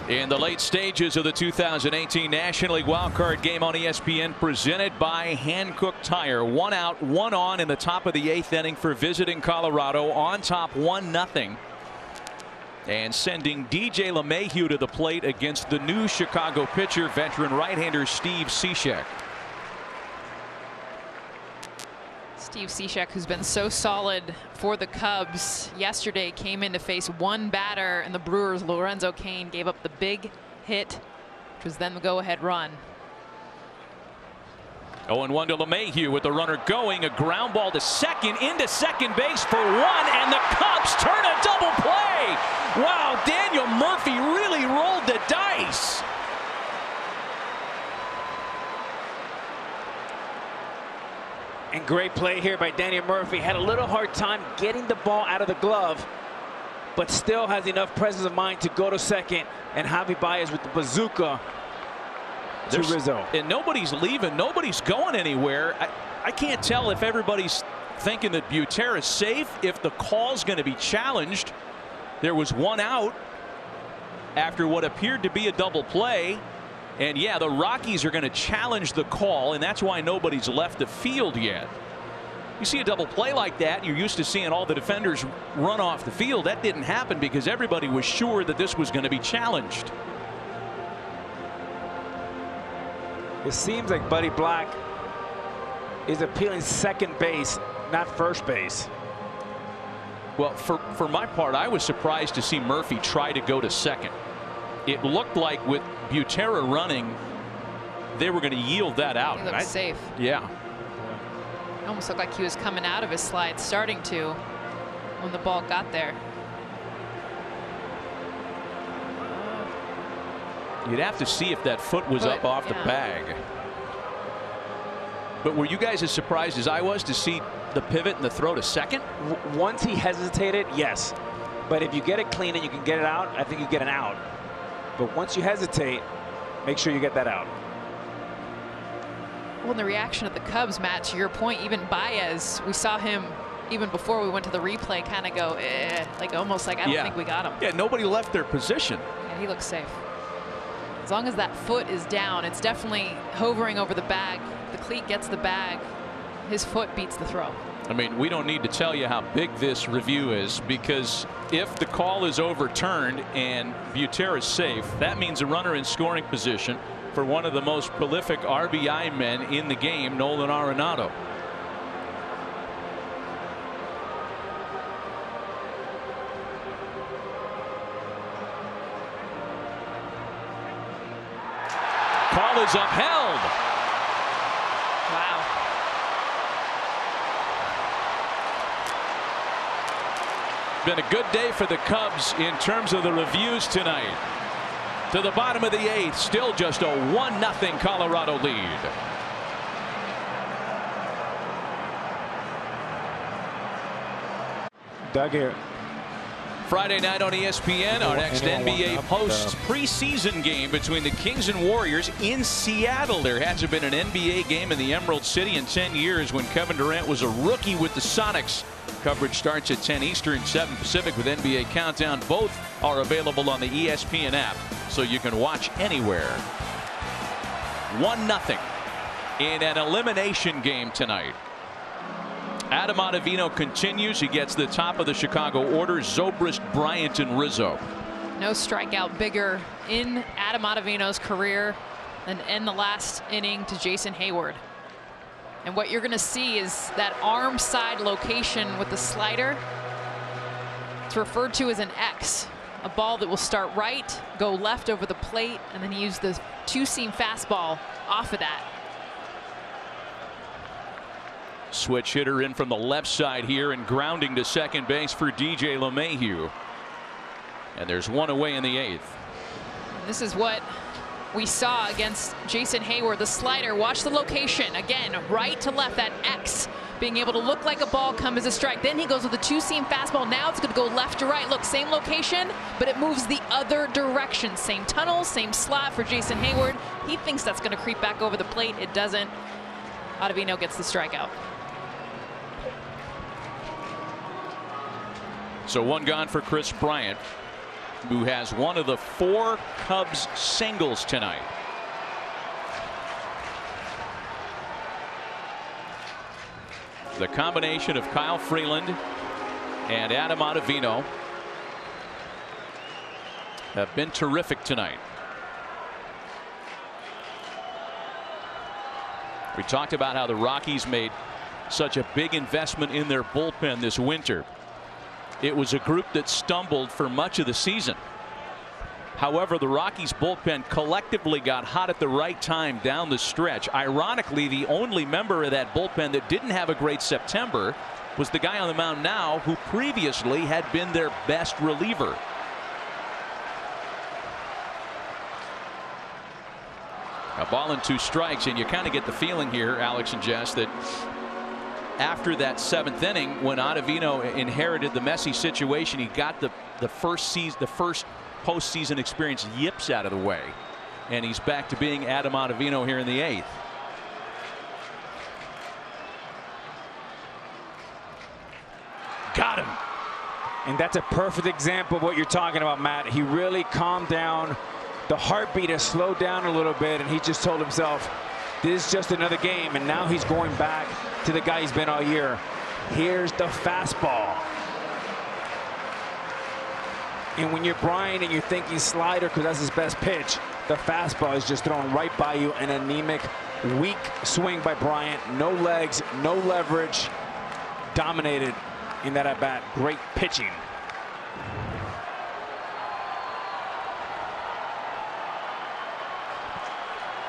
In the late stages of the 2018 National League wildcard game on ESPN, presented by Hankook Tire. 1 out, 1 on in the top of the 8th inning for visiting Colorado. On top 1-0. And sending DJ LeMahieu to the plate against the new Chicago pitcher, veteran right-hander Steve Cishek. Steve Cishek, who's been so solid for the Cubs, yesterday came in to face one batter, and the Brewers, Lorenzo Cain, gave up the big hit, which was then the go-ahead run. 0-1 to LeMahieu with the runner going. A ground ball to second, into second base for 1, and the Cubs turn a double play. Wow, Daniel Murphy really rolled the dice. And great play here by Daniel Murphy. Had a little hard time getting the ball out of the glove, but still has enough presence of mind to go to second. And Javi Baez with the bazooka to Rizzo. And nobody's leaving. Nobody's going anywhere. I can't tell if everybody's thinking that Butera is safe, if the call's going to be challenged. There was 1 out after what appeared to be a double play. And yeah, the Rockies are going to challenge the call, and that's why nobody's left the field yet. You see a double play like that, you're used to seeing all the defenders run off the field. That didn't happen because everybody was sure that this was going to be challenged. It seems like Buddy Black is appealing second base, not first base. Well, for my part, I was surprised to see Murphy try to go to second. It looked like with Butera running, they were going to yield that out. He looked safe. Yeah. It almost looked like he was coming out of his slide, starting to, when the ball got there. You'd have to see if that foot was up off the bag. But were you guys as surprised as I was to see the pivot and the throw to second? Once he hesitated, yes. But if you get it clean and you can get it out, I think you get an out. But once you hesitate, make sure you get that out. Well, in the reaction of the Cubs, Matt, to your point, even Baez, we saw him even before we went to the replay kind of go, like almost like, I don't think we got him. Yeah, nobody left their position. Yeah, he looks safe. As long as that foot is down, it's definitely hovering over the bag. The cleat gets the bag. His foot beats the throw. I mean, we don't need to tell you how big this review is, because if the call is overturned and Butera is safe, that means a runner in scoring position for one of the most prolific RBI men in the game, Nolan Arenado. Call is upheld. Wow. Been a good day for the Cubs in terms of the reviews tonight. To the bottom of the 8th, still just a 1-0 Colorado lead. Doug here. Friday night on ESPN, our next NBA post preseason game between the Kings and Warriors in Seattle. There hasn't been an NBA game in the Emerald City in 10 years when Kevin Durant was a rookie with the Sonics. Coverage starts at 10 Eastern, 7 Pacific with NBA Countdown. Both are available on the ESPN app, so you can watch anywhere. 1-0 in an elimination game tonight. Adam Ottavino continues. He gets the top of the Chicago order. Zobrist, Bryant, and Rizzo. No strikeout bigger in Adam Ottavino's career than in the last inning to Jason Hayward. And what you're going to see is that arm side location with the slider. It's referred to as an X. A ball that will start right, go left over the plate, and then use the two-seam fastball off of that. Switch hitter in from the left side here and grounding to second base for DJ LeMahieu. And there's one away in the 8th. This is what we saw against Jason Hayward. The slider, watch the location. Again, right to left, that X being able to look like a ball, come as a strike. Then he goes with a two-seam fastball. Now it's going to go left to right. Look, same location, but it moves the other direction. Same tunnel, same slot for Jason Hayward. He thinks that's going to creep back over the plate. It doesn't. Ottavino gets the strikeout. So one gone for Chris Bryant, who has one of the 4 Cubs singles tonight. The combination of Kyle Freeland and Adam Ottavino have been terrific tonight. We talked about how the Rockies made such a big investment in their bullpen this winter. It was a group that stumbled for much of the season. However, the Rockies bullpen collectively got hot at the right time down the stretch. Ironically, the only member of that bullpen that didn't have a great September was the guy on the mound now who previously had been their best reliever. A ball and 2 strikes, and you kind of get the feeling here, Alex and Jess, that after that 7th inning, when Ottavino inherited the messy situation, he got the first postseason experience yips out of the way, and he's back to being Adam Ottavino here in the 8th. Got him. And that's a perfect example of what you're talking about, Matt. He really calmed down. The heartbeat has slowed down a little bit, and he just told himself, this is just another game, and now he's going back to the guy he's been all year. Here's the fastball. And when you're Bryant and you're thinking slider because that's his best pitch, the fastball is just thrown right by you. An anemic, weak swing by Bryant. No legs, no leverage. Dominated in that at-bat. Great pitching.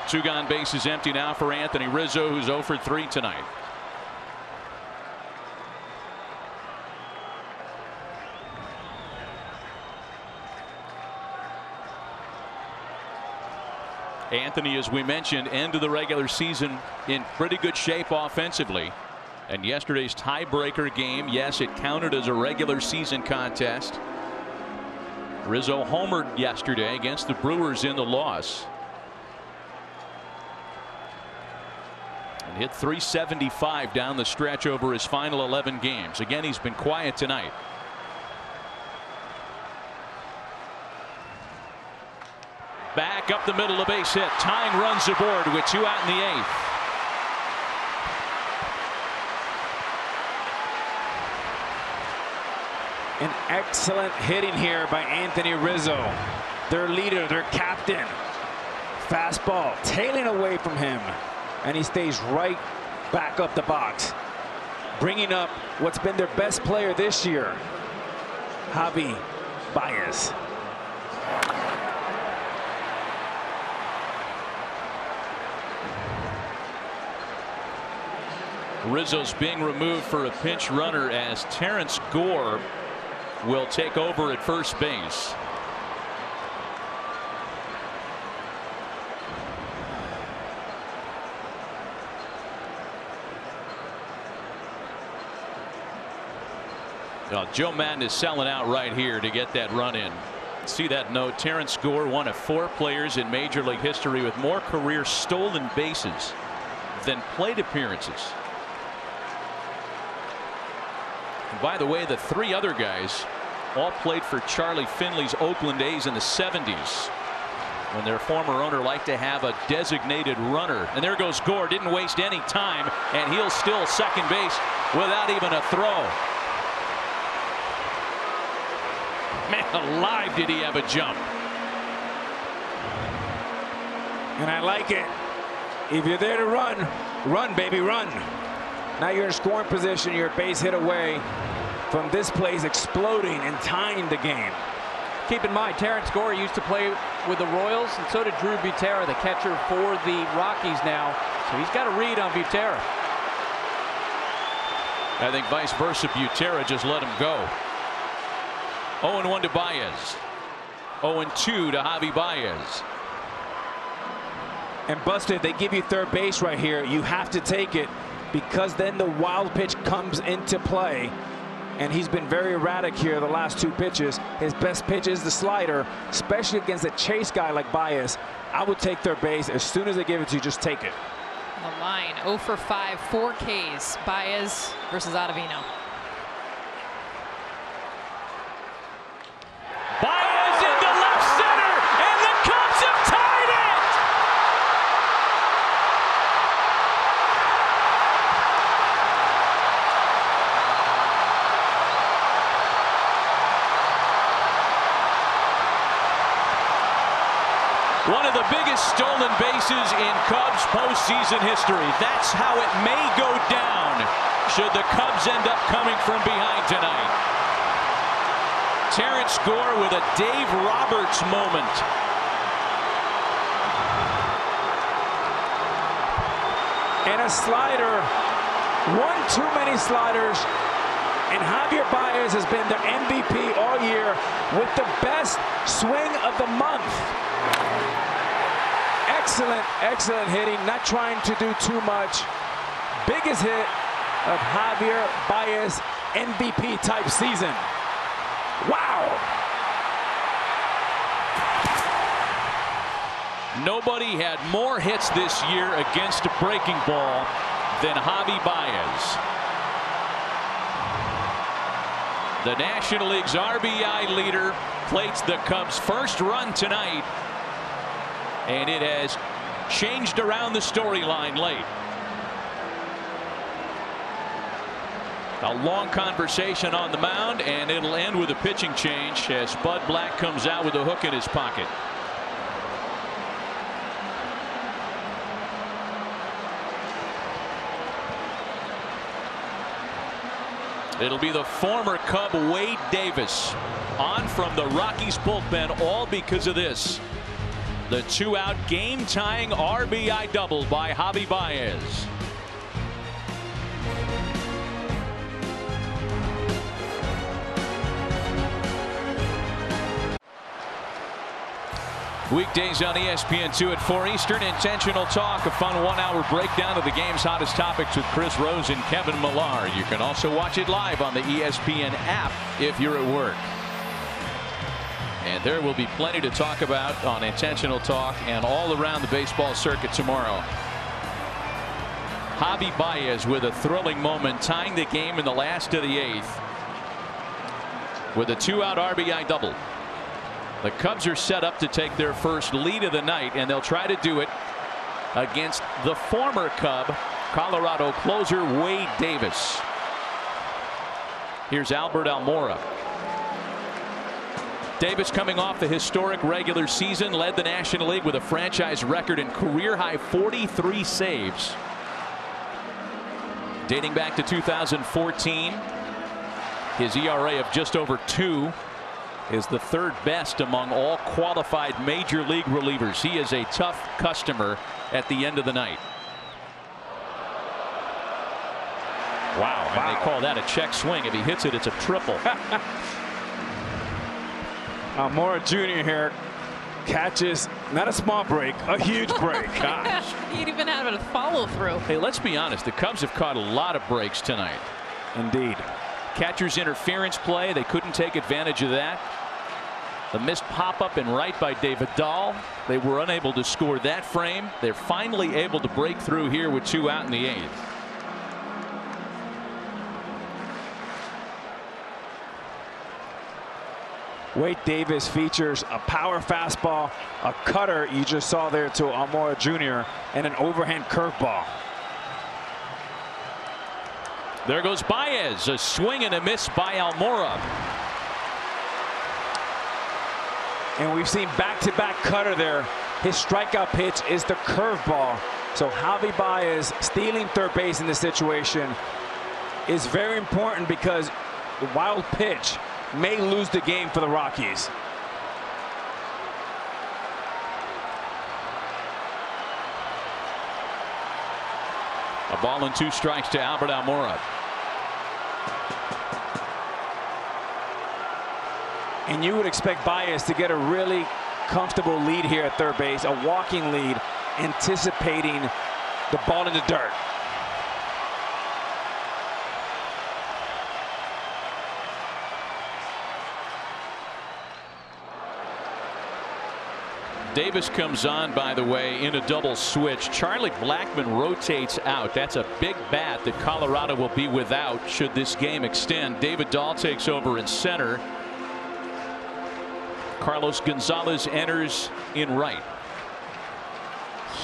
Two gone, bases empty now for Anthony Rizzo, who's 0 for 3 tonight. Anthony, as we mentioned, end of the regular season in pretty good shape offensively. And yesterday's tiebreaker game, yes, it counted as a regular season contest. Rizzo homered yesterday against the Brewers in the loss. And hit .375 down the stretch over his final 11 games. Again, he's been quiet tonight. Back up the middle, a base hit. Tying runs aboard with 2 out in the 8th. An excellent hitting here by Anthony Rizzo, their leader, their captain. Fastball tailing away from him, and he stays right back up the box, bringing up what's been their best player this year, Javi Baez. Rizzo's being removed for a pinch runner as Terrence Gore will take over at first base. Joe Madden is selling out right here to get that run in. See that note. Terrence Gore, one of 4 players in Major League history with more career stolen bases than plate appearances. And by the way, the 3 other guys all played for Charlie Finley's Oakland A's in the 70s, when their former owner liked to have a designated runner. And there goes Gore. Didn't waste any time, and he'll steal second base without even a throw. Man alive, did he have a jump. And I like it. If you're there to run, run, baby, run. Now you're in scoring position. You're a base hit away from this place exploding and tying the game. Keep in mind, Terrence Gore used to play with the Royals, and so did Drew Butera, the catcher for the Rockies now. So he's got a read on Butera. I think vice versa. Butera just let him go. 0-1 to Baez. 0-2 to Javi Baez. And Buster, they give you third base right here. You have to take it, because then the wild pitch comes into play. And he's been very erratic here the last 2 pitches. His best pitch is the slider, especially against a chase guy like Baez. I would take third base. As soon as they give it to you, just take it. The line 0 for 5, 4 Ks. Baez versus Ottavino. Baez into left center, and the Cubs have tied it! One of the biggest stolen bases in Cubs postseason history. That's how it may go down should the Cubs end up coming from behind tonight. Terrence Gore with a Dave Roberts moment. And a slider. One too many sliders. And Javier Baez has been their MVP all year with the best swing of the month. Excellent, excellent hitting. Not trying to do too much. Biggest hit of Javier Baez MVP type season. Wow. Nobody had more hits this year against a breaking ball than Javi Baez. The National League's RBI leader plates the Cubs' first run tonight, and it has changed around the storyline late. A long conversation on the mound, and it'll end with a pitching change as Bud Black comes out with a hook in his pocket. It'll be the former Cub Wade Davis on from the Rockies bullpen, all because of this. The 2-out game-tying RBI double by Javi Baez. Weekdays on ESPN2 at 4 Eastern. Intentional Talk, a fun 1-hour breakdown of the game's hottest topics with Chris Rose and Kevin Millar. You can also watch it live on the ESPN app if you're at work. And there will be plenty to talk about on Intentional Talk and all around the baseball circuit tomorrow. Javi Baez with a thrilling moment, tying the game in the last of the 8th with a 2-out RBI double. The Cubs are set up to take their first lead of the night, and they'll try to do it against the former Cub, Colorado closer Wade Davis. Here's Albert Almora. Davis, coming off the historic regular season, led the National League with a franchise record and career-high 43 saves. Dating back to 2014, his ERA of just over 2 is the 3rd best among all qualified major league relievers. He is a tough customer at the end of the night. Wow. And they call that a check swing. If he hits it, it's a triple. Almora Jr. here catches not a small break, a huge break. Gosh. He'd even have a follow through. Hey, let's be honest. The Cubs have caught a lot of breaks tonight. Indeed. Catcher's interference play. They couldn't take advantage of that. The missed pop-up and right by David Dahl. They were unable to score that frame. They're finally able to break through here with 2 out in the 8th. Wade Davis features a power fastball, a cutter you just saw there to Almora Jr., and an overhand curveball. There goes Baez. A swing and a miss by Almora. And we've seen back-to-back cutter there. His strikeout pitch is the curveball. So Javi Baez stealing third base in this situation is very important because the wild pitch may lose the game for the Rockies. A ball and 2 strikes to Albert Almora. And you would expect Baez to get a really comfortable lead here at third base, a walking lead, anticipating the ball in the dirt. Davis comes on, by the way, in a double switch. Charlie Blackmon rotates out. That's a big bat that Colorado will be without should this game extend. David Dahl takes over in center. Carlos Gonzalez enters in right.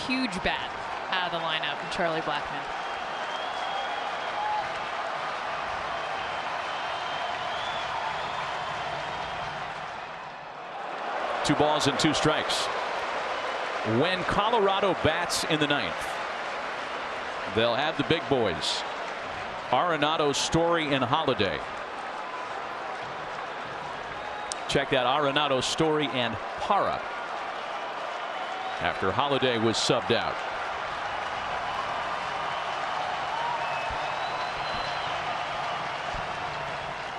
Huge bat out of the lineup from Charlie Blackmon. Two balls and 2 strikes. When Colorado bats in the 9th, they'll have the big boys. Arenado, Story, and Holiday. Check that, Arenado, Story, and Parra, after Holiday was subbed out.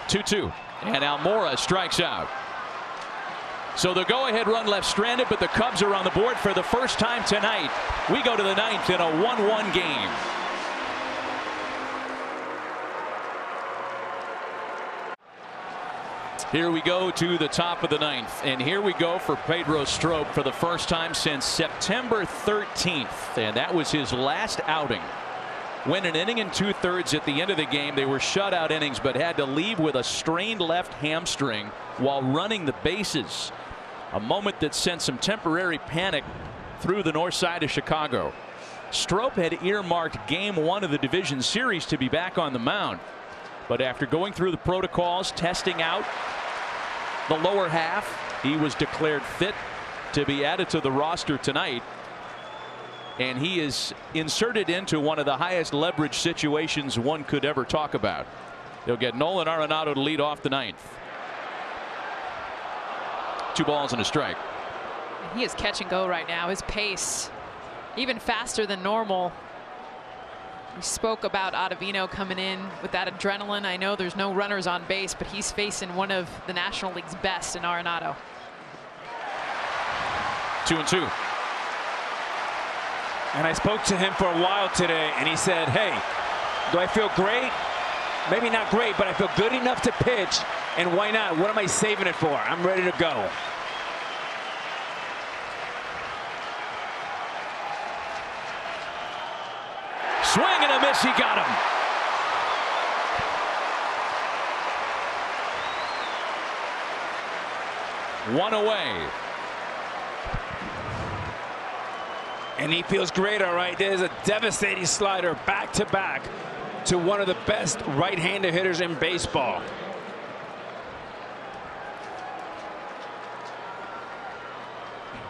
Two, and Almora strikes out. So the go-ahead run left stranded, but the Cubs are on the board for the first time tonight. We go to the 9th in a 1-1 game. Here we go to the top of the 9th, and here we go for Pedro Strop for the first time since September 13th, and that was his last outing. Went an inning and 2/3 at the end of the game. They were shutout innings, but had to leave with a strained left hamstring while running the bases. A moment that sent some temporary panic through the north side of Chicago. Strop had earmarked game 1 of the division series to be back on the mound, but after going through the protocols, testing out the lower half, he was declared fit to be added to the roster tonight, and he is inserted into one of the highest leverage situations one could ever talk about. They'll get Nolan Arenado to lead off the 9th. 2 balls and a strike. He is catch and go right now. His pace even faster than normal. We spoke about Ottavino coming in with that adrenaline. I know there's no runners on base, but he's facing one of the National League's best in Arenado. 2-2. And I spoke to him for a while today, and he said, hey, do I feel great? Maybe not great, but I feel good enough to pitch, and why not? What am I saving it for? I'm ready to go. Swing and a miss. He got him. One away. And he feels great, all right. There's a devastating slider back-to-back to one of the best right-handed hitters in baseball.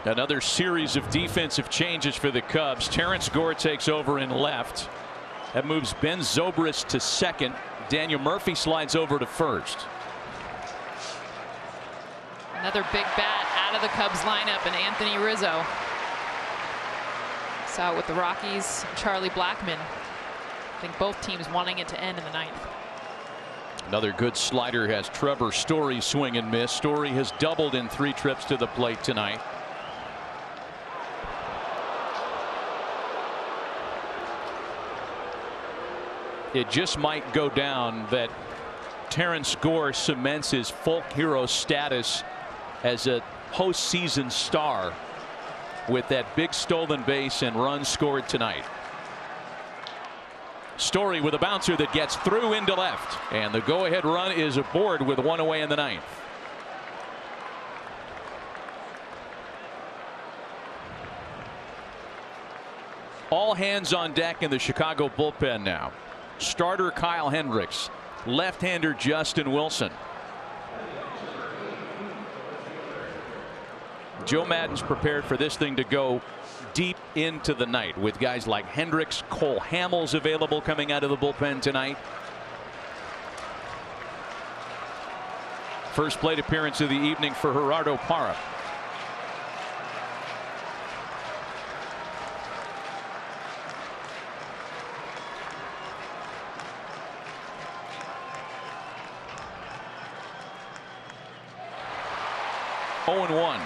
Another series of defensive changes for the Cubs. Terrence Gore takes over in left. That moves Ben Zobrist to second. Daniel Murphy slides over to first. Another big bat out of the Cubs lineup, and Anthony Rizzo. Saw it with the Rockies, Charlie Blackmon. I think both teams wanting it to end in the 9th. Another good slider has Trevor Story swing and miss. Story has doubled in 3 trips to the plate tonight. It just might go down that Terrence Gore cements his folk hero status as a postseason star with that big stolen base and run scored tonight. Story with a bouncer that gets through into left, and the go-ahead run is aboard with one away in the ninth. All hands on deck in the Chicago bullpen now. Starter Kyle Hendricks, left-hander Justin Wilson. Joe Maddon's prepared for this thing to go deep into the night with guys like Hendricks, Cole Hamels available coming out of the bullpen tonight. First plate appearance of the evening for Gerardo Parra. (0-1).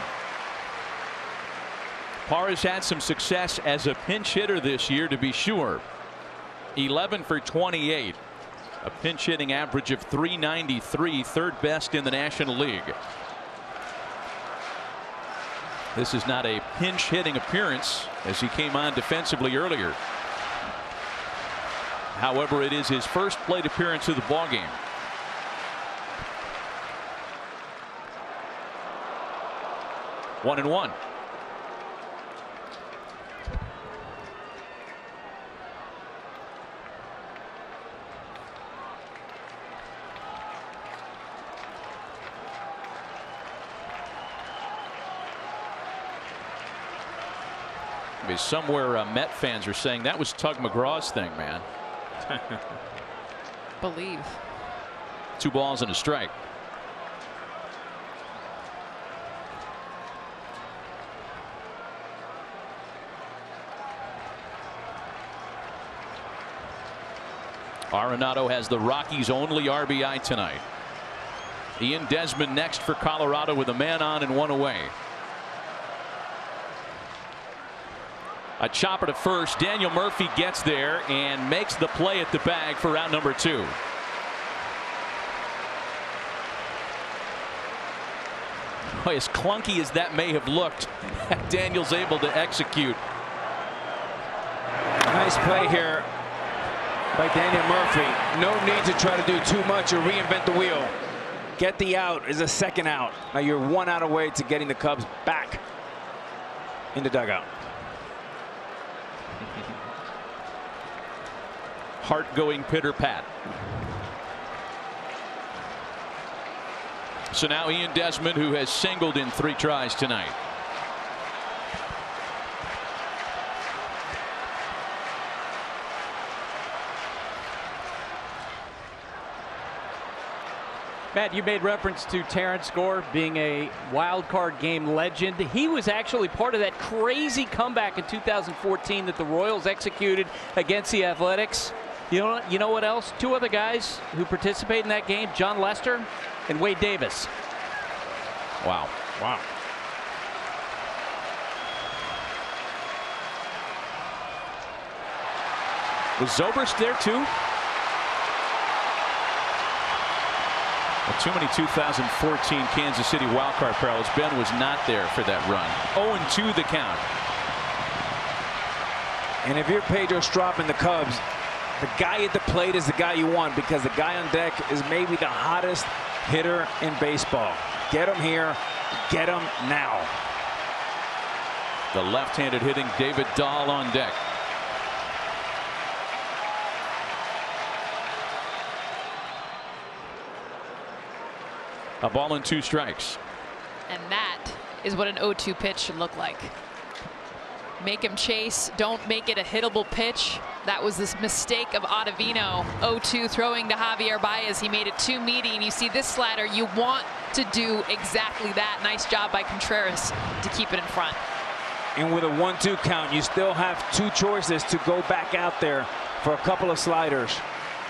Parra's had some success as a pinch hitter this year, to be sure. 11 for 28. A pinch hitting average of .393, third best in the National League. This is not a pinch hitting appearance as he came on defensively earlier. However, it is his first plate appearance of the ballgame. One and one. Somewhere Met fans are saying that was Tug McGraw's thing, man. Believe. 2 balls and a strike. Arenado has the Rockies' only RBI tonight. Ian Desmond next for Colorado with a man on and one away. A chopper to first. Daniel Murphy gets there and makes the play at the bag for round number 2. Boy, as clunky as that may have looked, Daniel's able to execute. Nice play here by Daniel Murphy. No need to try to do too much or reinvent the wheel. Get the out is a second out. Now you're 1 out away to getting the Cubs back in the dugout. Heart going pitter pat. So now Ian Desmond, who has singled in 3 tries tonight. Matt, you made reference to Terrence Gore being a wild card game legend. He was actually part of that crazy comeback in 2014 that the Royals executed against the Athletics. You know what else? 2 other guys who participated in that game, John Lester and Wade Davis. Wow. Wow. Was Zobrist there too? Well, too many 2014 Kansas City wildcard parallels. Ben was not there for that run. 0-2 the count. And if you're Pedro Strop and the Cubs, the guy at the plate is the guy you want, because the guy on deck is maybe the hottest hitter in baseball. Get him here. Get him now. The left-handed hitting David Dahl on deck. A ball and 2 strikes. And that is what an 0-2 pitch should look like. Make him chase. Don't make it a hittable pitch. That was this mistake of Ottavino. 0-2 throwing to Javier Baez. He made it too meaty. And you see this slider, you want to do exactly that. Nice job by Contreras to keep it in front. And with a 1-2 count, you still have 2 choices to go back out there for a couple of sliders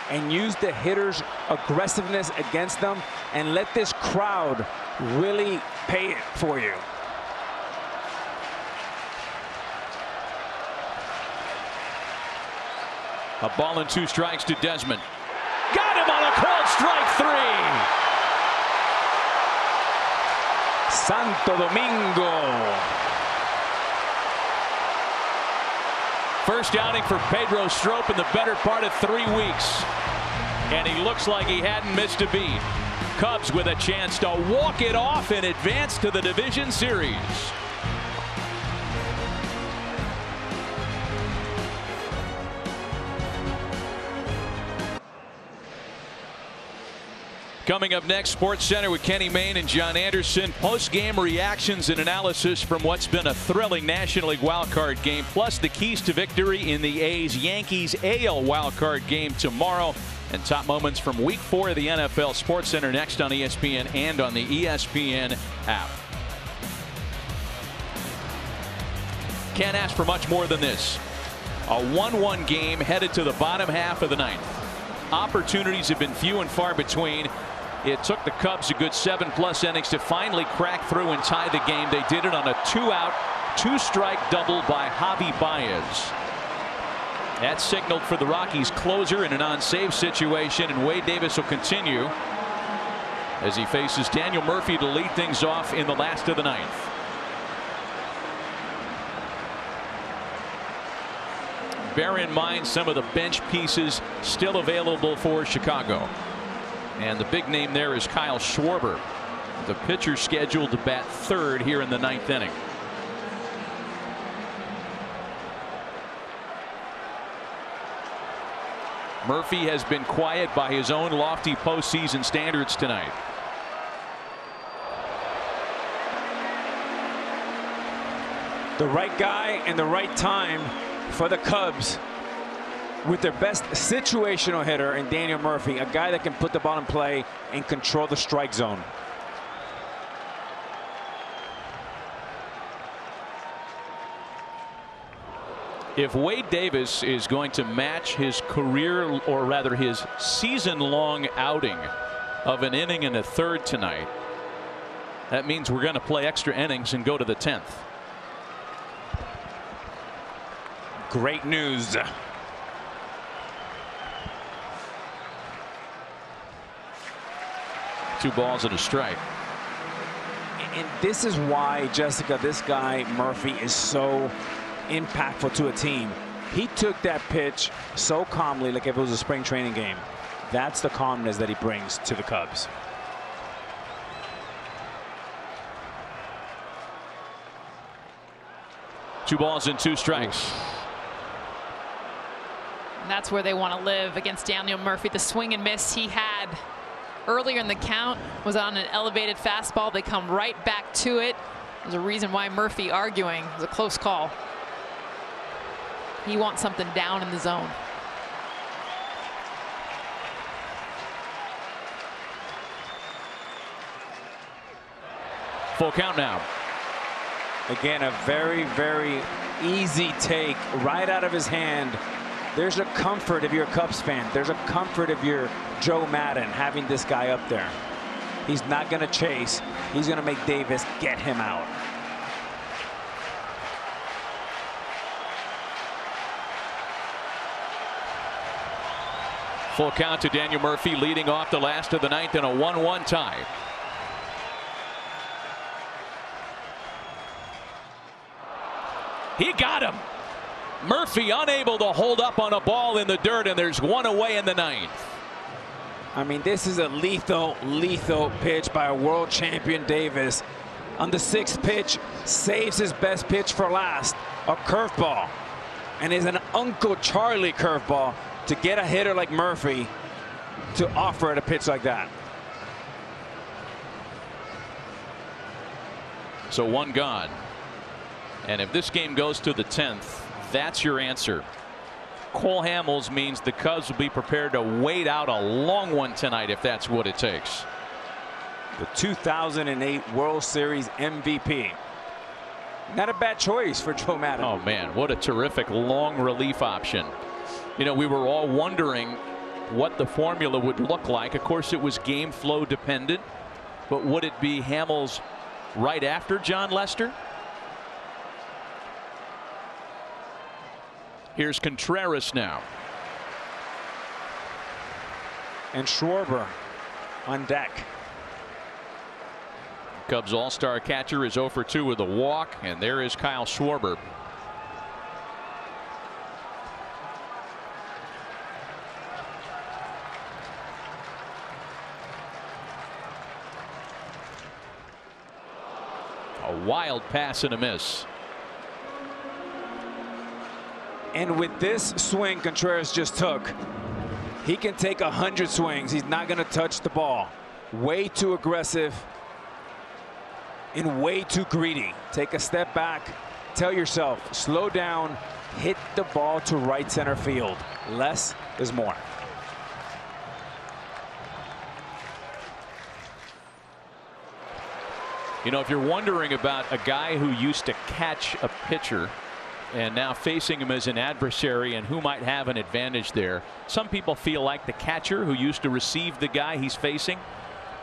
and use the hitter's aggressiveness against them and let this crowd really pay it for you. A ball and 2 strikes to Desmond. Got him on a called strike 3. Santo Domingo. First outing for Pedro Strop in the better part of 3 weeks. And he looks like he hadn't missed a beat. Cubs with a chance to walk it off and advance to the division series. Coming up next, Sports Center with Kenny Mayne and John Anderson. Post-game reactions and analysis from what's been a thrilling National League wildcard game, plus the keys to victory in the A's-Yankees AL wildcard game tomorrow, and top moments from Week 4 of the NFL. Sports Center next on ESPN and on the ESPN app. Can't ask for much more than this. A 1-1 game headed to the bottom half of the ninth. Opportunities have been few and far between. It took the Cubs a good 7+ innings to finally crack through and tie the game. They did it on a 2-out, 2-strike double by Javi Baez. That signaled for the Rockies closer in an on-save situation, and Wade Davis will continue as he faces Daniel Murphy to lead things off in the last of the ninth. Bear in mind some of the bench pieces still available for Chicago. And the big name there is Kyle Schwarber, the pitcher scheduled to bat third here in the ninth inning. Murphy has been quiet by his own lofty postseason standards tonight. The right guy and the right time for the Cubs, with their best situational hitter in Daniel Murphy, a guy that can put the ball in play and control the strike zone. If Wade Davis is going to match his career, or rather his season-long outing of an inning and a third tonight, that means we're going to play extra innings and go to the 10th. Great news. 2 balls and a strike. And this is why, Jessica, this guy Murphy is so impactful to a team. He took that pitch so calmly, like if it was a spring training game. That's the calmness that he brings to the Cubs. Two balls and 2 strikes. And that's where they want to live against Daniel Murphy. The swing and miss he had earlier in the count was on an elevated fastball. They come right back to it. There's a reason why Murphy arguing. It was a close call. He wants something down in the zone. Full count now. Again, a very, very easy take right out of his hand. There's a comfort if you're a Cubs fan. There's a comfort if you're Joe Madden having this guy up there. He's not going to chase. He's going to make Davis get him out. Full count to Daniel Murphy, leading off the last of the ninth in a 1-1 tie. He got him. Murphy unable to hold up on a ball in the dirt, and there's one away in the ninth. I mean, this is a lethal pitch by a world champion Davis. On the 6th pitch, saves his best pitch for last, a curveball. And is an Uncle Charlie curveball to get a hitter like Murphy to offer at a pitch like that. So 1 gone. And if this game goes to the 10th, that's your answer. Cole Hamels means the Cubs will be prepared to wait out a long one tonight if that's what it takes. The 2008 World Series MVP. Not a bad choice for Joe Madden. Oh man, what a terrific long relief option. You know, we were all wondering what the formula would look like. Of course, it was game flow dependent, but would it be Hamels right after John Lester? Here's Contreras now. And Schwarber on deck. Cubs all-star catcher is 0 for 2 with a walk, and there is Kyle Schwarber. A wild pass and a miss. And with this swing Contreras just took, he can take 100 swings. He's not going to touch the ball. Way too aggressive and way too greedy. Take a step back. Tell yourself, slow down, hit the ball to right center field. Less is more. You know, if you're wondering about a guy who used to catch a pitcher and now facing him as an adversary and who might have an advantage there, some people feel like the catcher who used to receive the guy he's facing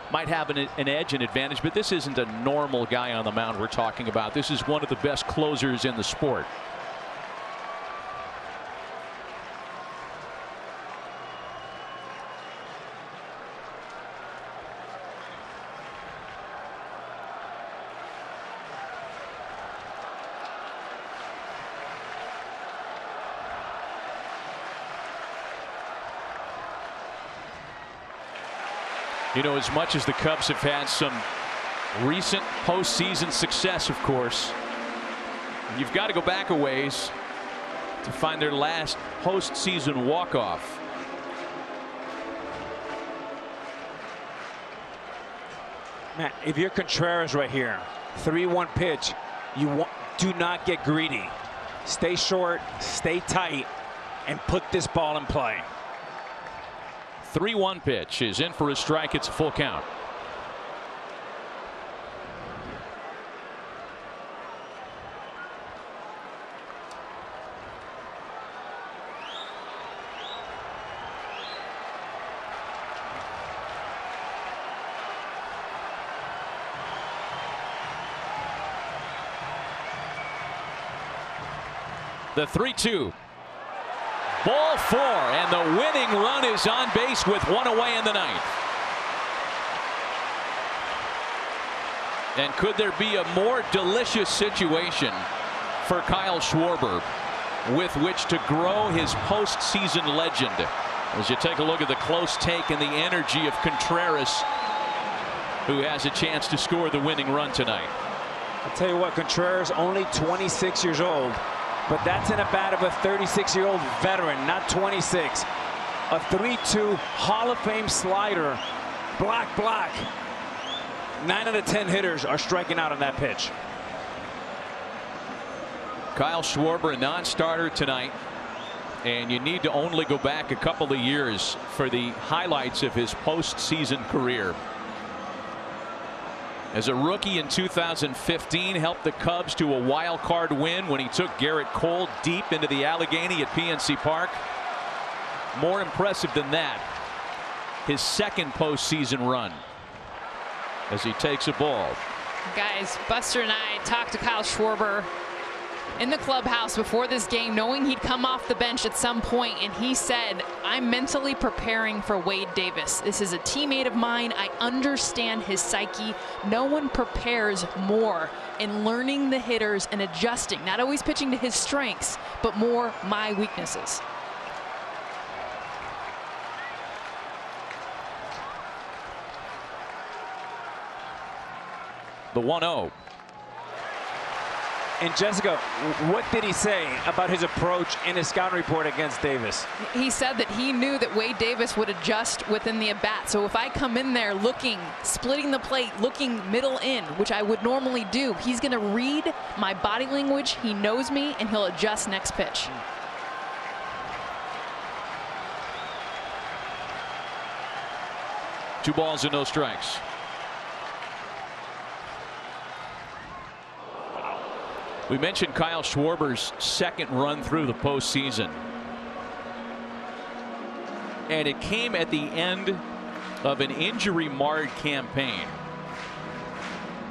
might have an edge, an advantage, but this isn't a normal guy on the mound we're talking about. This is one of the best closers in the sport. You know, as much as the Cubs have had some recent postseason success, of course, you've got to go back a ways to find their last postseason walk-off. Matt, if you're Contreras right here, 3-1 pitch, do not get greedy. Stay short, stay tight, and put this ball in play. 3-1 pitch is in for a strike. It's a full count. The 3-2. Ball 4, and the winning run is on base with 1 away in the ninth. And could there be a more delicious situation for Kyle Schwarber with which to grow his postseason legend? As you take a look at the close take and the energy of Contreras, who has a chance to score the winning run tonight. I'll tell you what, Contreras only 26 years old. But that's in a bat of a 36-year-old veteran, not 26. A 3-2 Hall of Fame slider. Black. 9 out of 10 hitters are striking out on that pitch. Kyle Schwarber, a non-starter tonight. And you need to only go back a couple of years for the highlights of his postseason career. As a rookie in 2015, helped the Cubs to a wild card win when he took Garrett Cole deep into the Allegheny at PNC Park. More impressive than that, his second postseason run as he takes a ball. Guys, Buster and I talked to Kyle Schwarber in the clubhouse before this game, knowing he'd come off the bench at some point, and he said, I'm mentally preparing for Wade Davis. This is a teammate of mine. I understand his psyche. No one prepares more in learning the hitters and adjusting, not always pitching to his strengths, but more my weaknesses. The 1-0. And Jessica, what did he say about his approach in his scouting report against Davis? He said that he knew that Wade Davis would adjust within the at-bat. So if I come in there looking, splitting the plate, looking middle in, which I would normally do, he's going to read my body language. He knows me, and he'll adjust next pitch. Two balls and no strikes. We mentioned Kyle Schwarber's second run through the postseason. And it came at the end of an injury-marred campaign.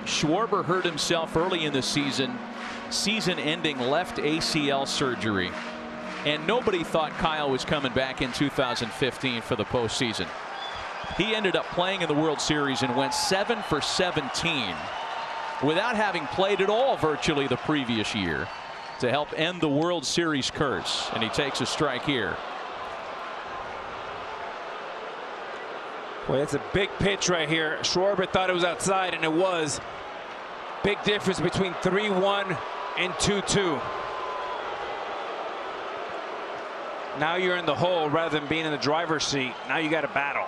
Schwarber hurt himself early in the season-ending left ACL surgery. And nobody thought Kyle was coming back in 2015 for the postseason. He ended up playing in the World Series and went 7 for 17 without having played at all virtually the previous year to help end the World Series curse. And he takes a strike here. Boy, it's a big pitch right here. Schwarber thought it was outside, and it was. Big difference between 3-1 and 2-2. Now you're in the hole rather than being in the driver's seat. Now you got to battle.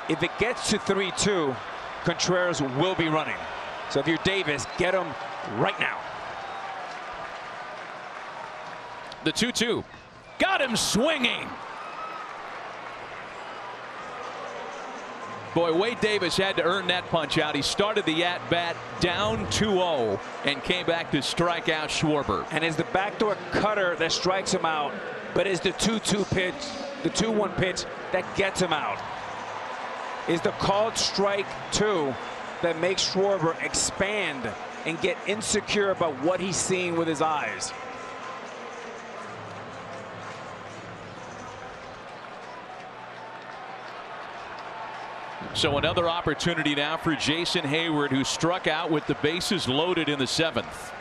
If it gets to 3-2, Contreras will be running. So if you're Davis, get him right now. The 2-2. Got him swinging. Boy, Wade Davis had to earn that punch out. He started the at-bat down 2-0 and came back to strike out Schwarber. And it's the backdoor cutter that strikes him out, but it's the 2-2 pitch, the 2-1 pitch that gets him out. Is the called strike 2 that makes Schwarber expand and get insecure about what he's seeing with his eyes. So another opportunity now for Jason Hayward, who struck out with the bases loaded in the 7th.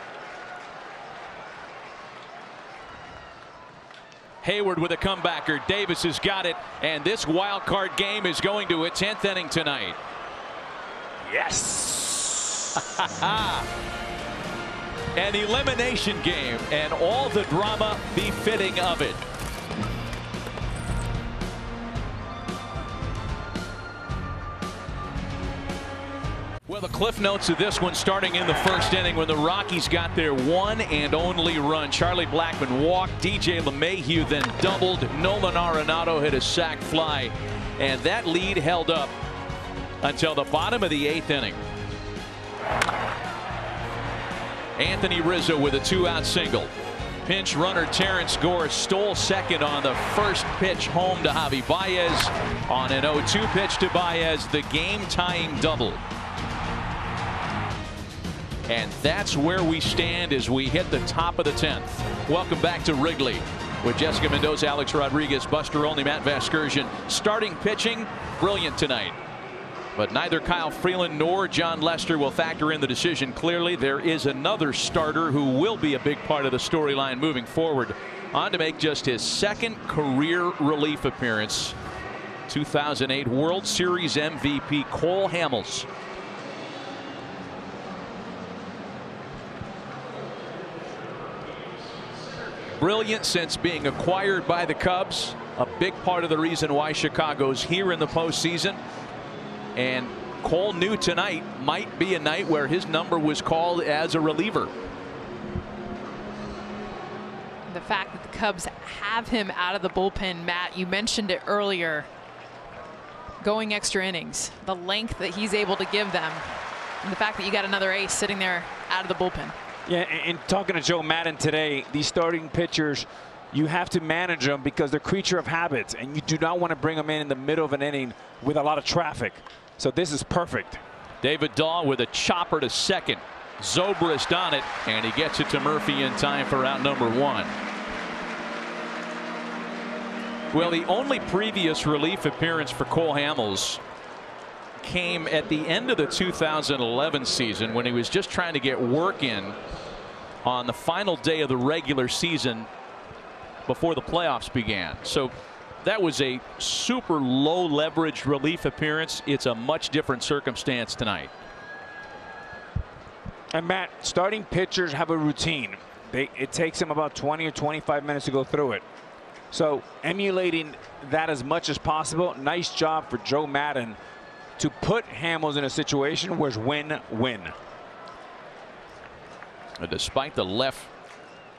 Hayward with a comebacker. Davis has got it, and this wild card game is going to a 10th inning tonight. Yes. An elimination game, and all the drama befitting of it. Well, the cliff notes of this one starting in the 1st inning when the Rockies got their one and only run. Charlie Blackmon walked. DJ LeMahieu then doubled. Nolan Arenado hit a sac fly. And that lead held up until the bottom of the 8th inning. Anthony Rizzo with a 2-out single. Pinch runner Terrence Gore stole second on the first pitch home to Javi Baez. On an 0-2 pitch to Baez, the game-tying double. And that's where we stand as we hit the top of the 10th. Welcome back to Wrigley with Jessica Mendoza, Alex Rodriguez, Buster Olney, Matt Vasgersian. Starting pitching, brilliant tonight. But neither Kyle Freeland nor John Lester will factor in the decision clearly. There is another starter who will be a big part of the storyline moving forward. On to make just his 2nd career relief appearance. 2008 World Series MVP Cole Hamels. Brilliant since being acquired by the Cubs. A big part of the reason why Chicago's here in the postseason. And Cole knew tonight might be a night where his number was called as a reliever. The fact that the Cubs have him out of the bullpen, Matt, you mentioned it earlier. Going extra innings, the length that he's able to give them, and the fact that you got another ace sitting there out of the bullpen. Yeah, and talking to Joe Maddon today, these starting pitchers, you have to manage them because they're creature of habits, and you do not want to bring them in the middle of an inning with a lot of traffic. So this is perfect. David Dahl with a chopper to second. Zobrist on it, and he gets it to Murphy in time for out number 1. Well, the only previous relief appearance for Cole Hamels came at the end of the 2011 season when he was just trying to get work in on the final day of the regular season before the playoffs began. So that was a super low leverage relief appearance. It's a much different circumstance tonight. And Matt, starting pitchers have a routine. It takes them about 20 or 25 minutes to go through it. So emulating that as much as possible. Nice job for Joe Maddon to put Hamels in a situation where it's win-win. Despite the left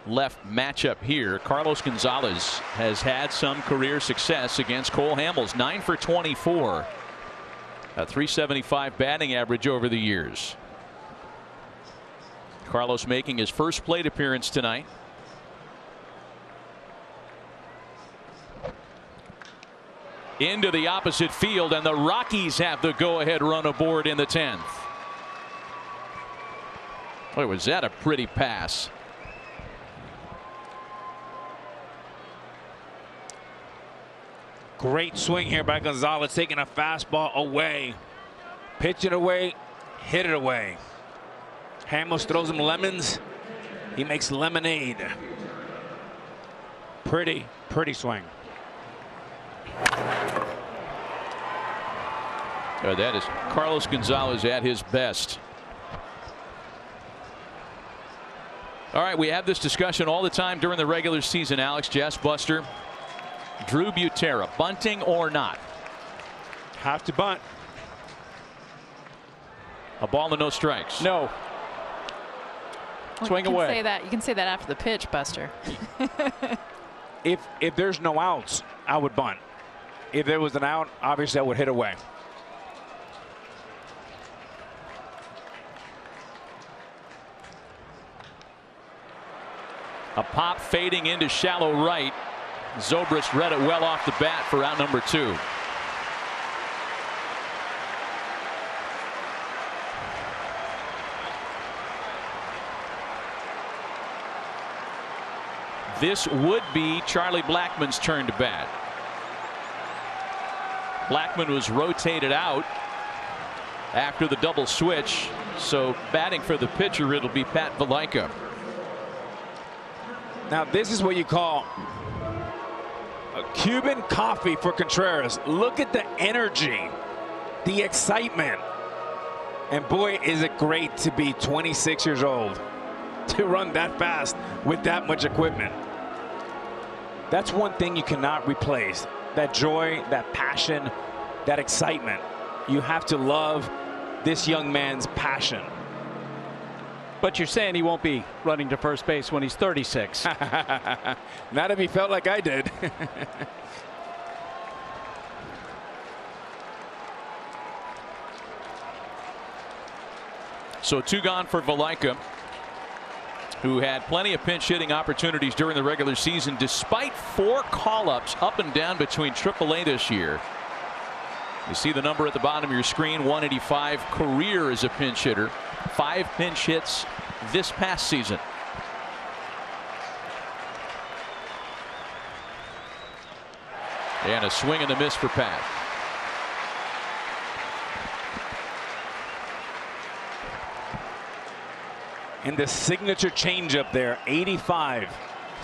matchup here, Carlos Gonzalez has had some career success against Cole Hamels. 9 for 24. A .375 batting average over the years. Carlos making his first plate appearance tonight. Into the opposite field, and the Rockies have the go-ahead run aboard in the 10th. Boy, was that a pretty pass. Great swing here by Gonzalez, taking a fastball away. Pitch it away hit it away. Hamels throws him lemons. He makes lemonade. Pretty swing. That is Carlos Gonzalez at his best. All right, we have this discussion all the time during the regular season. Alex, Jess, Buster, Drew Butera, bunting or not? Have to bunt. A ball and no strikes. No. Swing away. You can say that after the pitch, Buster. If there's no outs, I would bunt. If there was an out, obviously I would hit away. A pop fading into shallow right. Zobrist read it well off the bat for out number 2. This would be Charlie Blackmon's turn to bat. Blackmon was rotated out after the double switch, so batting for the pitcher, it'll be Pat Valaika. Now this is what you call a Cuban coffee for Contreras. Look at the energy, the excitement, and boy, is it great to be 26 years old to run that fast with that much equipment. That's one thing you cannot replace. That joy, that passion, that excitement. You have to love this young man's passion. But you're saying he won't be running to first base when he's 36. Not if he felt like I did. So 2 gone for Valaika, who had plenty of pinch hitting opportunities during the regular season despite 4 call-ups up and down between AAA this year. You see the number at the bottom of your screen, 185 career as a pinch hitter, 5 pinch hits this past season. And a swing and a miss for Pat. And the signature changeup there, 85.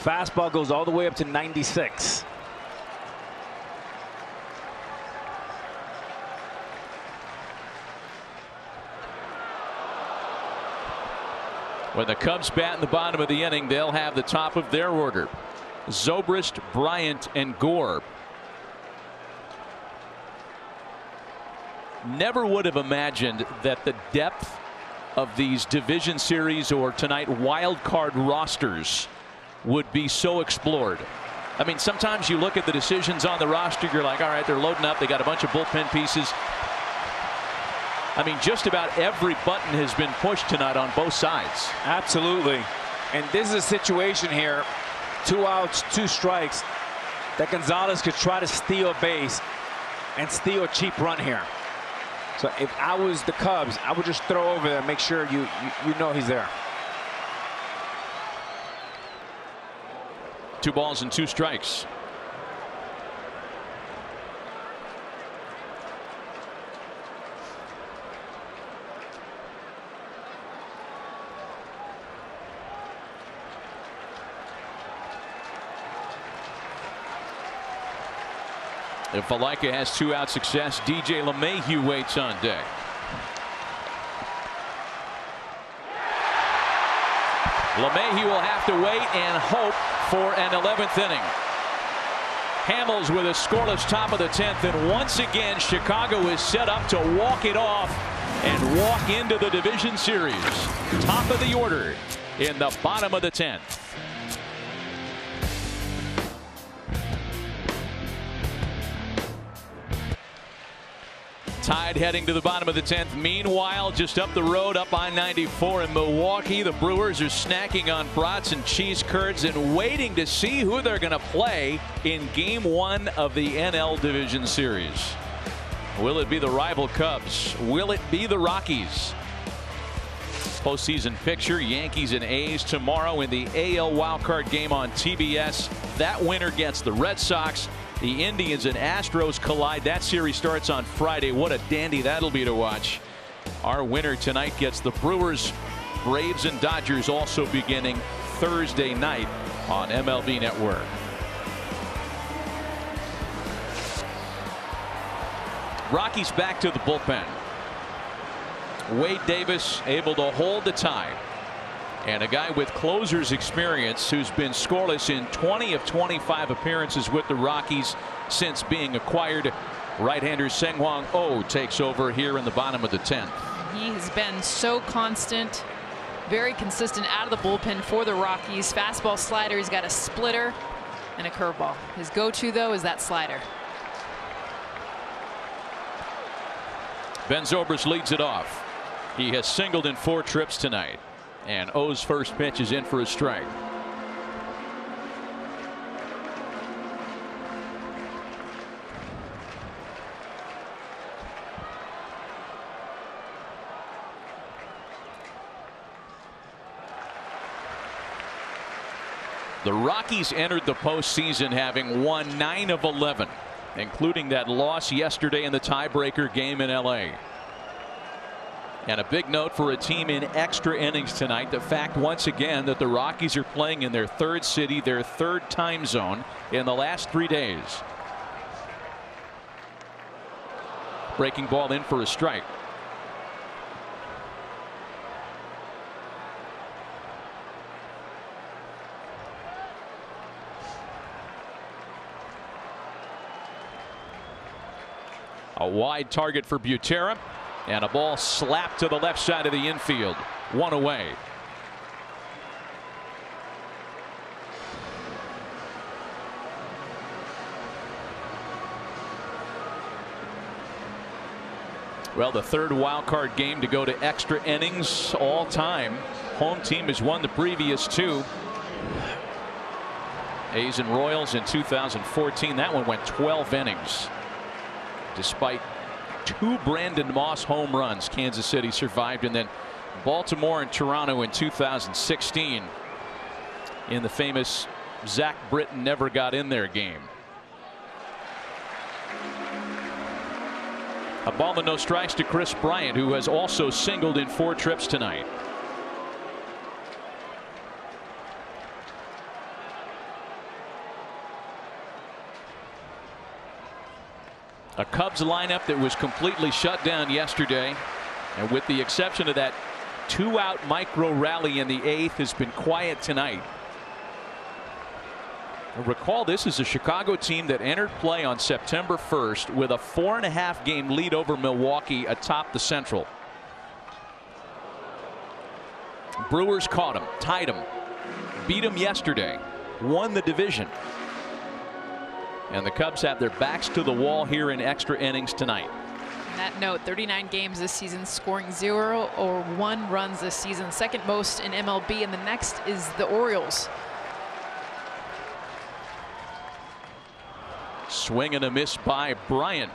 Fastball goes all the way up to 96. When the Cubs bat in the bottom of the inning, they'll have the top of their order: Zobrist, Bryant, and Gore. Never would have imagined that the depth of these division series or tonight wild card rosters would be so explored. I mean, sometimes you look at the decisions on the roster, you're like, all right, they're loading up, they got a bunch of bullpen pieces. I mean, just about every button has been pushed tonight on both sides. Absolutely. And this is a situation here, 2 outs, 2 strikes, that Gonzalez could try to steal a base and steal a cheap run here. So if I was the Cubs, I would just throw over there and make sure you know he's there. 2 balls and 2 strikes. If Valaika has 2-out success, DJ LeMahieu waits on deck. LeMahieu will have to wait and hope for an 11th inning. Hamels with a scoreless top of the 10th, and once again Chicago is set up to walk it off and walk into the division series. Top of the order in the bottom of the 10th. Tide heading to the bottom of the 10th. Meanwhile, just up the road, up I-94 in Milwaukee, the Brewers are snacking on brats and cheese curds and waiting to see who they're going to play in Game 1 of the NL Division Series. Will it be the rival Cubs? Will it be the Rockies? Postseason picture: Yankees and A's tomorrow in the AL wildcard game on TBS. That winner gets the Red Sox. The Indians and Astros collide. That series starts on Friday. What a dandy that'll be to watch. Our winner tonight gets the Brewers, Braves, and Dodgers also beginning Thursday night on MLB Network. Rockies back to the bullpen. Wade Davis able to hold the tie. And a guy with closer's experience who's been scoreless in 20 of 25 appearances with the Rockies since being acquired. Right-hander Seung-Hwan Oh takes over here in the bottom of the 10th. He has been so constant, very consistent out of the bullpen for the Rockies. Fastball, slider, he's got a splitter and a curveball. His go-to though is that slider. Ben Zobrist leads it off. He has singled in 4 trips tonight. And O's first pitch is in for a strike. The Rockies entered the postseason having won 9 of 11, including that loss yesterday in the tiebreaker game in LA. And a big note for a team in extra innings tonight, the fact once again that the Rockies are playing in their 3rd city, their 3rd time zone in the last 3 days. Breaking ball in for a strike. A wide target for Butera. And a ball slapped to the left side of the infield. 1 away. Well, the 3rd wild card game to go to extra innings all time. Home team has won the previous 2. A's and Royals in 2014. That one went 12 innings. Despite 2 Brandon Moss home runs, Kansas City survived, and then Baltimore and Toronto in 2016 in the famous Zach Britton never got in there game. A ball and no strikes to Chris Bryant, who has also singled in 4 trips tonight. A Cubs lineup that was completely shut down yesterday, and with the exception of that 2-out micro rally in the 8th, has been quiet tonight. Recall, this is a Chicago team that entered play on September 1st with a 4.5 game lead over Milwaukee atop the Central. Brewers caught them, tied them, beat them yesterday, won the division. And the Cubs have their backs to the wall here in extra innings tonight. On that note, 39 games this season, scoring 0 or 1 runs this season, 2nd most in MLB, and the next is the Orioles. Swing and a miss by Bryant.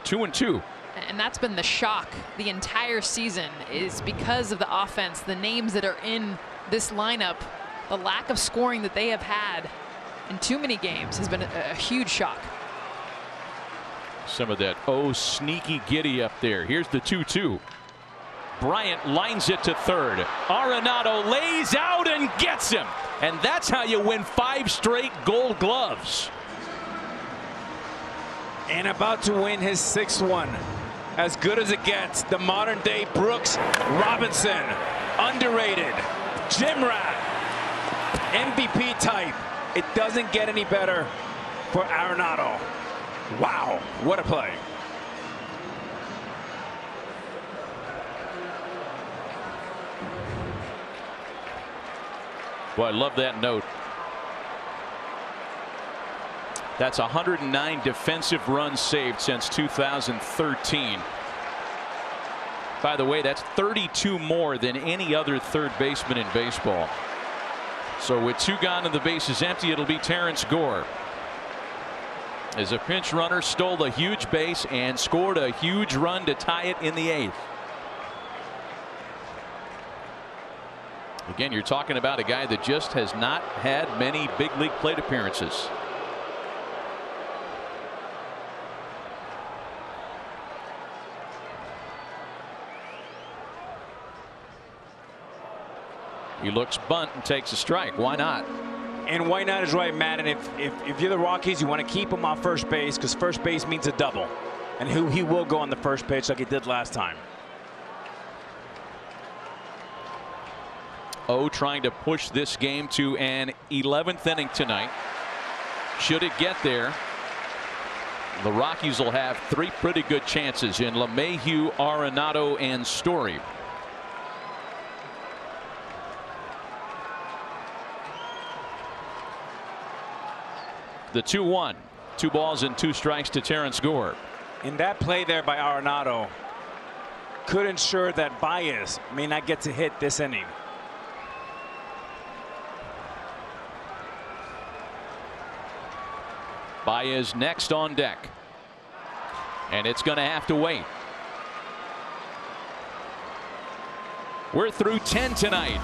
2-2. And that's been the shock the entire season, is because of the offense, the names that are in this lineup, the lack of scoring that they have had in too many games has been a huge shock. Some of that sneaky giddy up there. Here's the 2-2. Bryant lines it to 3rd. Arenado lays out and gets him. And that's how you win 5 straight Gold Gloves. And about to win his 6th one. As good as it gets. The modern day Brooks Robinson. Underrated. Gym rat. MVP type. It doesn't get any better for Arenado. Wow, what a play. Boy, I love that note. That's 109 defensive runs saved since 2013. By the way, that's 32 more than any other 3rd baseman in baseball. So with 2 gone and the bases empty, it'll be Terrence Gore. As a pinch runner, stole a huge base and scored a huge run to tie it in the 8th. Again, you're talking about a guy that just has not had many big league plate appearances. He looks bunt and takes a strike. Why not? And why not is right, Matt. And if you're the Rockies, you want to keep him off first base because first base means a double. And he will go on the first pitch like he did last time. Trying to push this game to an 11th inning tonight. Should it get there, the Rockies will have 3 pretty good chances in LeMahieu, Arenado, and Story. The 2-1. 2 balls and 2 strikes to Terrence Gore. In that play there by Arenado could ensure that Baez may not get to hit this inning. Baez next on deck. And it's going to have to wait. We're through 10 tonight.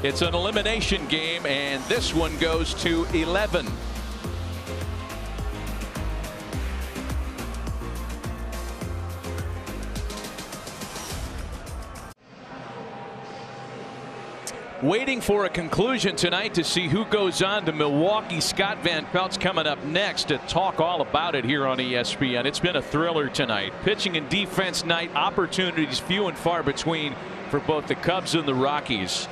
It's an elimination game, and this one goes to 11. Waiting for a conclusion tonight to see who goes on to Milwaukee. Scott Van Pelt's coming up next to talk all about it here on ESPN. It's been a thriller tonight. Pitching and defense night, opportunities few and far between for both the Cubs and the Rockies.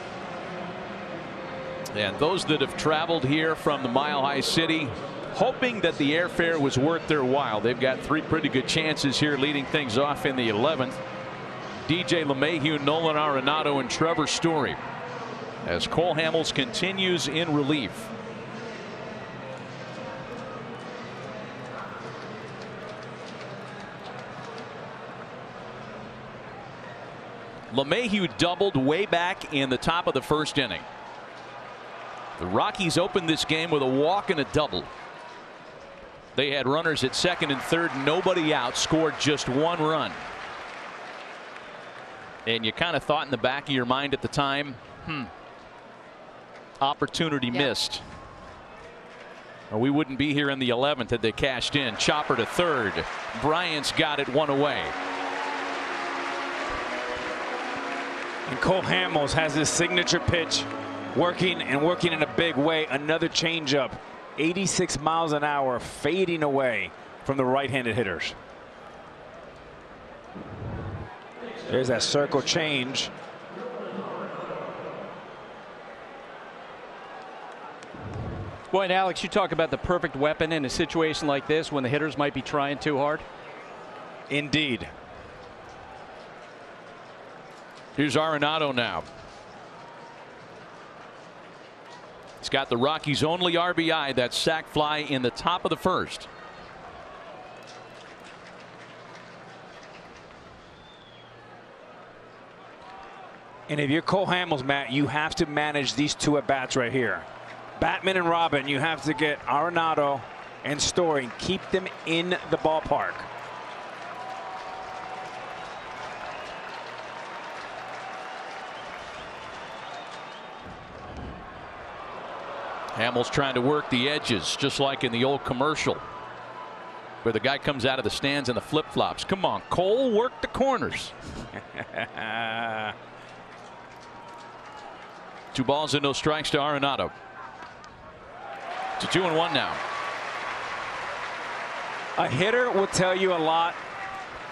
And those that have traveled here from the Mile High City, hoping that the airfare was worth their while. They've got 3 pretty good chances here, leading things off in the 11th. DJ LeMahieu, Nolan Arenado, and Trevor Story, as Cole Hamels continues in relief. LeMahieu doubled way back in the top of the 1st inning. The Rockies opened this game with a walk and a double. They had runners at 2nd and 3rd, nobody out, scored just 1 run. And you kind of thought in the back of your mind at the time, opportunity missed, or we wouldn't be here in the 11th had they cashed in. Chopper to 3rd. Bryant's got it 1 away. And Cole Hamels has his signature pitch working in a big way. Another changeup, 86 miles an hour, fading away from the right-handed hitters. There's that circle change. Boy, and Alex, you talk about the perfect weapon in a situation like this when the hitters might be trying too hard. Indeed. Here's Arenado now. He's got the Rockies' only RBI, that sac fly in the top of the 1st. And if you're Cole Hamels, Matt, you have to manage these 2 at-bats right here. Batman and Robin, you have to get Arenado and Story and keep them in the ballpark. Hamels trying to work the edges, just like in the old commercial where the guy comes out of the stands in the flip-flops. Come on, Cole, work the corners. 2 balls and no strikes to Arenado. To 2-1 now. A hitter will tell you a lot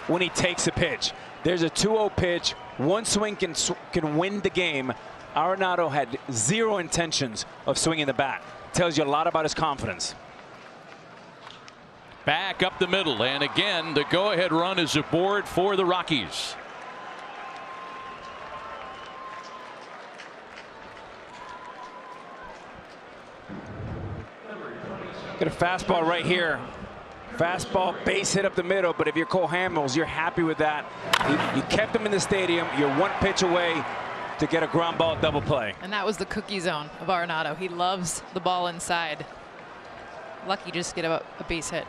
when he takes a pitch. There's a 2-0 pitch. 1 swing can win the game. Arenado had 0 intentions of swinging the bat. Tells you a lot about his confidence. Back up the middle, and again the go-ahead run is aboard for the Rockies. Got a fastball right here. Fastball, base hit up the middle, but if you're Cole Hamels, you're happy with that. You kept him in the stadium. You're 1 pitch away to get a ground ball double play. And that was the cookie zone of Arenado. He loves the ball inside. Lucky just get a base hit.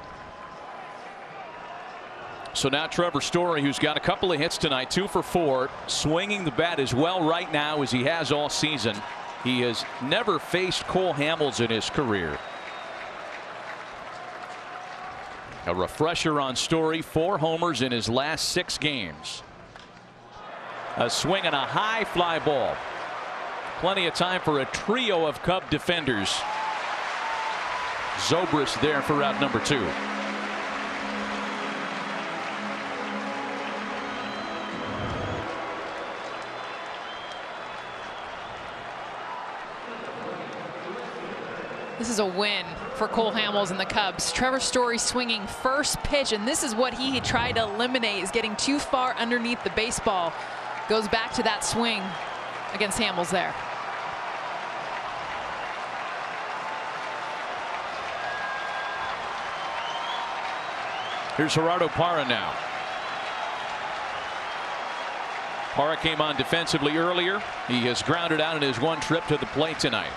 So now Trevor Story, who's got a couple of hits tonight, 2 for 4, swinging the bat as well right now as he has all season. He has never faced Cole Hamels in his career. A refresher on Story, 4 homers in his last 6 games. A swing and a high fly ball. Plenty of time for a trio of Cub defenders. Zobrist there for out number 2. This is a win for Cole Hamels and the Cubs. Trevor Story swinging first pitch, and this is what he tried to eliminate, is getting too far underneath the baseball. Goes back to that swing against Hamels there. Here's Gerardo Parra now. Parra came on defensively earlier. He has grounded out in his one trip to the plate tonight.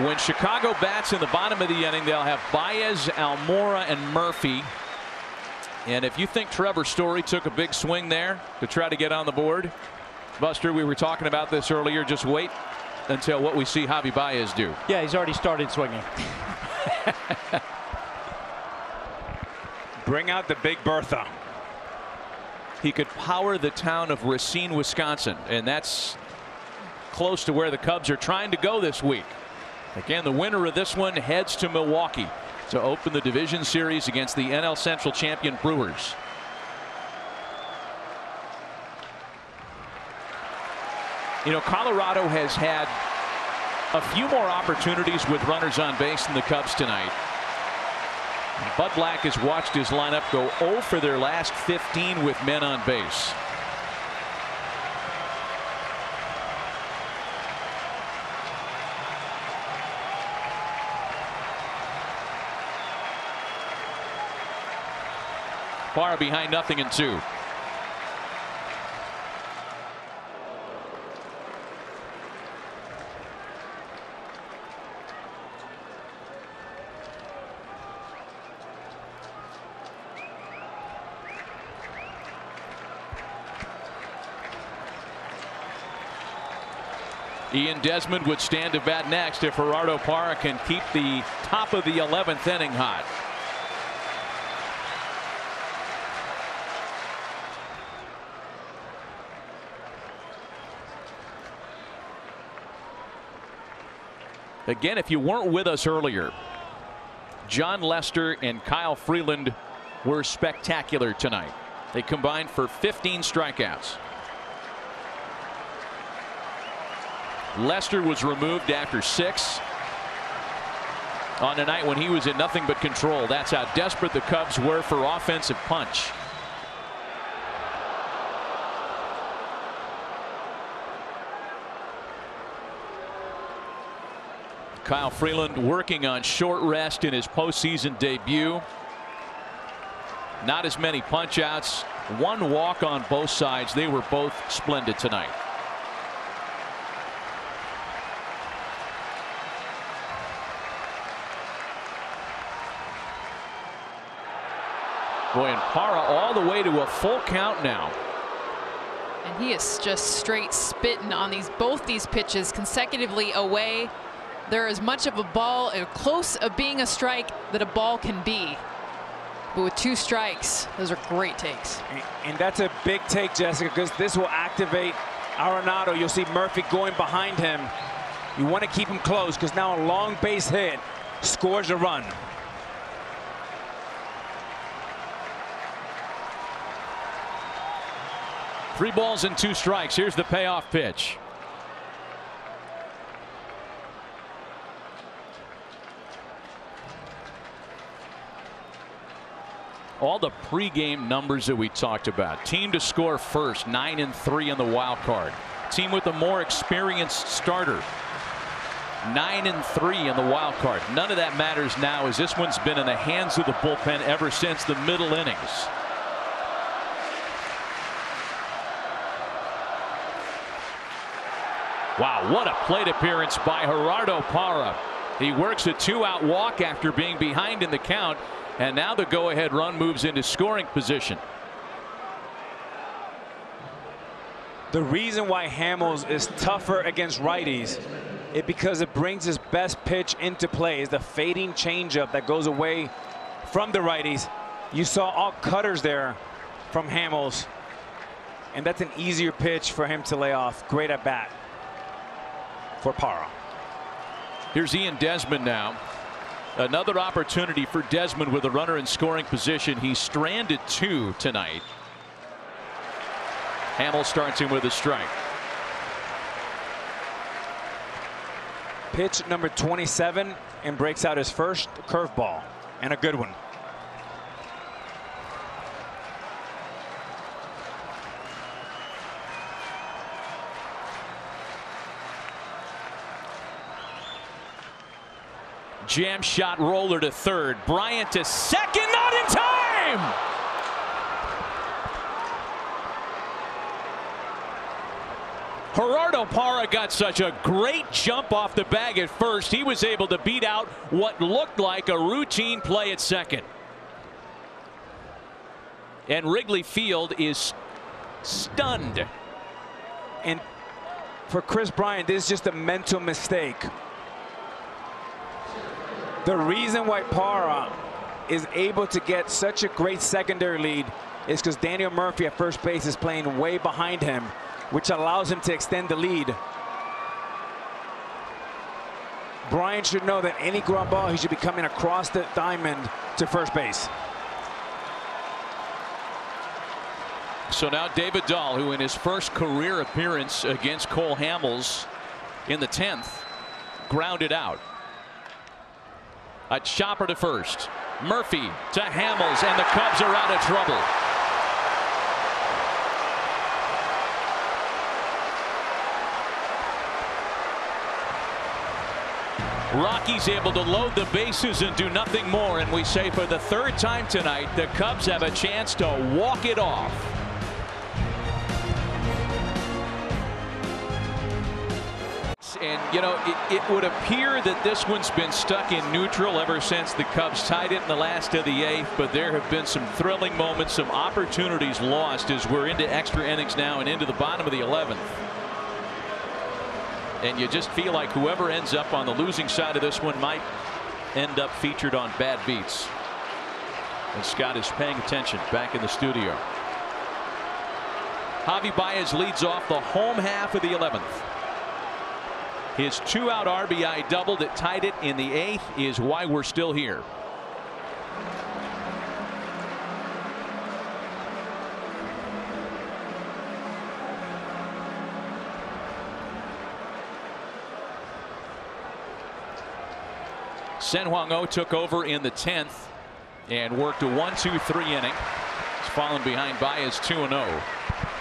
When Chicago bats in the bottom of the inning, they'll have Baez, Almora, and Murphy. And if you think Trevor Story took a big swing there to try to get on the board, Buster, we were talking about this earlier. Just wait until what we see Javi Baez do. Yeah, he's already started swinging. Bring out the Big Bertha. He could power the town of Racine, Wisconsin, and that's close to where the Cubs are trying to go this week. Again, the winner of this one heads to Milwaukee to open the division series against the NL Central champion Brewers. You know, Colorado has had a few more opportunities with runners on base than the Cubs tonight. Bud Black has watched his lineup go 0 for their last 15 with men on base. Parra behind 0-2. Ian Desmond would stand to bat next if Gerardo Parra can keep the top of the 11th inning hot. Again, if you weren't with us earlier, John Lester and Kyle Freeland were spectacular tonight. They combined for 15 strikeouts. Lester was removed after 6 on a night when he was in nothing but control. That's how desperate the Cubs were for offensive punch. Kyle Freeland working on short rest in his postseason debut. Not as many punch outs, 1 walk on both sides. They were both splendid tonight. Boy, and Parra all the way to a full count now. And he is just straight spitting on both these pitches consecutively away. They're as much of a ball, close of being a strike that a ball can be. But with 2 strikes, those are great takes. And that's a big take, Jessica, because this will activate Arenado. You'll see Murphy going behind him. You want to keep him close because now a long base hit scores a run. Three balls and 2 strikes. Here's the payoff pitch. All the pregame numbers that we talked about. Team to score first, 9-3 in the wild card. Team with a more experienced starter, 9-3 in the wild card. None of that matters now, as this one's been in the hands of the bullpen ever since the middle innings. Wow, what a plate appearance by Gerardo Parra. He works a 2-out walk after being behind in the count, and now the go-ahead run moves into scoring position. The reason why Hamels is tougher against righties is because it brings his best pitch into play, is the fading changeup that goes away from the righties. You saw all cutters there from Hamels. and that's an easier pitch for him to lay off. Great at bat for Parra. Here's Ian Desmond now. Another opportunity for Desmond with a runner in scoring position. He's stranded 2 tonight. Hamill starts him with a strike. Pitch number 27, and breaks out his first curveball, and a good one. Jam shot roller to third. Bryant to second, not in time. Gerardo Parra got such a great jump off the bag at first. He was able to beat out what looked like a routine play at second. And Wrigley Field is stunned. And for Chris Bryant, this is just a mental mistake. The reason why Parra is able to get such a great secondary lead is because Daniel Murphy at first base is playing way behind him, which allows him to extend the lead. Bryant should know that any ground ball, he should be coming across the diamond to first base. So now David Dahl, who in his first career appearance against Cole Hamels in the 10th, grounded out. A chopper to first. Murphy to Hamels, and the Cubs are out of trouble. Rockies able to load the bases and do nothing more, and we say for the 3rd time tonight, the Cubs have a chance to walk it off. And, you know, it would appear that this one's been stuck in neutral ever since the Cubs tied it in the last of the 8th, but there have been some thrilling moments, some opportunities lost as we're into extra innings now and into the bottom of the 11th. And you just feel like whoever ends up on the losing side of this one might end up featured on Bad Beats. And Scott is paying attention back in the studio. Javi Baez leads off the home half of the 11th. His 2-out RBI double that tied it in the 8th is why we're still here. Sen Hwang-Oh took over in the 10th and worked a 1-2-3 inning. He's fallen behind Baez 2-0.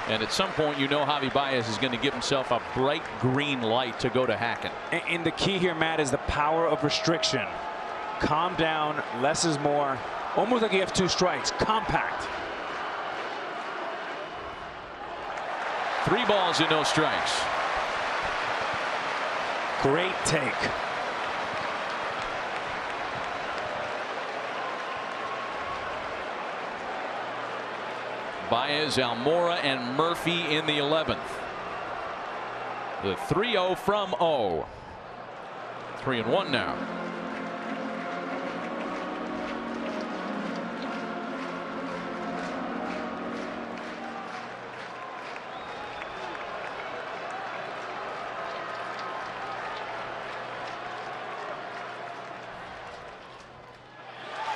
And at some point, you know, Javi Baez is going to give himself a bright green light to go to Hacken. And the key here, Matt, is the power of restriction. Calm down, less is more. Almost like you have 2 strikes. Compact. 3 balls and no strikes. Great take. Baez, Almora, and Murphy in the 11th. The 3-0 from O. 3-1 now.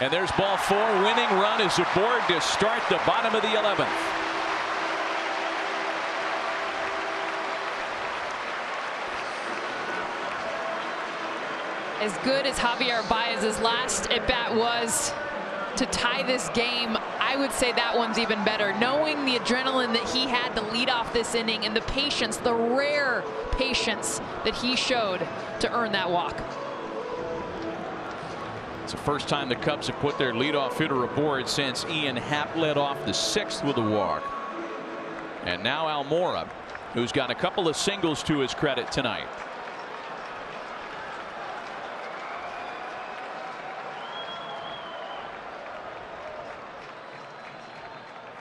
And there's ball 4. Winning run is aboard to start the bottom of the 11th. As good as Javier Baez's last at bat was to tie this game, I would say that one's even better. Knowing the adrenaline that he had to lead off this inning and the patience, the rare patience that he showed to earn that walk. It's the first time the Cubs have put their leadoff hitter aboard since Ian Happ led off the 6th with a walk. And now Almora, who's got a couple of singles to his credit tonight.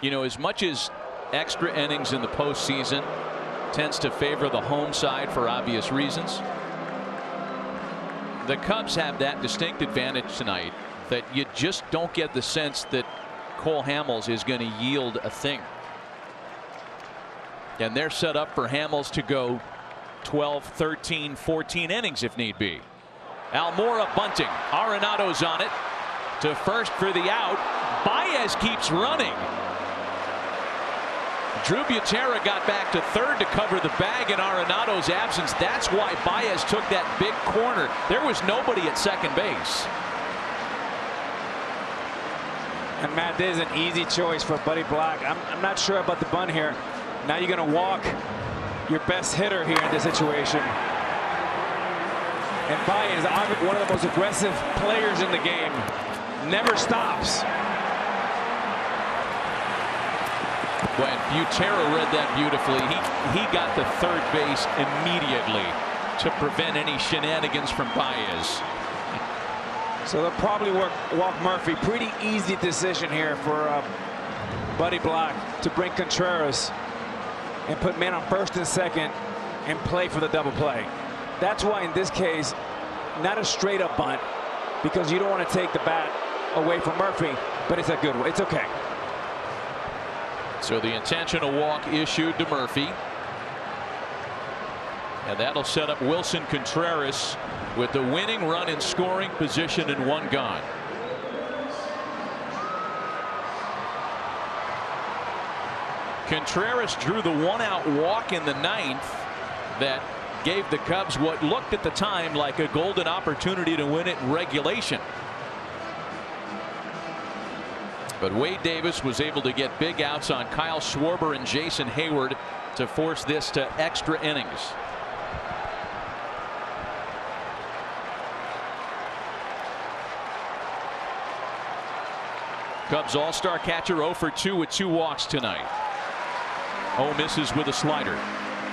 You know, as much as extra innings in the postseason tends to favor the home side for obvious reasons, the Cubs have that distinct advantage tonight that you just don't get the sense that Cole Hamels is going to yield a thing. And they're set up for Hamels to go 12, 13, 14 innings if need be. Almora bunting. Arenado's on it to first for the out. Baez keeps running. Drew Butera got back to third to cover the bag in Arenado's absence. That's why Baez took that big corner. There was nobody at second base. And Matt, this is an easy choice for Buddy Black. I'm not sure about the bunt here. Now you're going to walk your best hitter here in this situation. And Baez, one of the most aggressive players in the game, never stops. When Butera read that beautifully, he got to third base immediately to prevent any shenanigans from Baez. So they'll probably walk Murphy. Pretty easy decision here for Buddy Black to bring Contreras and put man on first and second and play for the double play. That's why in this case, not a straight up bunt, because you don't want to take the bat away from Murphy, but it's a good one. It's okay. So the intentional walk issued to Murphy. And that'll set up Wilson Contreras with the winning run in scoring position and one gone. Contreras drew the one-out walk in the ninth that gave the Cubs what looked at the time like a golden opportunity to win it in regulation. But Wade Davis was able to get big outs on Kyle Schwarber and Jason Hayward to force this to extra innings. Cubs all-star catcher 0 for 2 with 2 walks tonight. Misses with a slider.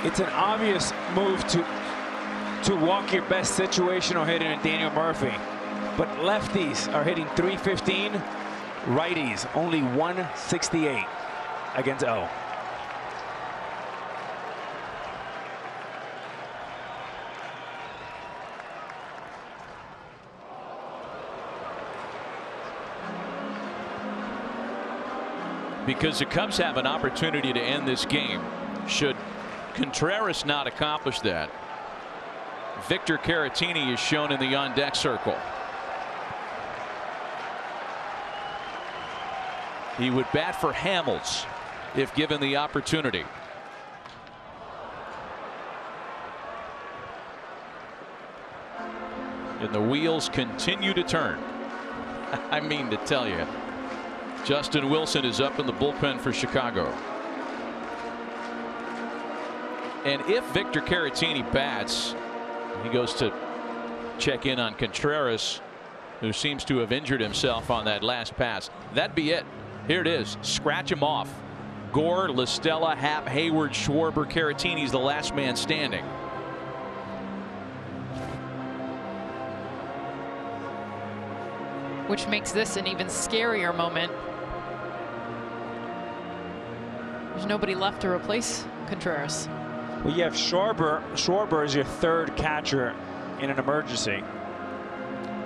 It's an obvious move to walk your best situational hitter in Daniel Murphy. But lefties are hitting .315. Righties only .168 against O. Because the Cubs have an opportunity to end this game. Should Contreras not accomplish that, Victor Caratini is shown in the on-deck circle. He would bat for Hamels if given the opportunity. And the wheels continue to turn. I mean to tell you. Justin Wilson is up in the bullpen for Chicago. And if Victor Caratini bats, he goes to check in on Contreras, who seems to have injured himself on that last pass. That'd be it. Here it is. Scratch him off. Gore, LaStella, Happ, Hayward, Schwarber, Caratini's the last man standing. Which makes this an even scarier moment. There's nobody left to replace Contreras. Well, you have Schwarber. Schwarber is your third catcher in an emergency.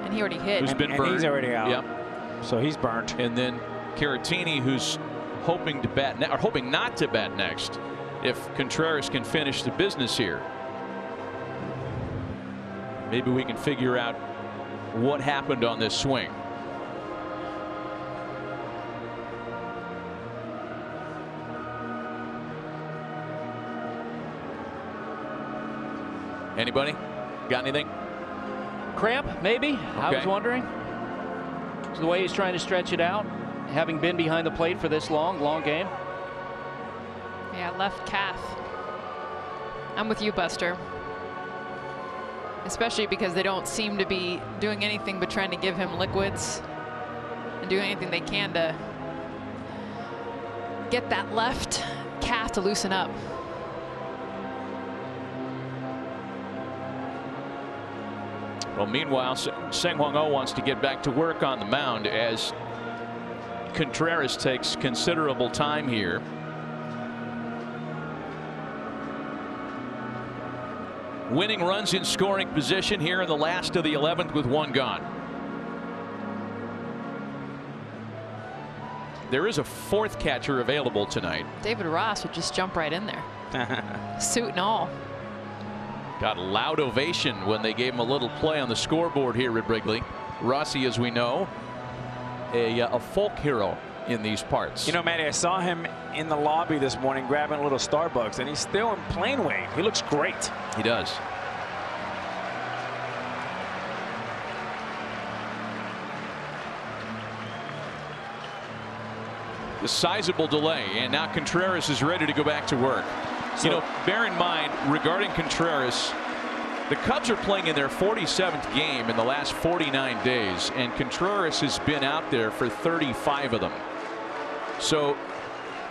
And he already hit. Who's been burned. And he's already out. Yep. So he's burnt. And then Caratini, who's hoping to bat or hoping not to bat next if Contreras can finish the business here. Maybe we can figure out what happened on this swing. Anybody got anything? Cramp, maybe. Okay. I was wondering. It's the way he's trying to stretch it out, having been behind the plate for this long game. Yeah, left calf. I'm with you, Buster. Especially because they don't seem to be doing anything but trying to give him liquids and doing anything they can to get that left calf to loosen up. Well, meanwhile, Sang-Hwang Oh wants to get back to work on the mound as Contreras takes considerable time here. Winning runs in scoring position here in the last of the 11th with one gone. There is a fourth catcher available tonight. David Ross would just jump right in there. Suit and all. Got a loud ovation when they gave him a little play on the scoreboard here at Wrigley. Rossi, as we know, a folk hero in these parts. You know, Matty, I saw him in the lobby this morning grabbing a little Starbucks, and he's still in plain weight. He looks great. He does. The sizable delay, and now Contreras is ready to go back to work. So, you know, bear in mind, regarding Contreras, the Cubs are playing in their 47th game in the last 49 days, and Contreras has been out there for 35 of them. So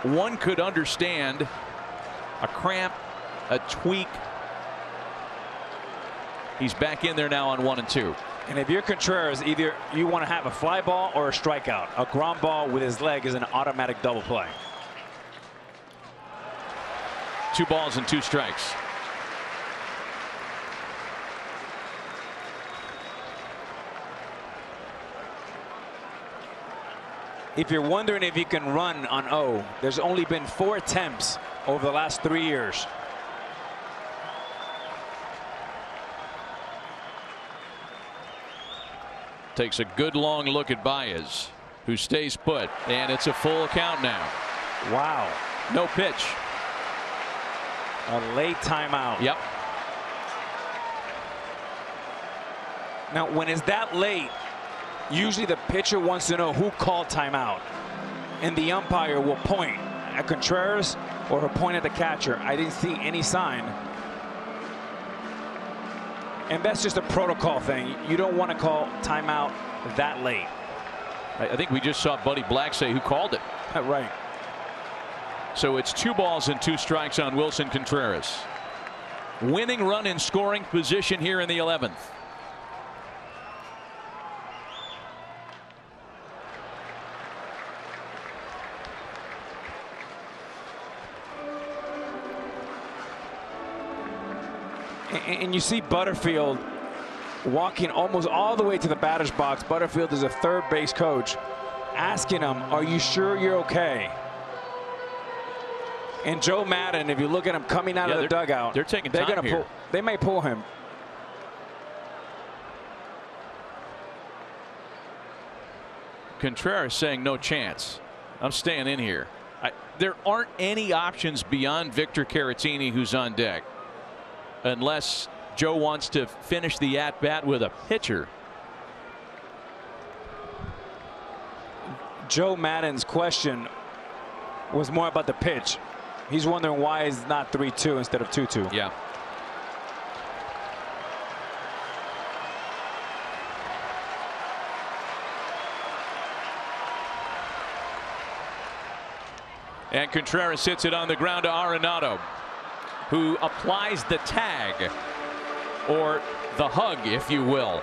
one could understand a cramp, a tweak. He's back in there now on 1 and 2. And if you're Contreras, either you want to have a fly ball or a strikeout. A ground ball with his leg is an automatic double play. 2 balls and 2 strikes. If you're wondering if you can run on O, there's only been 4 attempts over the last 3 years. Takes a good long look at Baez, who stays put, and it's a full count now. Wow. No pitch. A late timeout. Yep. Now, when it's that late, usually the pitcher wants to know who called timeout, and the umpire will point at Contreras or he'll point at the catcher. I didn't see any sign. And that's just a protocol thing. You don't want to call timeout that late. I think we just saw Buddy Black say who called it. Right. So it's 2 balls and 2 strikes on Wilson Contreras. Winning run in scoring position here in the 11th. And you see Butterfield walking almost all the way to the batter's box. Butterfield is a third base coach, asking him, are you sure you're okay? And Joe Madden, if you look at him coming out of the dugout, they're taking time here. They may pull him. Contreras saying no chance. I'm staying in here. There aren't any options beyond Victor Caratini, who's on deck, unless Joe wants to finish the at-bat with a pitcher. Joe Madden's question was more about the pitch. He's wondering why it's not 3-2 instead of 2-2. Yeah. And Contreras hits it on the ground to Arenado, who applies the tag, or the hug, if you will.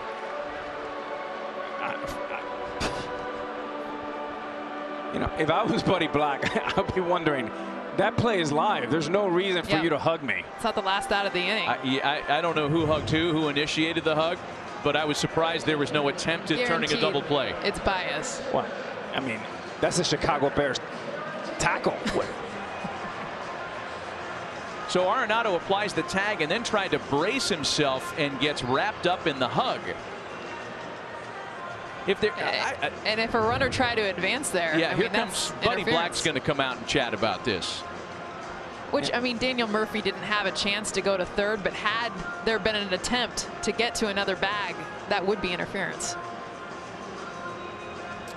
You know, if I was Buddy Black, I'd be wondering, that play is live. There's no reason for you to hug me. It's not the last out of the inning. I don't know who hugged who initiated the hug, but I was surprised there was no attempt at turning a double play. It's Baez. Well, I mean, that's the Chicago Bears tackle. So Arenado applies the tag and then tried to brace himself and gets wrapped up in the hug. If there, and if a runner tried to advance there, yeah, I here mean, comes Buddy Black's going to come out and chat about this. Which, I mean, Daniel Murphy didn't have a chance to go to third, but had there been an attempt to get to another bag, that would be interference.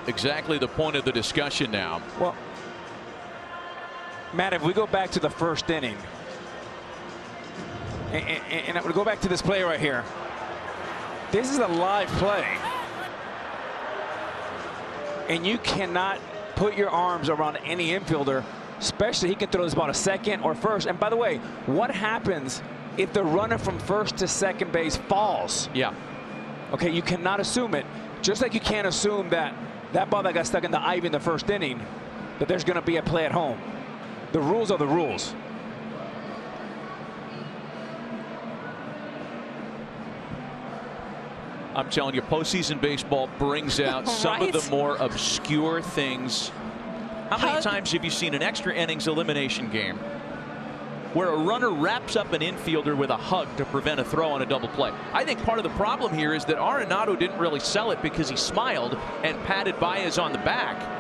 Exactly the point of the discussion now. Well, Matt, if we go back to the first inning, and I'm going to go back to this play right here. This is a live play. And you cannot put your arms around any infielder, especially he can throw this ball to second or first. And by the way, what happens if the runner from first to second base falls? Yeah. Okay, you cannot assume it. Just like you can't assume that that ball that got stuck in the ivy in the first inning, that there's going to be a play at home. The rules are the rules. I'm telling you, postseason baseball brings out some of the more obscure things How many times have you seen an extra innings elimination game where a runner wraps up an infielder with a hug to prevent a throw on a double play? I think part of the problem here is that Arenado didn't really sell it because he smiled and patted Baez on the back.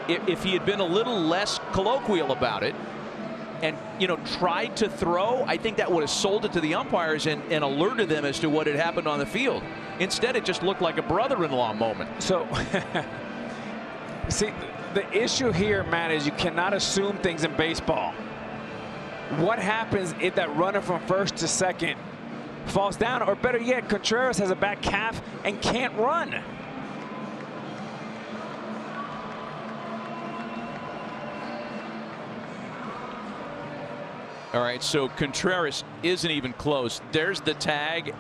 If he had been a little less colloquial about it and, you know, tried to throw, I think that would have sold it to the umpires and alerted them as to what had happened on the field. Instead, it just looked like a brother-in-law moment. So, see, the issue here, Matt, is you cannot assume things in baseball. What happens if that runner from first to second falls down, or better yet, Contreras has a bad calf and can't run? All right, so Contreras isn't even close. There's the tag.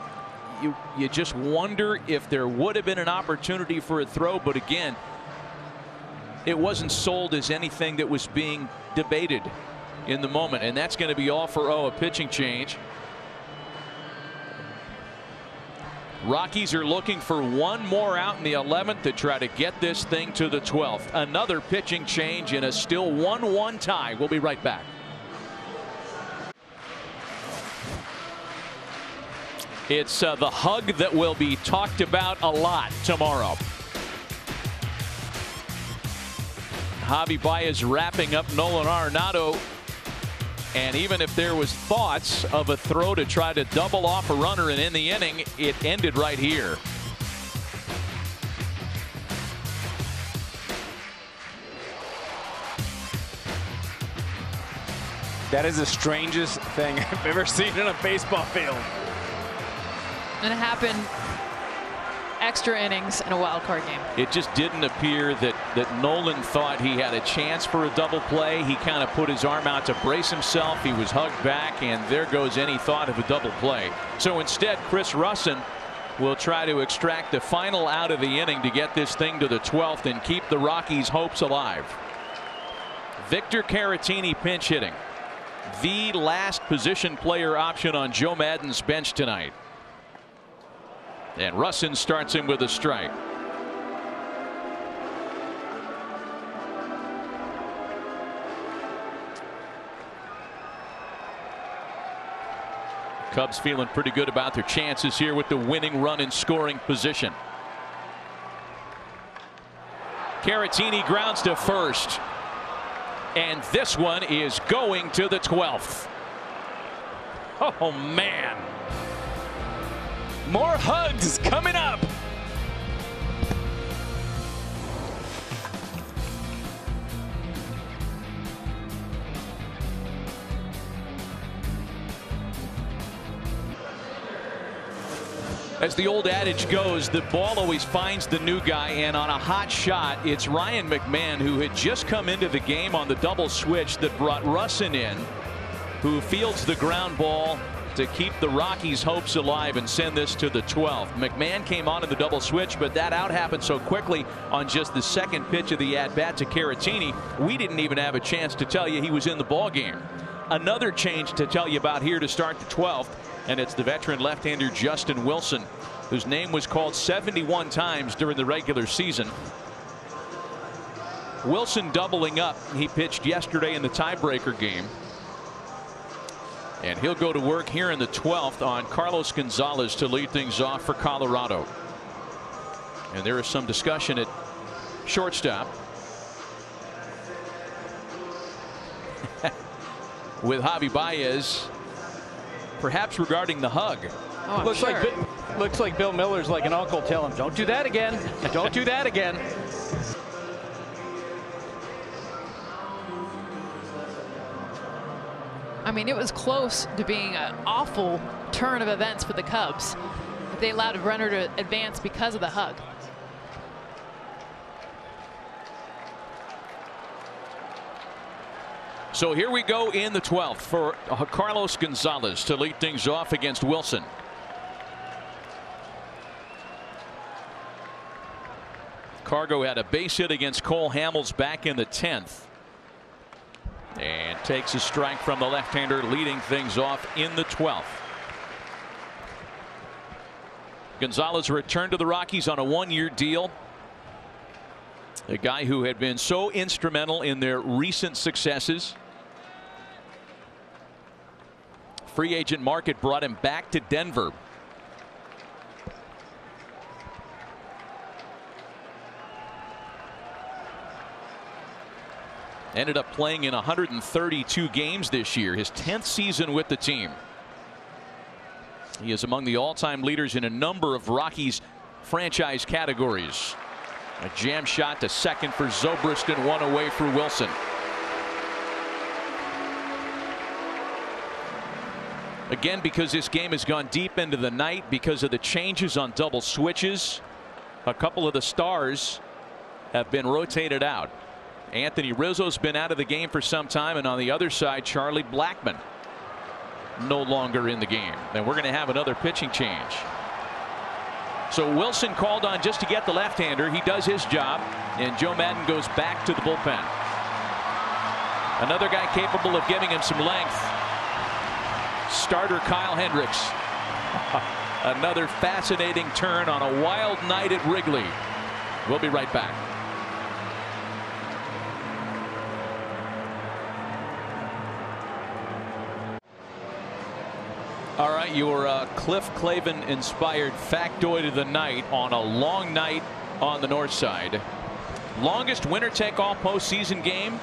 You just wonder if there would have been an opportunity for a throw, but again, it wasn't sold as anything that was being debated in the moment, and that's going to be all for a pitching change. Rockies are looking for one more out in the 11th to try to get this thing to the 12th. Another pitching change in a still 1-1 tie. We'll be right back. It's the hug that will be talked about a lot tomorrow. Javi Baez wrapping up Nolan Arenado. And even if there was thoughts of a throw to try to double off a runner and in the inning, it ended right here. That is the strangest thing I've ever seen in a baseball field. And it happened extra innings in a wild card game. It just didn't appear that Nolan thought he had a chance for a double play. He kind of put his arm out to brace himself. He was hugged back, and there goes any thought of a double play. So instead, Chris Russin will try to extract the final out of the inning to get this thing to the 12th and keep the Rockies' hopes alive. Victor Caratini pinch hitting. The last position player option on Joe Maddon's bench tonight. And Russin starts him with a strike. Cubs feeling pretty good about their chances here with the winning run in scoring position. Caratini grounds to first. And this one is going to the 12th. Oh, man. More hugs coming up. As the old adage goes, the ball always finds the new guy, and on a hot shot, it's Ryan McMahon, who had just come into the game on the double switch that brought Russin in, who fields the ground ball to keep the Rockies' hopes alive and send this to the 12th. McMahon came on in the double switch, but that out happened so quickly on just the second pitch of the at-bat to Caratini, we didn't even have a chance to tell you he was in the ball game. Another change to tell you about here to start the 12th, and it's the veteran left-hander Justin Wilson, whose name was called 71 times during the regular season. Wilson doubling up. He pitched yesterday in the tiebreaker game. And he'll go to work here in the 12th on Carlos Gonzalez to lead things off for Colorado. And there is some discussion at shortstop with Javi Baez, perhaps regarding the hug. Oh, Looks like Bill Miller's like an uncle telling him, don't do that again. Don't do that again. I mean, it was close to being an awful turn of events for the Cubs. They allowed a runner to advance because of the hug. So here we go in the 12th for Carlos Gonzalez to lead things off against Wilson. Cargo had a base hit against Cole Hamels back in the 10th. And takes a strike from the left-hander, leading things off in the 12th. Gonzalez returned to the Rockies on a one-year deal. A guy who had been so instrumental in their recent successes. Free agent market brought him back to Denver. Ended up playing in 132 games this year, his 10th season with the team. He is among the all-time leaders in a number of Rockies franchise categories. A jam shot to second for Zobrist and one away for Wilson. Again, because this game has gone deep into the night because of the changes on double switches, a couple of the stars have been rotated out. Anthony Rizzo's been out of the game for some time, and on the other side, Charlie Blackmon no longer in the game. And we're going to have another pitching change. So Wilson called on just to get the left-hander. He does his job, and Joe Maddon goes back to the bullpen. Another guy capable of giving him some length. Starter Kyle Hendricks. Another fascinating turn on a wild night at Wrigley. We'll be right back. All right, your Cliff Clavin inspired factoid of the night on a long night on the north side. Longest winner take all postseason game,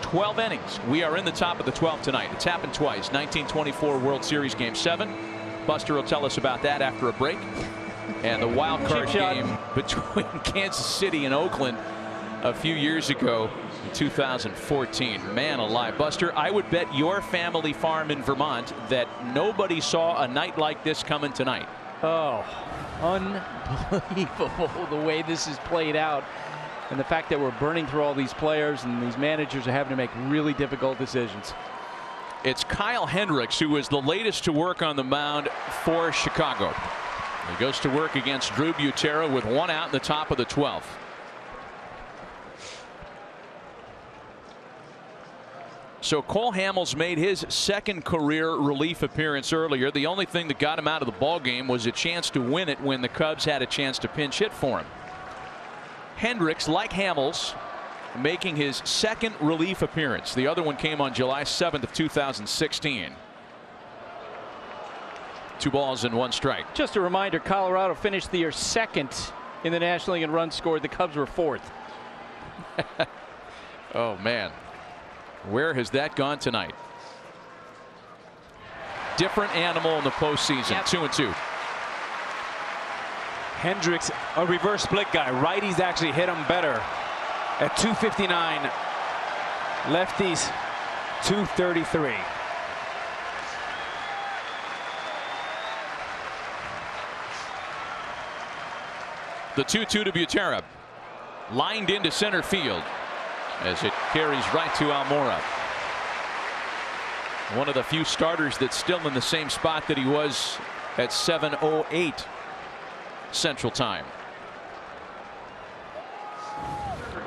12 innings. We are in the top of the 12th tonight. It's happened twice. 1924 World Series Game 7. Buster will tell us about that after a break. And the wild card game between Kansas City and Oakland a few years ago in 2014. Man alive. Buster, I would bet your family farm in Vermont that nobody saw a night like this coming tonight. Oh, unbelievable the way this is played out. And the fact that we're burning through all these players and these managers are having to make really difficult decisions. It's Kyle Hendricks who is the latest to work on the mound for Chicago. He goes to work against Drew Butera with one out in the top of the 12th. So Cole Hamels made his second career relief appearance earlier. The only thing that got him out of the ballgame was a chance to win it when the Cubs had a chance to pinch hit for him. Hendricks, like Hamels, making his second relief appearance. The other one came on July 7th of 2016. 2 balls and 1 strike. Just a reminder, Colorado finished the year second in the National League in runs scored. The Cubs were 4th. Oh man, where has that gone tonight? Different animal in the postseason. Yep. 2-2. Hendricks, a reverse split guy. Righties actually hit him better at 259. Lefties 233. The 2-2 to Butera. Lined into center field as it carries right to Almora. One of the few starters that's still in the same spot that he was at 7:08 Central Time.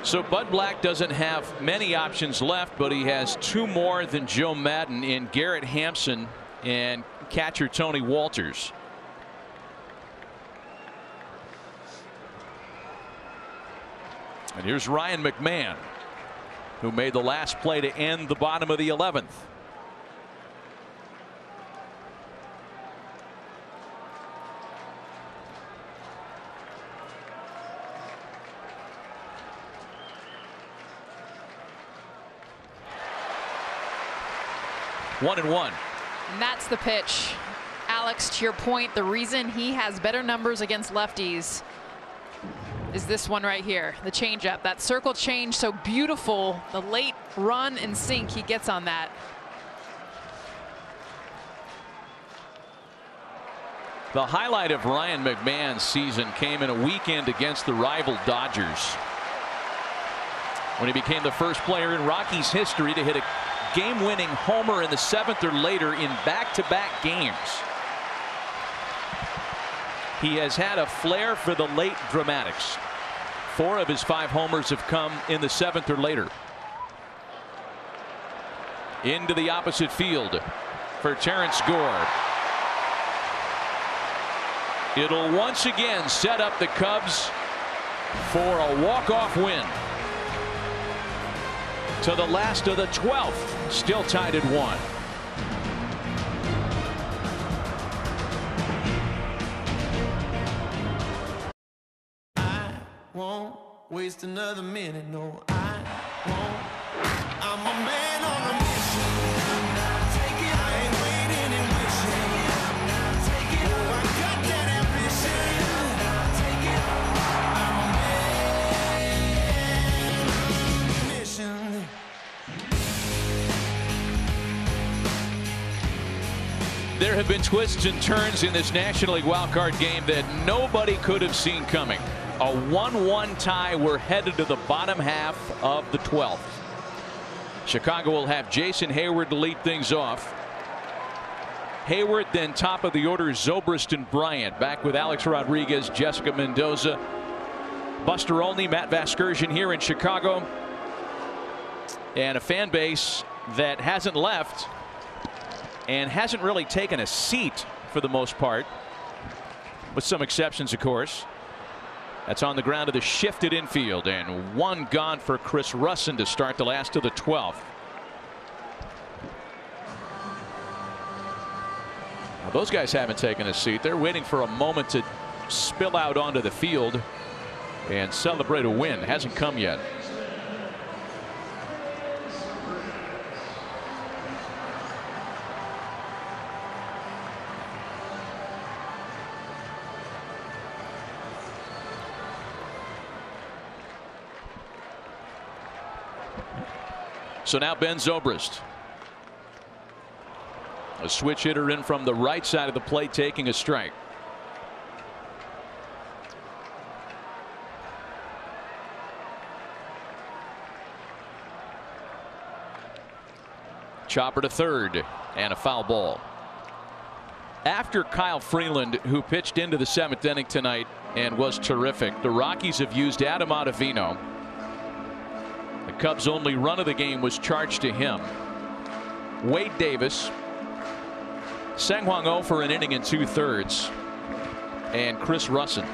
So Bud Black doesn't have many options left, but he has 2 more than Joe Maddon in Garrett Hampson and catcher Tony Walters. And here's Ryan McMahon, who made the last play to end the bottom of the 11th. One and one. And that's the pitch. Alex, to your point, the reason he has better numbers against lefties is this one right here, the changeup. That circle change, so beautiful. The late run and sink he gets on that. The highlight of Ryan McMahon's season came in a weekend against the rival Dodgers, when he became the first player in Rockies history to hit a game-winning homer in the 7th or later in back-to-back games. He has had a flair for the late dramatics. 4 of his 5 homers have come in the 7th or later. Into the opposite field for Terrence Gore. It'll once again set up the Cubs for a walk-off win. to the last of the 12th, still tied at 1. Won't waste another minute, no, I won't. I'm a man on a mission. I ain't waiting and wishing. Oh, I got that ambition. I'm a man on a mission. There have been twists and turns in this National League wildcard game that nobody could have seen coming. A 1-1 tie. We're headed to the bottom half of the 12th. Chicago will have Jason Hayward to lead things off. Hayward, then top of the order, Zobrist and Bryant. Back with Alex Rodriguez, Jessica Mendoza, Buster Olney, Matt Vasgersian here in Chicago. And a fan base that hasn't left and hasn't really taken a seat for the most part, with some exceptions, of course. That's on the ground of the shifted infield, and one gone for Chris Russin to start the last of the 12th. Now, those guys haven't taken a seat. They're waiting for a moment to spill out onto the field and celebrate a win. Hasn't come yet. So now Ben Zobrist, a switch hitter in from the right side of the plate, taking a strike. Chopper to third, and a foul ball. After Kyle Freeland, who pitched into the 7th inning tonight and was terrific, the Rockies have used Adam Ottavino. The Cubs' only run of the game was charged to him. Wade Davis, Sang-Hwang Oh for an inning and 2/3, and Chris Russin.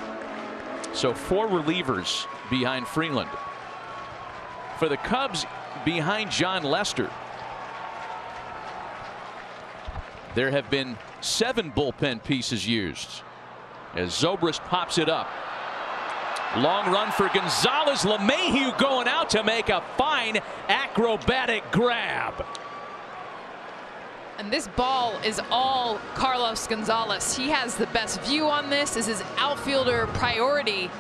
So 4 relievers behind Freeland. For the Cubs, behind John Lester, there have been 7 bullpen pieces used as Zobrist pops it up. Long run for Gonzalez. LeMahieu going out to make a fine acrobatic grab. And this ball is all Carlos Gonzalez. He has the best view on this. This is outfielder priority.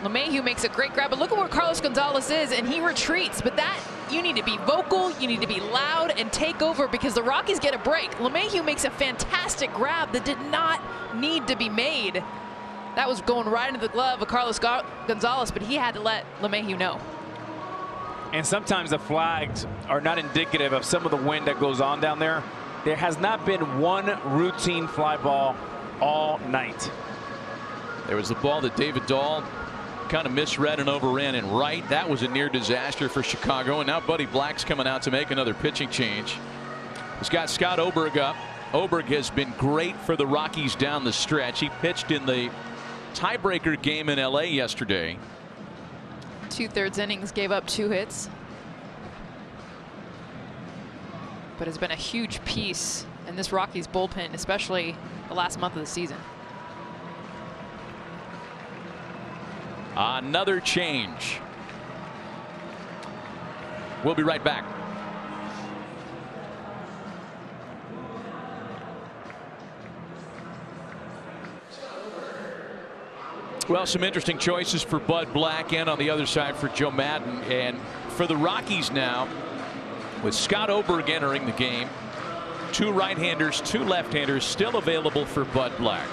LeMahieu makes a great grab, but look at where Carlos Gonzalez is, and he retreats. But that, you need to be vocal, you need to be loud and take over, because the Rockies get a break. LeMahieu makes a fantastic grab that did not need to be made. That was going right into the glove of Carlos Gonzalez, but he had to let LeMahieu know. And sometimes the flags are not indicative of some of the wind that goes on down there. There has not been one routine fly ball all night. There was the ball that David Dahl kind of misread and overran in right. That was a near disaster for Chicago. And now Buddy Black's coming out to make another pitching change. He's got Scott Oberg up. Oberg has been great for the Rockies down the stretch. He pitched in the tiebreaker game in LA yesterday. 2/3 innings, gave up 2 hits, but has been a huge piece in this Rockies bullpen, especially the last month of the season. Another change. We'll be right back. Well, some interesting choices for Bud Black, and on the other side for Joe Maddon. And for the Rockies now, with Scott Oberg entering the game, 2 right-handers, 2 left-handers still available for Bud Black.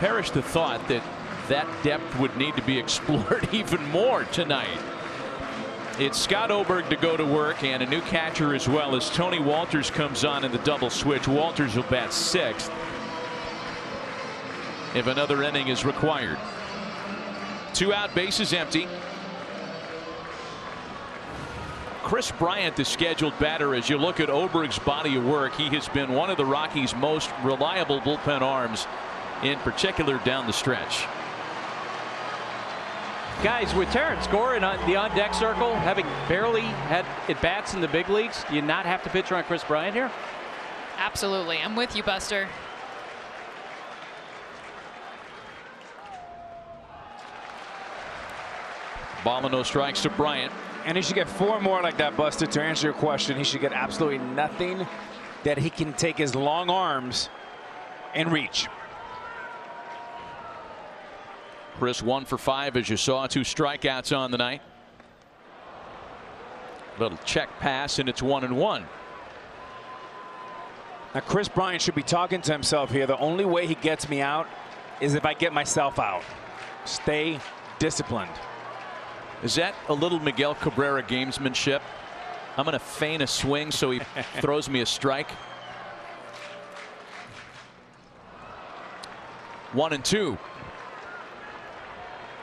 Perish the thought that that depth would need to be explored even more tonight. It's Scott Oberg to go to work, and a new catcher as well, as Tony Walters comes on in the double switch. Walters will bat 6th if another inning is required. 2 out, bases empty. Chris Bryant, the scheduled batter. As you look at Oberg's body of work, he has been one of the Rockies' most reliable bullpen arms, in particular down the stretch. Guys, with Terrence scoring on the on-deck circle, having barely had at-bats in the big leagues, do you not have to pitch on Chris Bryant here? Absolutely. I'm with you, Buster. Ball and no strikes to Bryant. And he should get 4 more like that, Buster. To answer your question, he should get absolutely nothing that he can take his long arms and reach. Chris 1 for 5, as you saw, 2 strikeouts on the night. Little check pass, and it's 1-1. Now Chris Bryant should be talking to himself here. The only way he gets me out is if I get myself out. Stay disciplined. Is that a little Miguel Cabrera gamesmanship? I'm going to feign a swing so he throws me a strike. 1-2.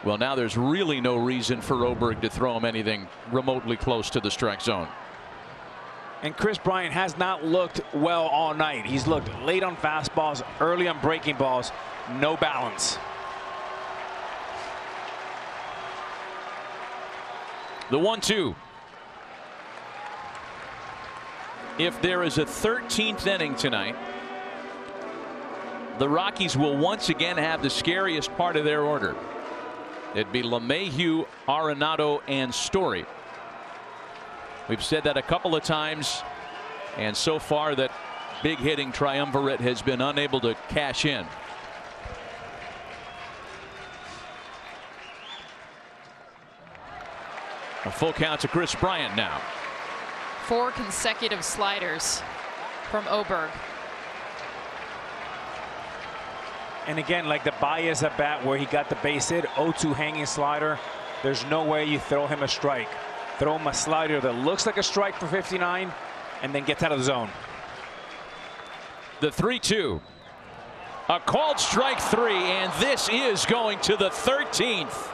Well, now there's really no reason for Oberg to throw him anything remotely close to the strike zone. And Chris Bryant has not looked well all night. He's looked late on fastballs, early on breaking balls, no balance. The 1-2. If there is a 13th inning tonight, the Rockies will once again have the scariest part of their order. It'd be LeMahieu, Arenado, and Story. We've said that a couple of times, and so far that big hitting triumvirate has been unable to cash in. A full count to Chris Bryant now. 4 consecutive sliders from Oberg. And again, like the Baez at bat where he got the base hit, 0-2 hanging slider. There's no way you throw him a strike. Throw him a slider that looks like a strike for 59 and then gets out of the zone. The 3-2. A called strike 3, and this is going to the 13th.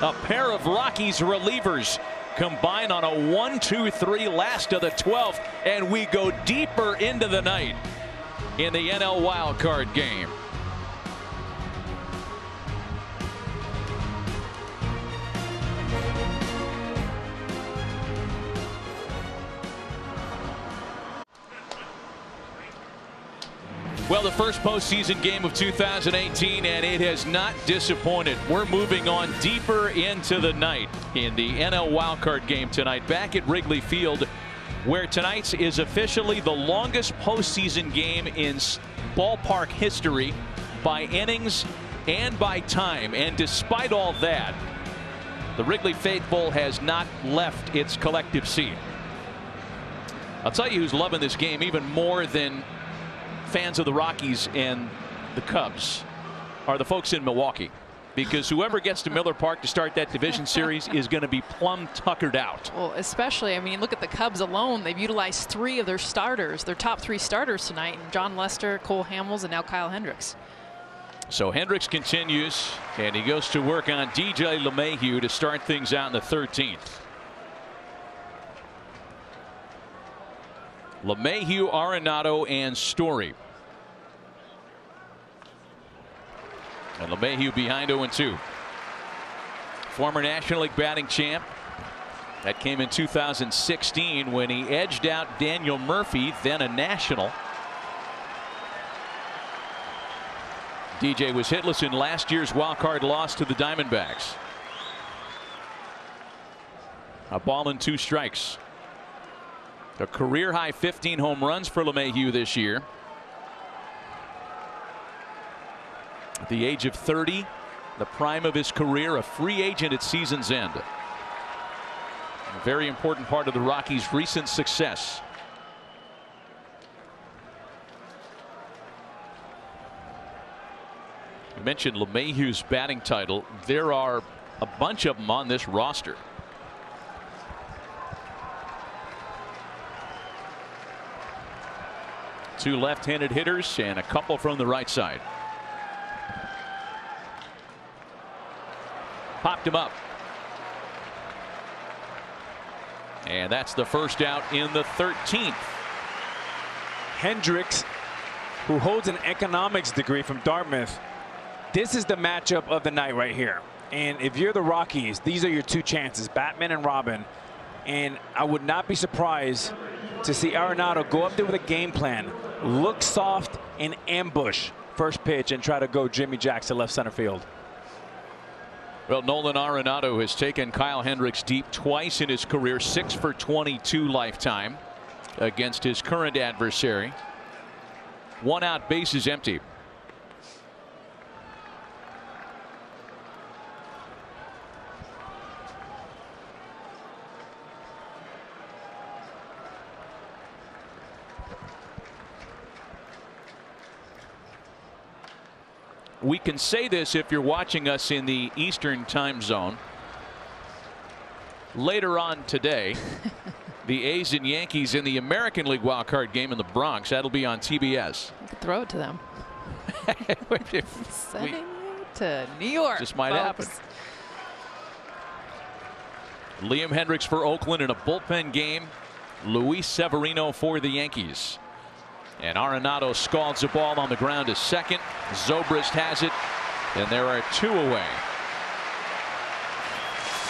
A pair of Rockies relievers combine on a 1-2-3 last of the 12th, and we go deeper into the night in the NL wildcard game. Well, the first postseason game of 2018, and it has not disappointed. We're moving on deeper into the night in the NL wildcard game tonight, back at Wrigley Field, where tonight's is officially the longest postseason game in ballpark history by innings and by time. And despite all that, the Wrigley faithful has not left its collective seat. I'll tell you who's loving this game even more than fans of the Rockies and the Cubs are the folks in Milwaukee, because whoever gets to Miller Park to start that division series is going to be plumb tuckered out. Well, especially, I mean, look at the Cubs alone. They've utilized 3 of their starters, their top 3 starters tonight, and John Lester, Cole Hamels, and now Kyle Hendricks. So Hendricks continues, and he goes to work on DJ LeMahieu to start things out in the 13th. LeMahieu, Arenado, and Story. And LeMahieu behind 0-2. Former National League batting champ. That came in 2016 when he edged out Daniel Murphy, then a National. DJ was hitless in last year's wild card loss to the Diamondbacks. A ball and 2 strikes. A career high 15 home runs for LeMahieu this year. At the age of 30, the prime of his career, a free agent at season's end. A very important part of the Rockies' recent success. You mentioned LeMahieu's batting title. There are a bunch of them on this roster. Two left-handed hitters and a couple from the right side. Popped him up. And that's the first out in the 13th. Hendricks, who holds an economics degree from Dartmouth. This is the matchup of the night right here. And if you're the Rockies, these are your two chances, Batman and Robin. And I would not be surprised to see Arenado go up there with a game plan, look soft and ambush first pitch and try to go Jimmy Jacks to left center field. Well, Nolan Arenado has taken Kyle Hendricks deep twice in his career, 6 for 22 lifetime against his current adversary. 1 out, bases empty. We can say this if you're watching us in the Eastern time zone. Later on today, the A's and Yankees in the American League wild card game in the Bronx. That'll be on TBS. You could throw it to them. Sending it to New York. Just might folks. happen. Liam Hendricks for Oakland in a bullpen game. Luis Severino for the Yankees. And Arenado scalds the ball on the ground to second. Zobrist has it, and there are 2 away.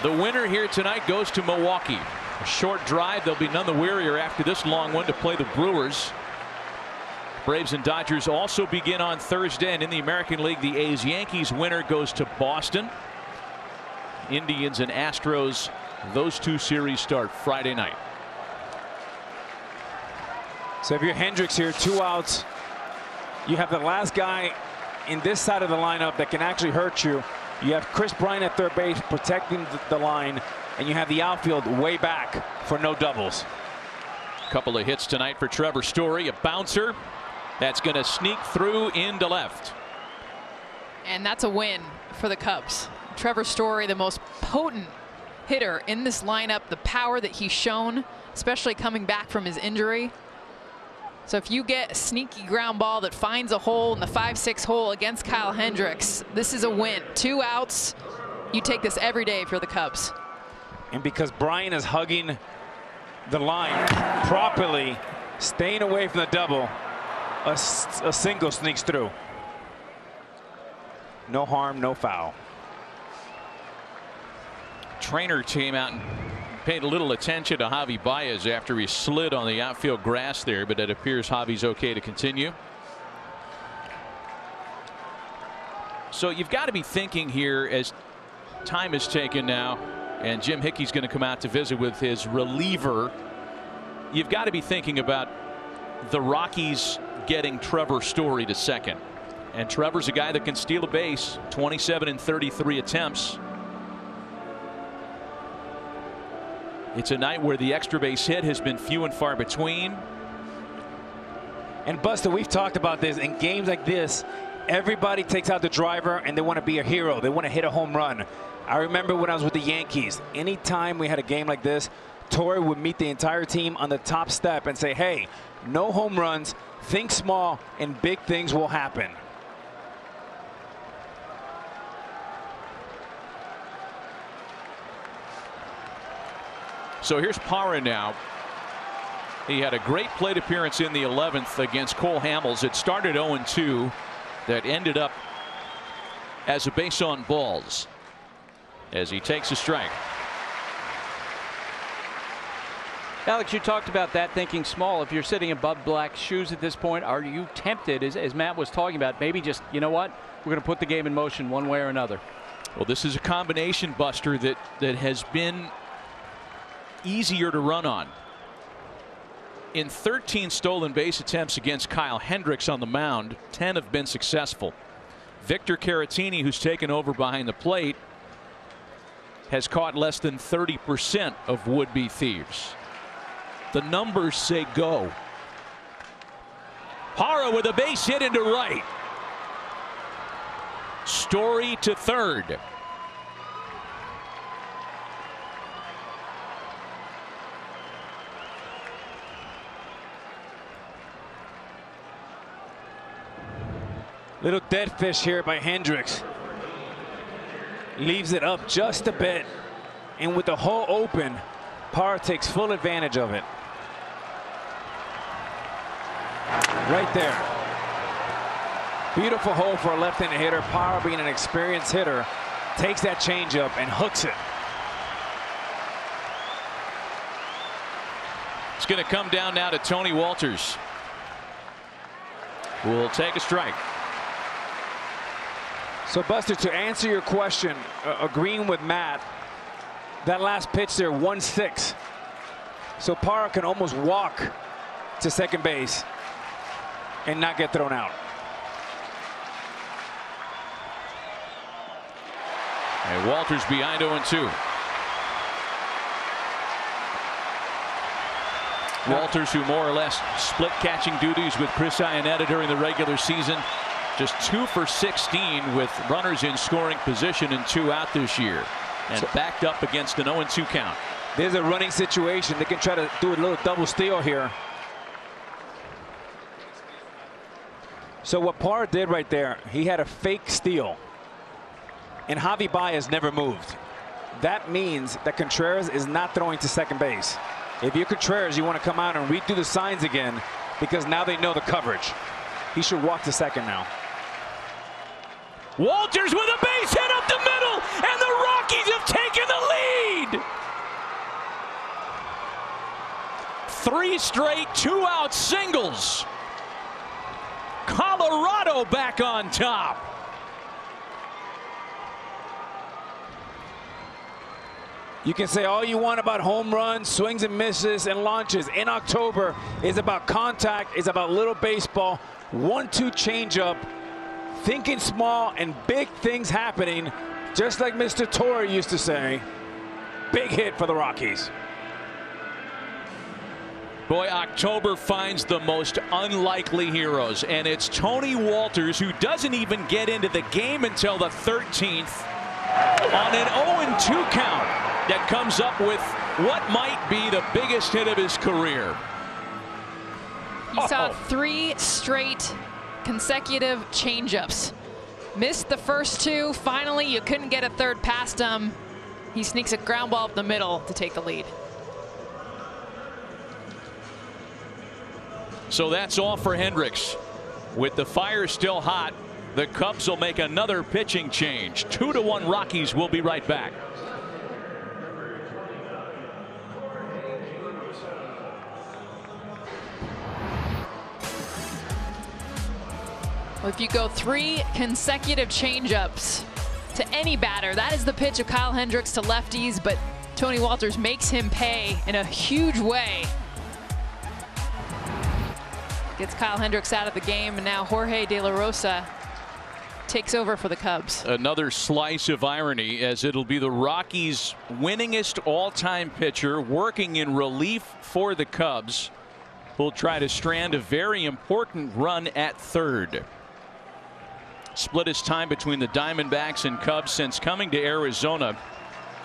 The winner here tonight goes to Milwaukee. A short drive. They'll be none the wearier after this long one to play the Brewers. Braves and Dodgers also begin on Thursday, and in the American League, the A's Yankees winner goes to Boston. Indians and Astros, those 2 series start Friday night. So if you're Hendricks here, 2 outs, you have the last guy in this side of the lineup that can actually hurt you. You have Chris Bryant at third base protecting the line, and you have the outfield way back for no doubles. Couple of hits tonight for Trevor Story, a bouncer that's going to sneak through into left. And that's a win for the Cubs. Trevor Story, the most potent hitter in this lineup, the power that he's shown, especially coming back from his injury. So if you get a sneaky ground ball that finds a hole in the 5-6 hole against Kyle Hendricks, this is a win. 2 outs. You take this every day if you're the Cubs. And because Brian is hugging the line properly, staying away from the double, a single sneaks through. No harm, no foul. Trainer came out and paid a little attention to Javi Baez after he slid on the outfield grass there, but it appears Javi's okay to continue. So you've got to be thinking here as time is taken now, and Jim Hickey's going to come out to visit with his reliever. You've got to be thinking about the Rockies getting Trevor Story to second. And Trevor's a guy that can steal a base, 27 in 33 attempts. It's a night where the extra base hit has been few and far between. And Buster, we've talked about this in games like this. Everybody takes out the driver and they want to be a hero. They want to hit a home run. I remember when I was with the Yankees, anytime we had a game like this, Torre would meet the entire team on the top step and say, hey, no home runs, think small, and big things will happen. So here's Parra now. He had a great plate appearance in the 11th against Cole Hamels. It started 0-2 that ended up as a base on balls as he takes a strike. Alex, you talked about that, thinking small. If you're sitting in Bud Black's shoes at this point, are you tempted, as Matt was talking about, maybe just, you know what, we're going to put the game in motion one way or another? Well, this is a combination, Buster, that has been easier to run on. In 13 stolen base attempts against Kyle Hendricks on the mound, 10 have been successful. Victor Caratini, who's taken over behind the plate, has caught less than 30% of would-be thieves. The numbers say go. Parra with a base hit into right. Story to third. Little dead fish here by Hendricks. Leaves it up just a bit. And with the hole open, Parra takes full advantage of it. Right there. Beautiful hole for a left-handed hitter. Parra, being an experienced hitter, takes that changeup and hooks it. It's going to come down now to Tony Walters, who will take a strike. So, Buster, to answer your question, agreeing with Matt, that last pitch there, 1-6. So Parra can almost walk to second base and not get thrown out. And Walters behind 0-2. Walters, who more or less split catching duties with Chris Iannetta during the regular season, just 2 for 16 with runners in scoring position and 2 out this year, and backed up against an 0-2 count. There's a running situation. They can try to do a little double steal here. So what Parra did right there, he had a fake steal, and Javi Baez never moved. That means that Contreras is not throwing to second base. If you're Contreras, you want to come out and redo the signs again, because now they know the coverage. He should walk to second now. Walters with a base hit up the middle, and the Rockies have taken the lead. 3 straight 2-out singles. Colorado back on top. You can say all you want about home runs, swings and misses, and launches. In October, it's about contact, it's about little baseball. 1-2 changeup, thinking small and big things happening, just like Mr. Torre used to say. Big hit for the Rockies. Boy, October finds the most unlikely heroes, and it's Tony Walters, who doesn't even get into the game until the 13th on an 0-2 count, that comes up with what might be the biggest hit of his career. You saw 3 straight consecutive changeups. Missed the first 2. Finally, you couldn't get a third past him. He sneaks a ground ball up the middle to take the lead. So that's all for Hendricks. With the fire still hot, the Cubs will make another pitching change. 2-1 Rockies. We'll be right back. Well, if you go 3 consecutive changeups to any batter, that is the pitch of Kyle Hendricks to lefties, but Tony Walters makes him pay in a huge way. Gets Kyle Hendricks out of the game, and now Jorge De La Rosa takes over for the Cubs. Another slice of irony, as it'll be the Rockies' winningest all-time pitcher working in relief for the Cubs, who'll try to strand a very important run at third. Split his time between the Diamondbacks and Cubs since coming to Arizona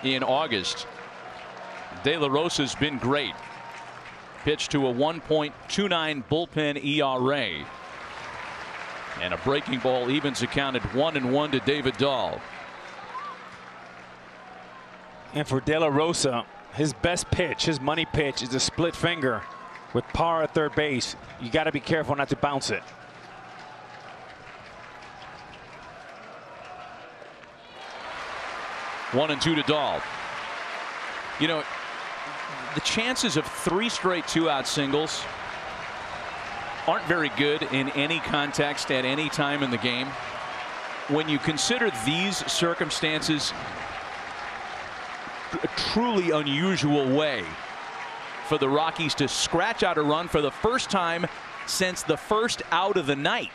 in August. De La Rosa's been great. Pitched to a 1.29 bullpen ERA. And a breaking ball evens accounted 1-1 to David Dahl. And for De La Rosa, his best pitch, his money pitch, is a split finger with Parra at third base. You got to be careful not to bounce it. One and 2 to Dahl. You know, the chances of 3 straight 2-out singles aren't very good in any context at any time in the game. When you consider these circumstances, a truly unusual way for the Rockies to scratch out a run for the first time since the first out of the night.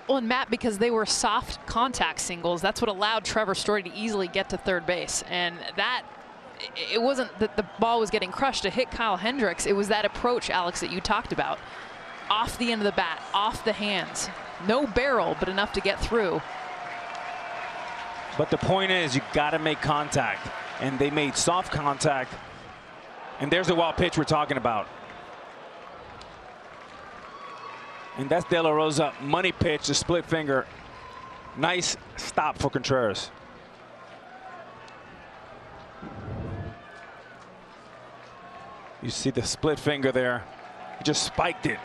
Well, and Matt, because they were soft contact singles, that's what allowed Trevor Story to easily get to third base. And that, it wasn't that the ball was getting crushed to hit Kyle Hendricks. It was that approach, Alex, that you talked about. Off the end of the bat, off the hands. No barrel, but enough to get through. But the point is, you got to make contact. And they made soft contact. And there's the wild pitch we're talking about. And that's De La Rosa, money pitch, the split finger. Nice stop for Contreras. You see the split finger there. He just spiked it.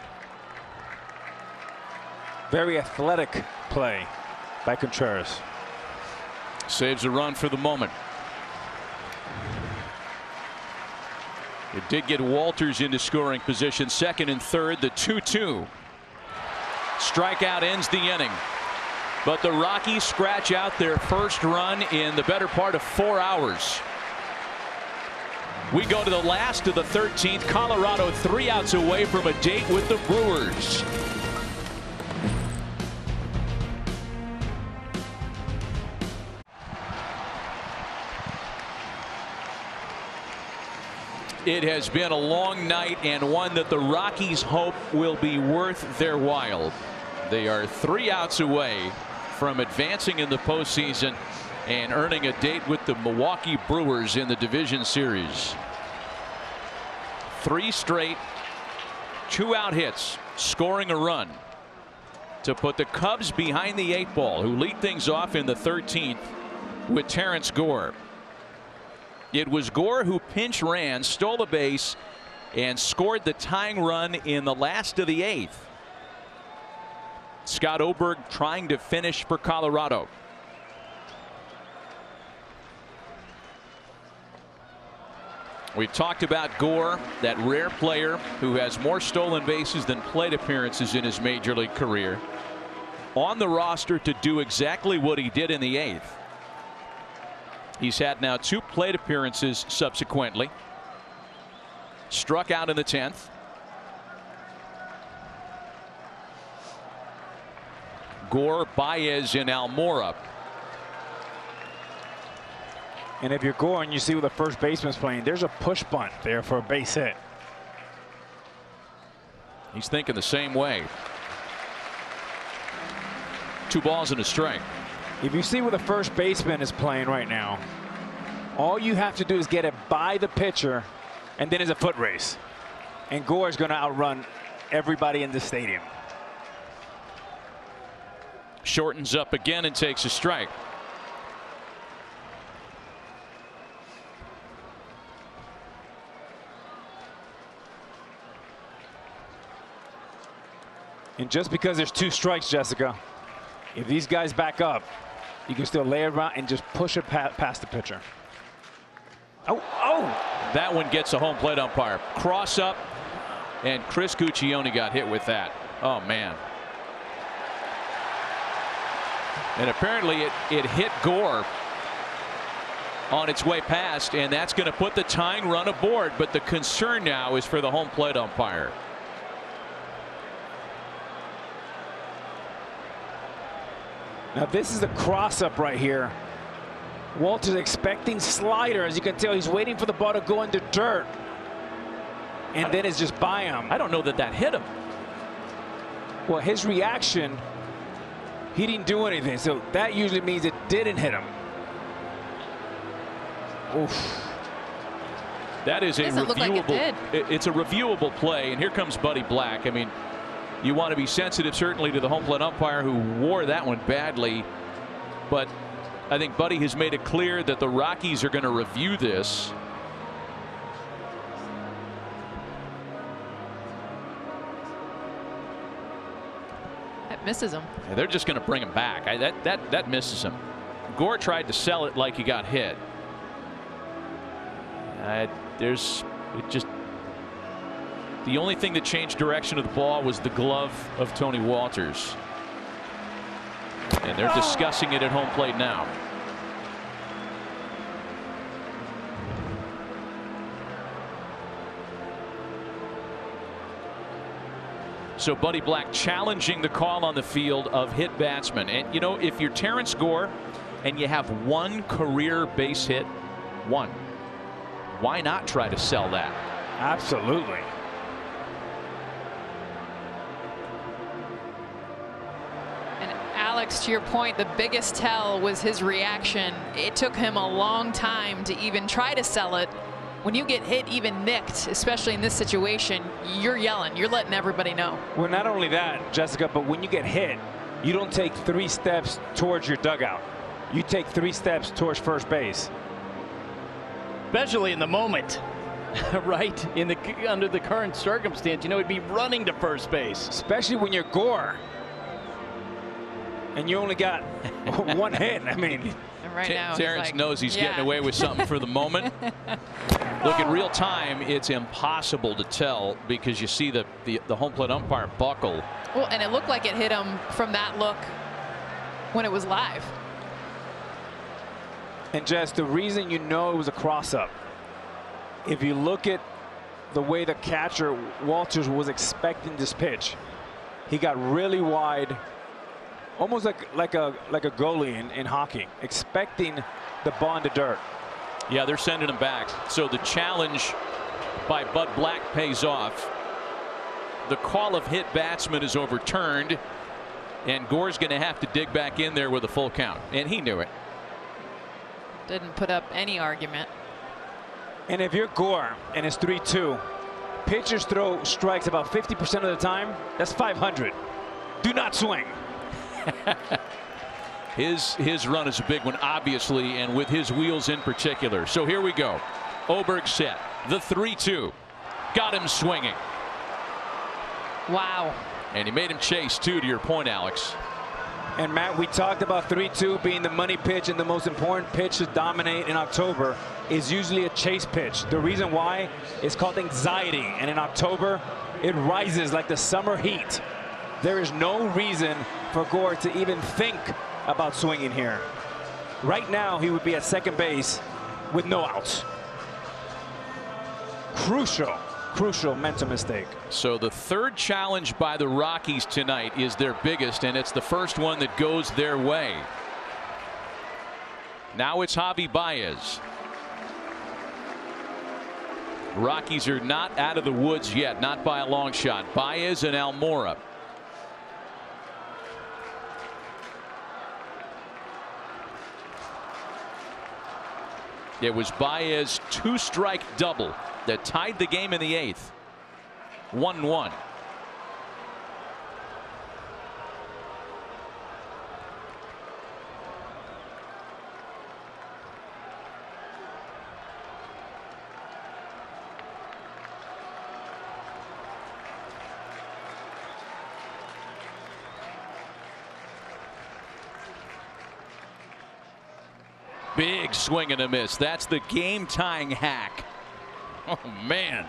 Very athletic play by Contreras. Saves a run for the moment. It did get Walters into scoring position. Second and third, the 2-2. Strikeout ends the inning. But the Rockies scratch out their first run in the better part of 4 hours. We go to the last of the 13th. Colorado 3 outs away from a date with the Brewers. It has been a long night, and one that the Rockies hope will be worth their while. They are 3 outs away from advancing in the postseason and earning a date with the Milwaukee Brewers in the division series. 3 straight 2-out hits, scoring a run to put the Cubs behind the 8 ball, who lead things off in the 13th with Terrence Gore. It was Gore who pinch ran, stole a base, and scored the tying run in the last of the 8th. Scott Oberg trying to finish for Colorado. We've talked about Gore, that rare player who has more stolen bases than plate appearances in his major league career, on the roster to do exactly what he did in the 8th. He's had now 2 plate appearances subsequently. Struck out in the 10th. Gore, Baez, and Almora. And if you're Gore and you see what the first baseman's playing, there's a push bunt there for a base hit. He's thinking the same way. 2 balls and a strike. If you see what the first baseman is playing right now, all you have to do is get it by the pitcher, and then it's a foot race. And Gore is going to outrun everybody in the stadium. Shortens up again and takes a strike. And just because there's 2 strikes, Jessica, if these guys back up, you can still lay it around and just push it past the pitcher. Oh, that one gets a home plate umpire. Cross up, and Chris Guccione got hit with that. Oh, man. And apparently it hit Gore on its way past, and that's going to put the tying run aboard. But the concern now is for the home plate umpire. Now this is a cross-up right here. Walter's expecting slider. As you can tell, he's waiting for the ball to go into dirt. And then it's just by him. I don't know that hit him. Well, his reaction, he didn't do anything. So that usually means it didn't hit him. Oof. That is a reviewable. It's a reviewable play. And here comes Buddy Black. I mean, you want to be sensitive certainly to the home plate umpire who wore that one badly, but I think Buddy has made it clear that the Rockies are going to review this. That misses him. Yeah, they're just going to bring him back. That misses him. Gore tried to sell it like he got hit. The only thing that changed direction of the ball was the glove of Tony Walters. And they're discussing it at home plate now. So Buddy Black challenging the call on the field of hit batsman. And you know, if you're Terrence Gore and you have 1 career base hit, 1, why not try to sell that? Absolutely. Alex, to your point, the biggest tell was his reaction. It took him a long time to even try to sell it. When you get hit, even nicked, especially in this situation, you're yelling. You're letting everybody know. Well, not only that, Jessica, but when you get hit, you don't take 3 steps towards your dugout. You take 3 steps towards first base. Especially in the moment, right? Under the current circumstance, you know, he'd be running to first base. Especially when you're Gore. And you only got 1 hit. I mean, And right now, Terrence like, knows he's getting away with something for the moment. Look, in real time, it's impossible to tell because you see the home plate umpire buckle. Well, and it looked like it hit him from that look when it was live. And Jess, the reason you know it was a cross-up, if you look at the way the catcher, Walters, was expecting this pitch, he got really wide, almost like a goalie in hockey, expecting the ball in the dirt. Yeah, they're sending him back. So the challenge by Bud Black pays off. The call of hit batsman is overturned, and Gore's going to have to dig back in there with a full count, and he knew it. Didn't put up any argument. And if you're Gore and it's 3-2, pitchers throw strikes about 50% of the time. That's 500. Do not swing. His run is a big one, obviously, and with his wheels in particular. So here we go. Oberg set. The 3-2. Got him swinging. Wow. And he made him chase, too, to your point, Alex. And Matt, we talked about 3-2 being the money pitch, and the most important pitch to dominate in October is usually a chase pitch. The reason why is called anxiety, and in October it rises like the summer heat. There is no reason for Gore to even think about swinging here. Right now he would be at second base with no outs. Crucial mental mistake. So the third challenge by the Rockies tonight is their biggest, and it's the first one that goes their way. Now it's Javi Baez. Rockies are not out of the woods yet, not by a long shot. Baez and Almora. It was Baez's two-strike double that tied the game in the 8th. 1-1. Big swing and a miss. That's the game-tying hack. Oh, man.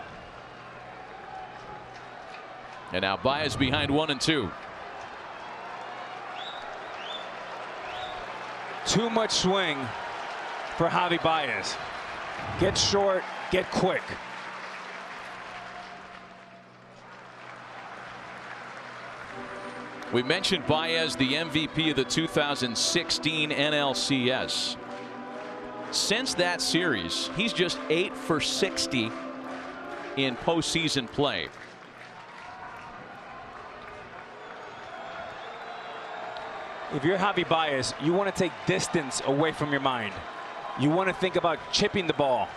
And now Baez behind 1-2. Too much swing for Javi Baez. Get short, get quick. We mentioned Baez, the MVP of the 2016 NLCS. Since that series, he's just 8 for 60 in postseason play. If you're Javi Baez, you want to take distance away from your mind. You want to think about chipping the ball.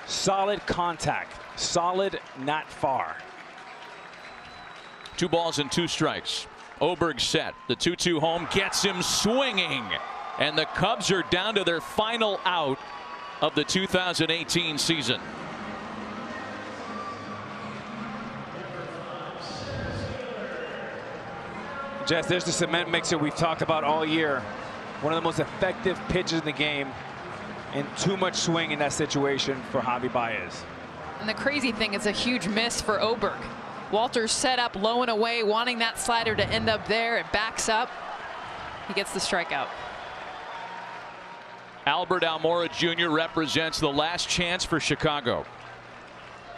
Solid contact. Solid, not far. 2 balls and 2 strikes. Oberg set. The 2-2 home gets him swinging. And the Cubs are down to their final out of the 2018 season. Jess, there's the cement mixer we've talked about all year. One of the most effective pitches in the game, and too much swing in that situation for Javi Baez. And the crazy thing, it's a huge miss for Oberg. Walters set up low and away, wanting that slider to end up there. It backs up. He gets the strikeout. Albert Almora Jr. represents the last chance for Chicago.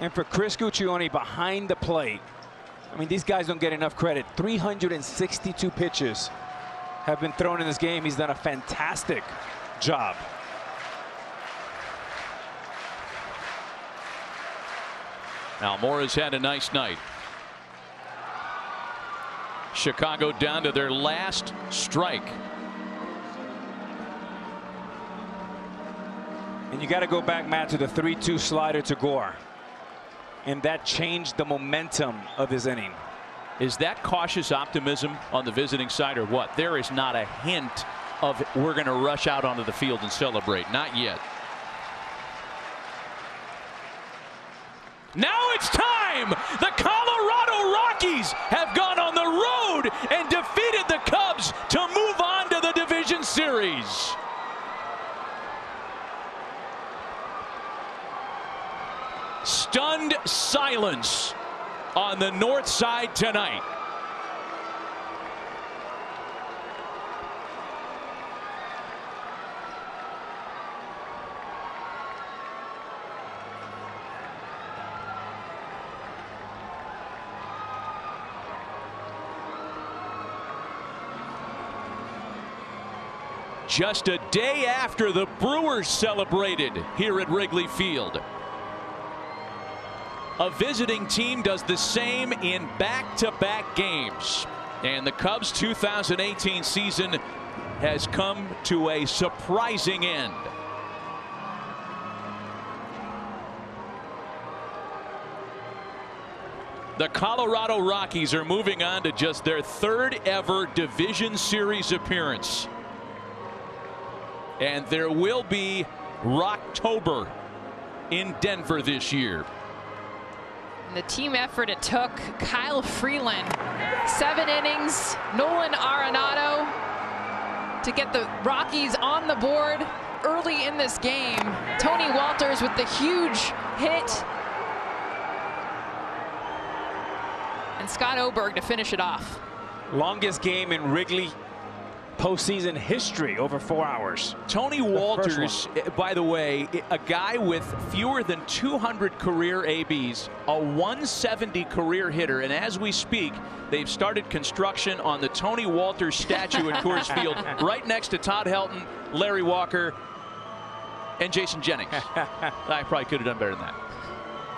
And for Chris Guccione behind the plate, I mean, these guys don't get enough credit. 362 pitches have been thrown in this game. He's done a fantastic job. Almora's had a nice night. Chicago down to their last strike. And you got to go back, Matt, to the 3-2 slider to Gore. And that changed the momentum of his inning. Is that cautious optimism on the visiting side or what? There is not a hint of we're going to rush out onto the field and celebrate. Not yet. Now it's time! The Colorado Rockies have gone on the road and defeated the Cubs to move on to the division series. Stunned silence on the north side tonight. Just a day after the Brewers celebrated here at Wrigley Field. A visiting team does the same in back-to-back games. And the Cubs' 2018 season has come to a surprising end. The Colorado Rockies are moving on to just their third ever Division Series appearance. And there will be Rocktober in Denver this year. And the team effort it took. Kyle Freeland, 7 innings. Nolan Arenado to get the Rockies on the board early in this game. Tony Walters with the huge hit. And Scott Oberg to finish it off. Longest game in Wrigley postseason history, over 4 hours. Tony Walters, by the way, a guy with fewer than 200 career ABs, a 170 career hitter, and as we speak, they've started construction on the Tony Walters statue at Coors Field, right next to Todd Helton, Larry Walker, and Jason Jennings. I probably could have done better than that.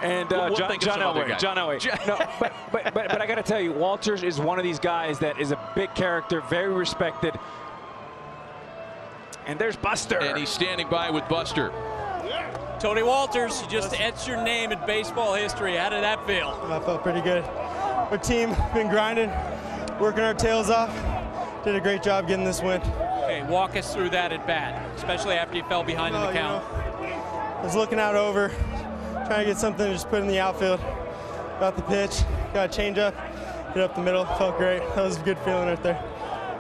And John Elway. No, but I got to tell you, Walters is one of these guys that is a big character, very respected. And there's Buster. And he's standing by with Buster. Tony Walters, you just etched your name in baseball history. How did that feel? I felt pretty good. Our team been grinding, working our tails off. Did a great job getting this win. Okay, walk us through that at bat, especially after you fell behind in the count. I was looking out over, trying to get something to just put in the outfield. Got the pitch, got a change up, hit up the middle, felt great. That was a good feeling right there.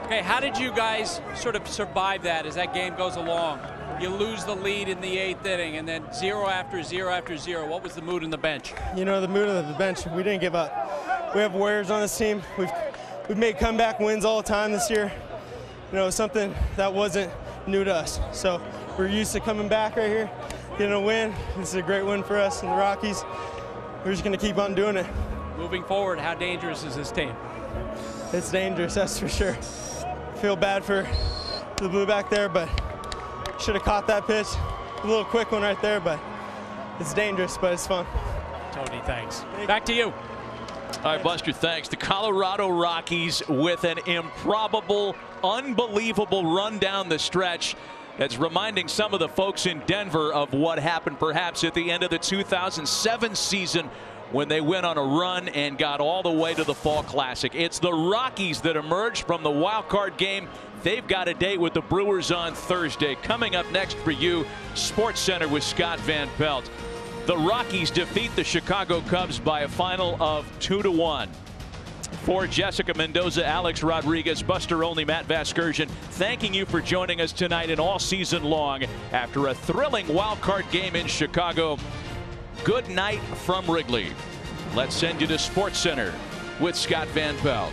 Okay, how did you guys sort of survive that as that game goes along? You lose the lead in the 8th inning, and then 0 after 0 after 0. What was the mood in the bench? You know, the mood of the bench, we didn't give up. We have warriors on this team. We've made comeback wins all the time this year. You know, something that wasn't new to us. So we're used to coming back right here, getting a win. This is a great win for us and the Rockies. We're just going to keep on doing it. Moving forward, how dangerous is this team? It's dangerous, that's for sure. Feel bad for the blue back there, but should have caught that pitch. A little quick one right there, but it's dangerous, but it's fun. Tony, thanks. Back to you. All right, Buster, thanks. The Colorado Rockies with an improbable, unbelievable run down the stretch. That's reminding some of the folks in Denver of what happened perhaps at the end of the 2007 season when they went on a run and got all the way to the Fall Classic. It's the Rockies that emerged from the wild card game. They've got a date with the Brewers on Thursday. Coming up next for you, Sports Center with Scott Van Pelt. The Rockies defeat the Chicago Cubs by a final of 2-1. For Jessica Mendoza, Alex Rodriguez, Buster Olney, Matt Vasgersian, thanking you for joining us tonight and all season long after a thrilling wild card game in Chicago. Good night from Wrigley. Let's send you to Sports Center with Scott Van Pelt.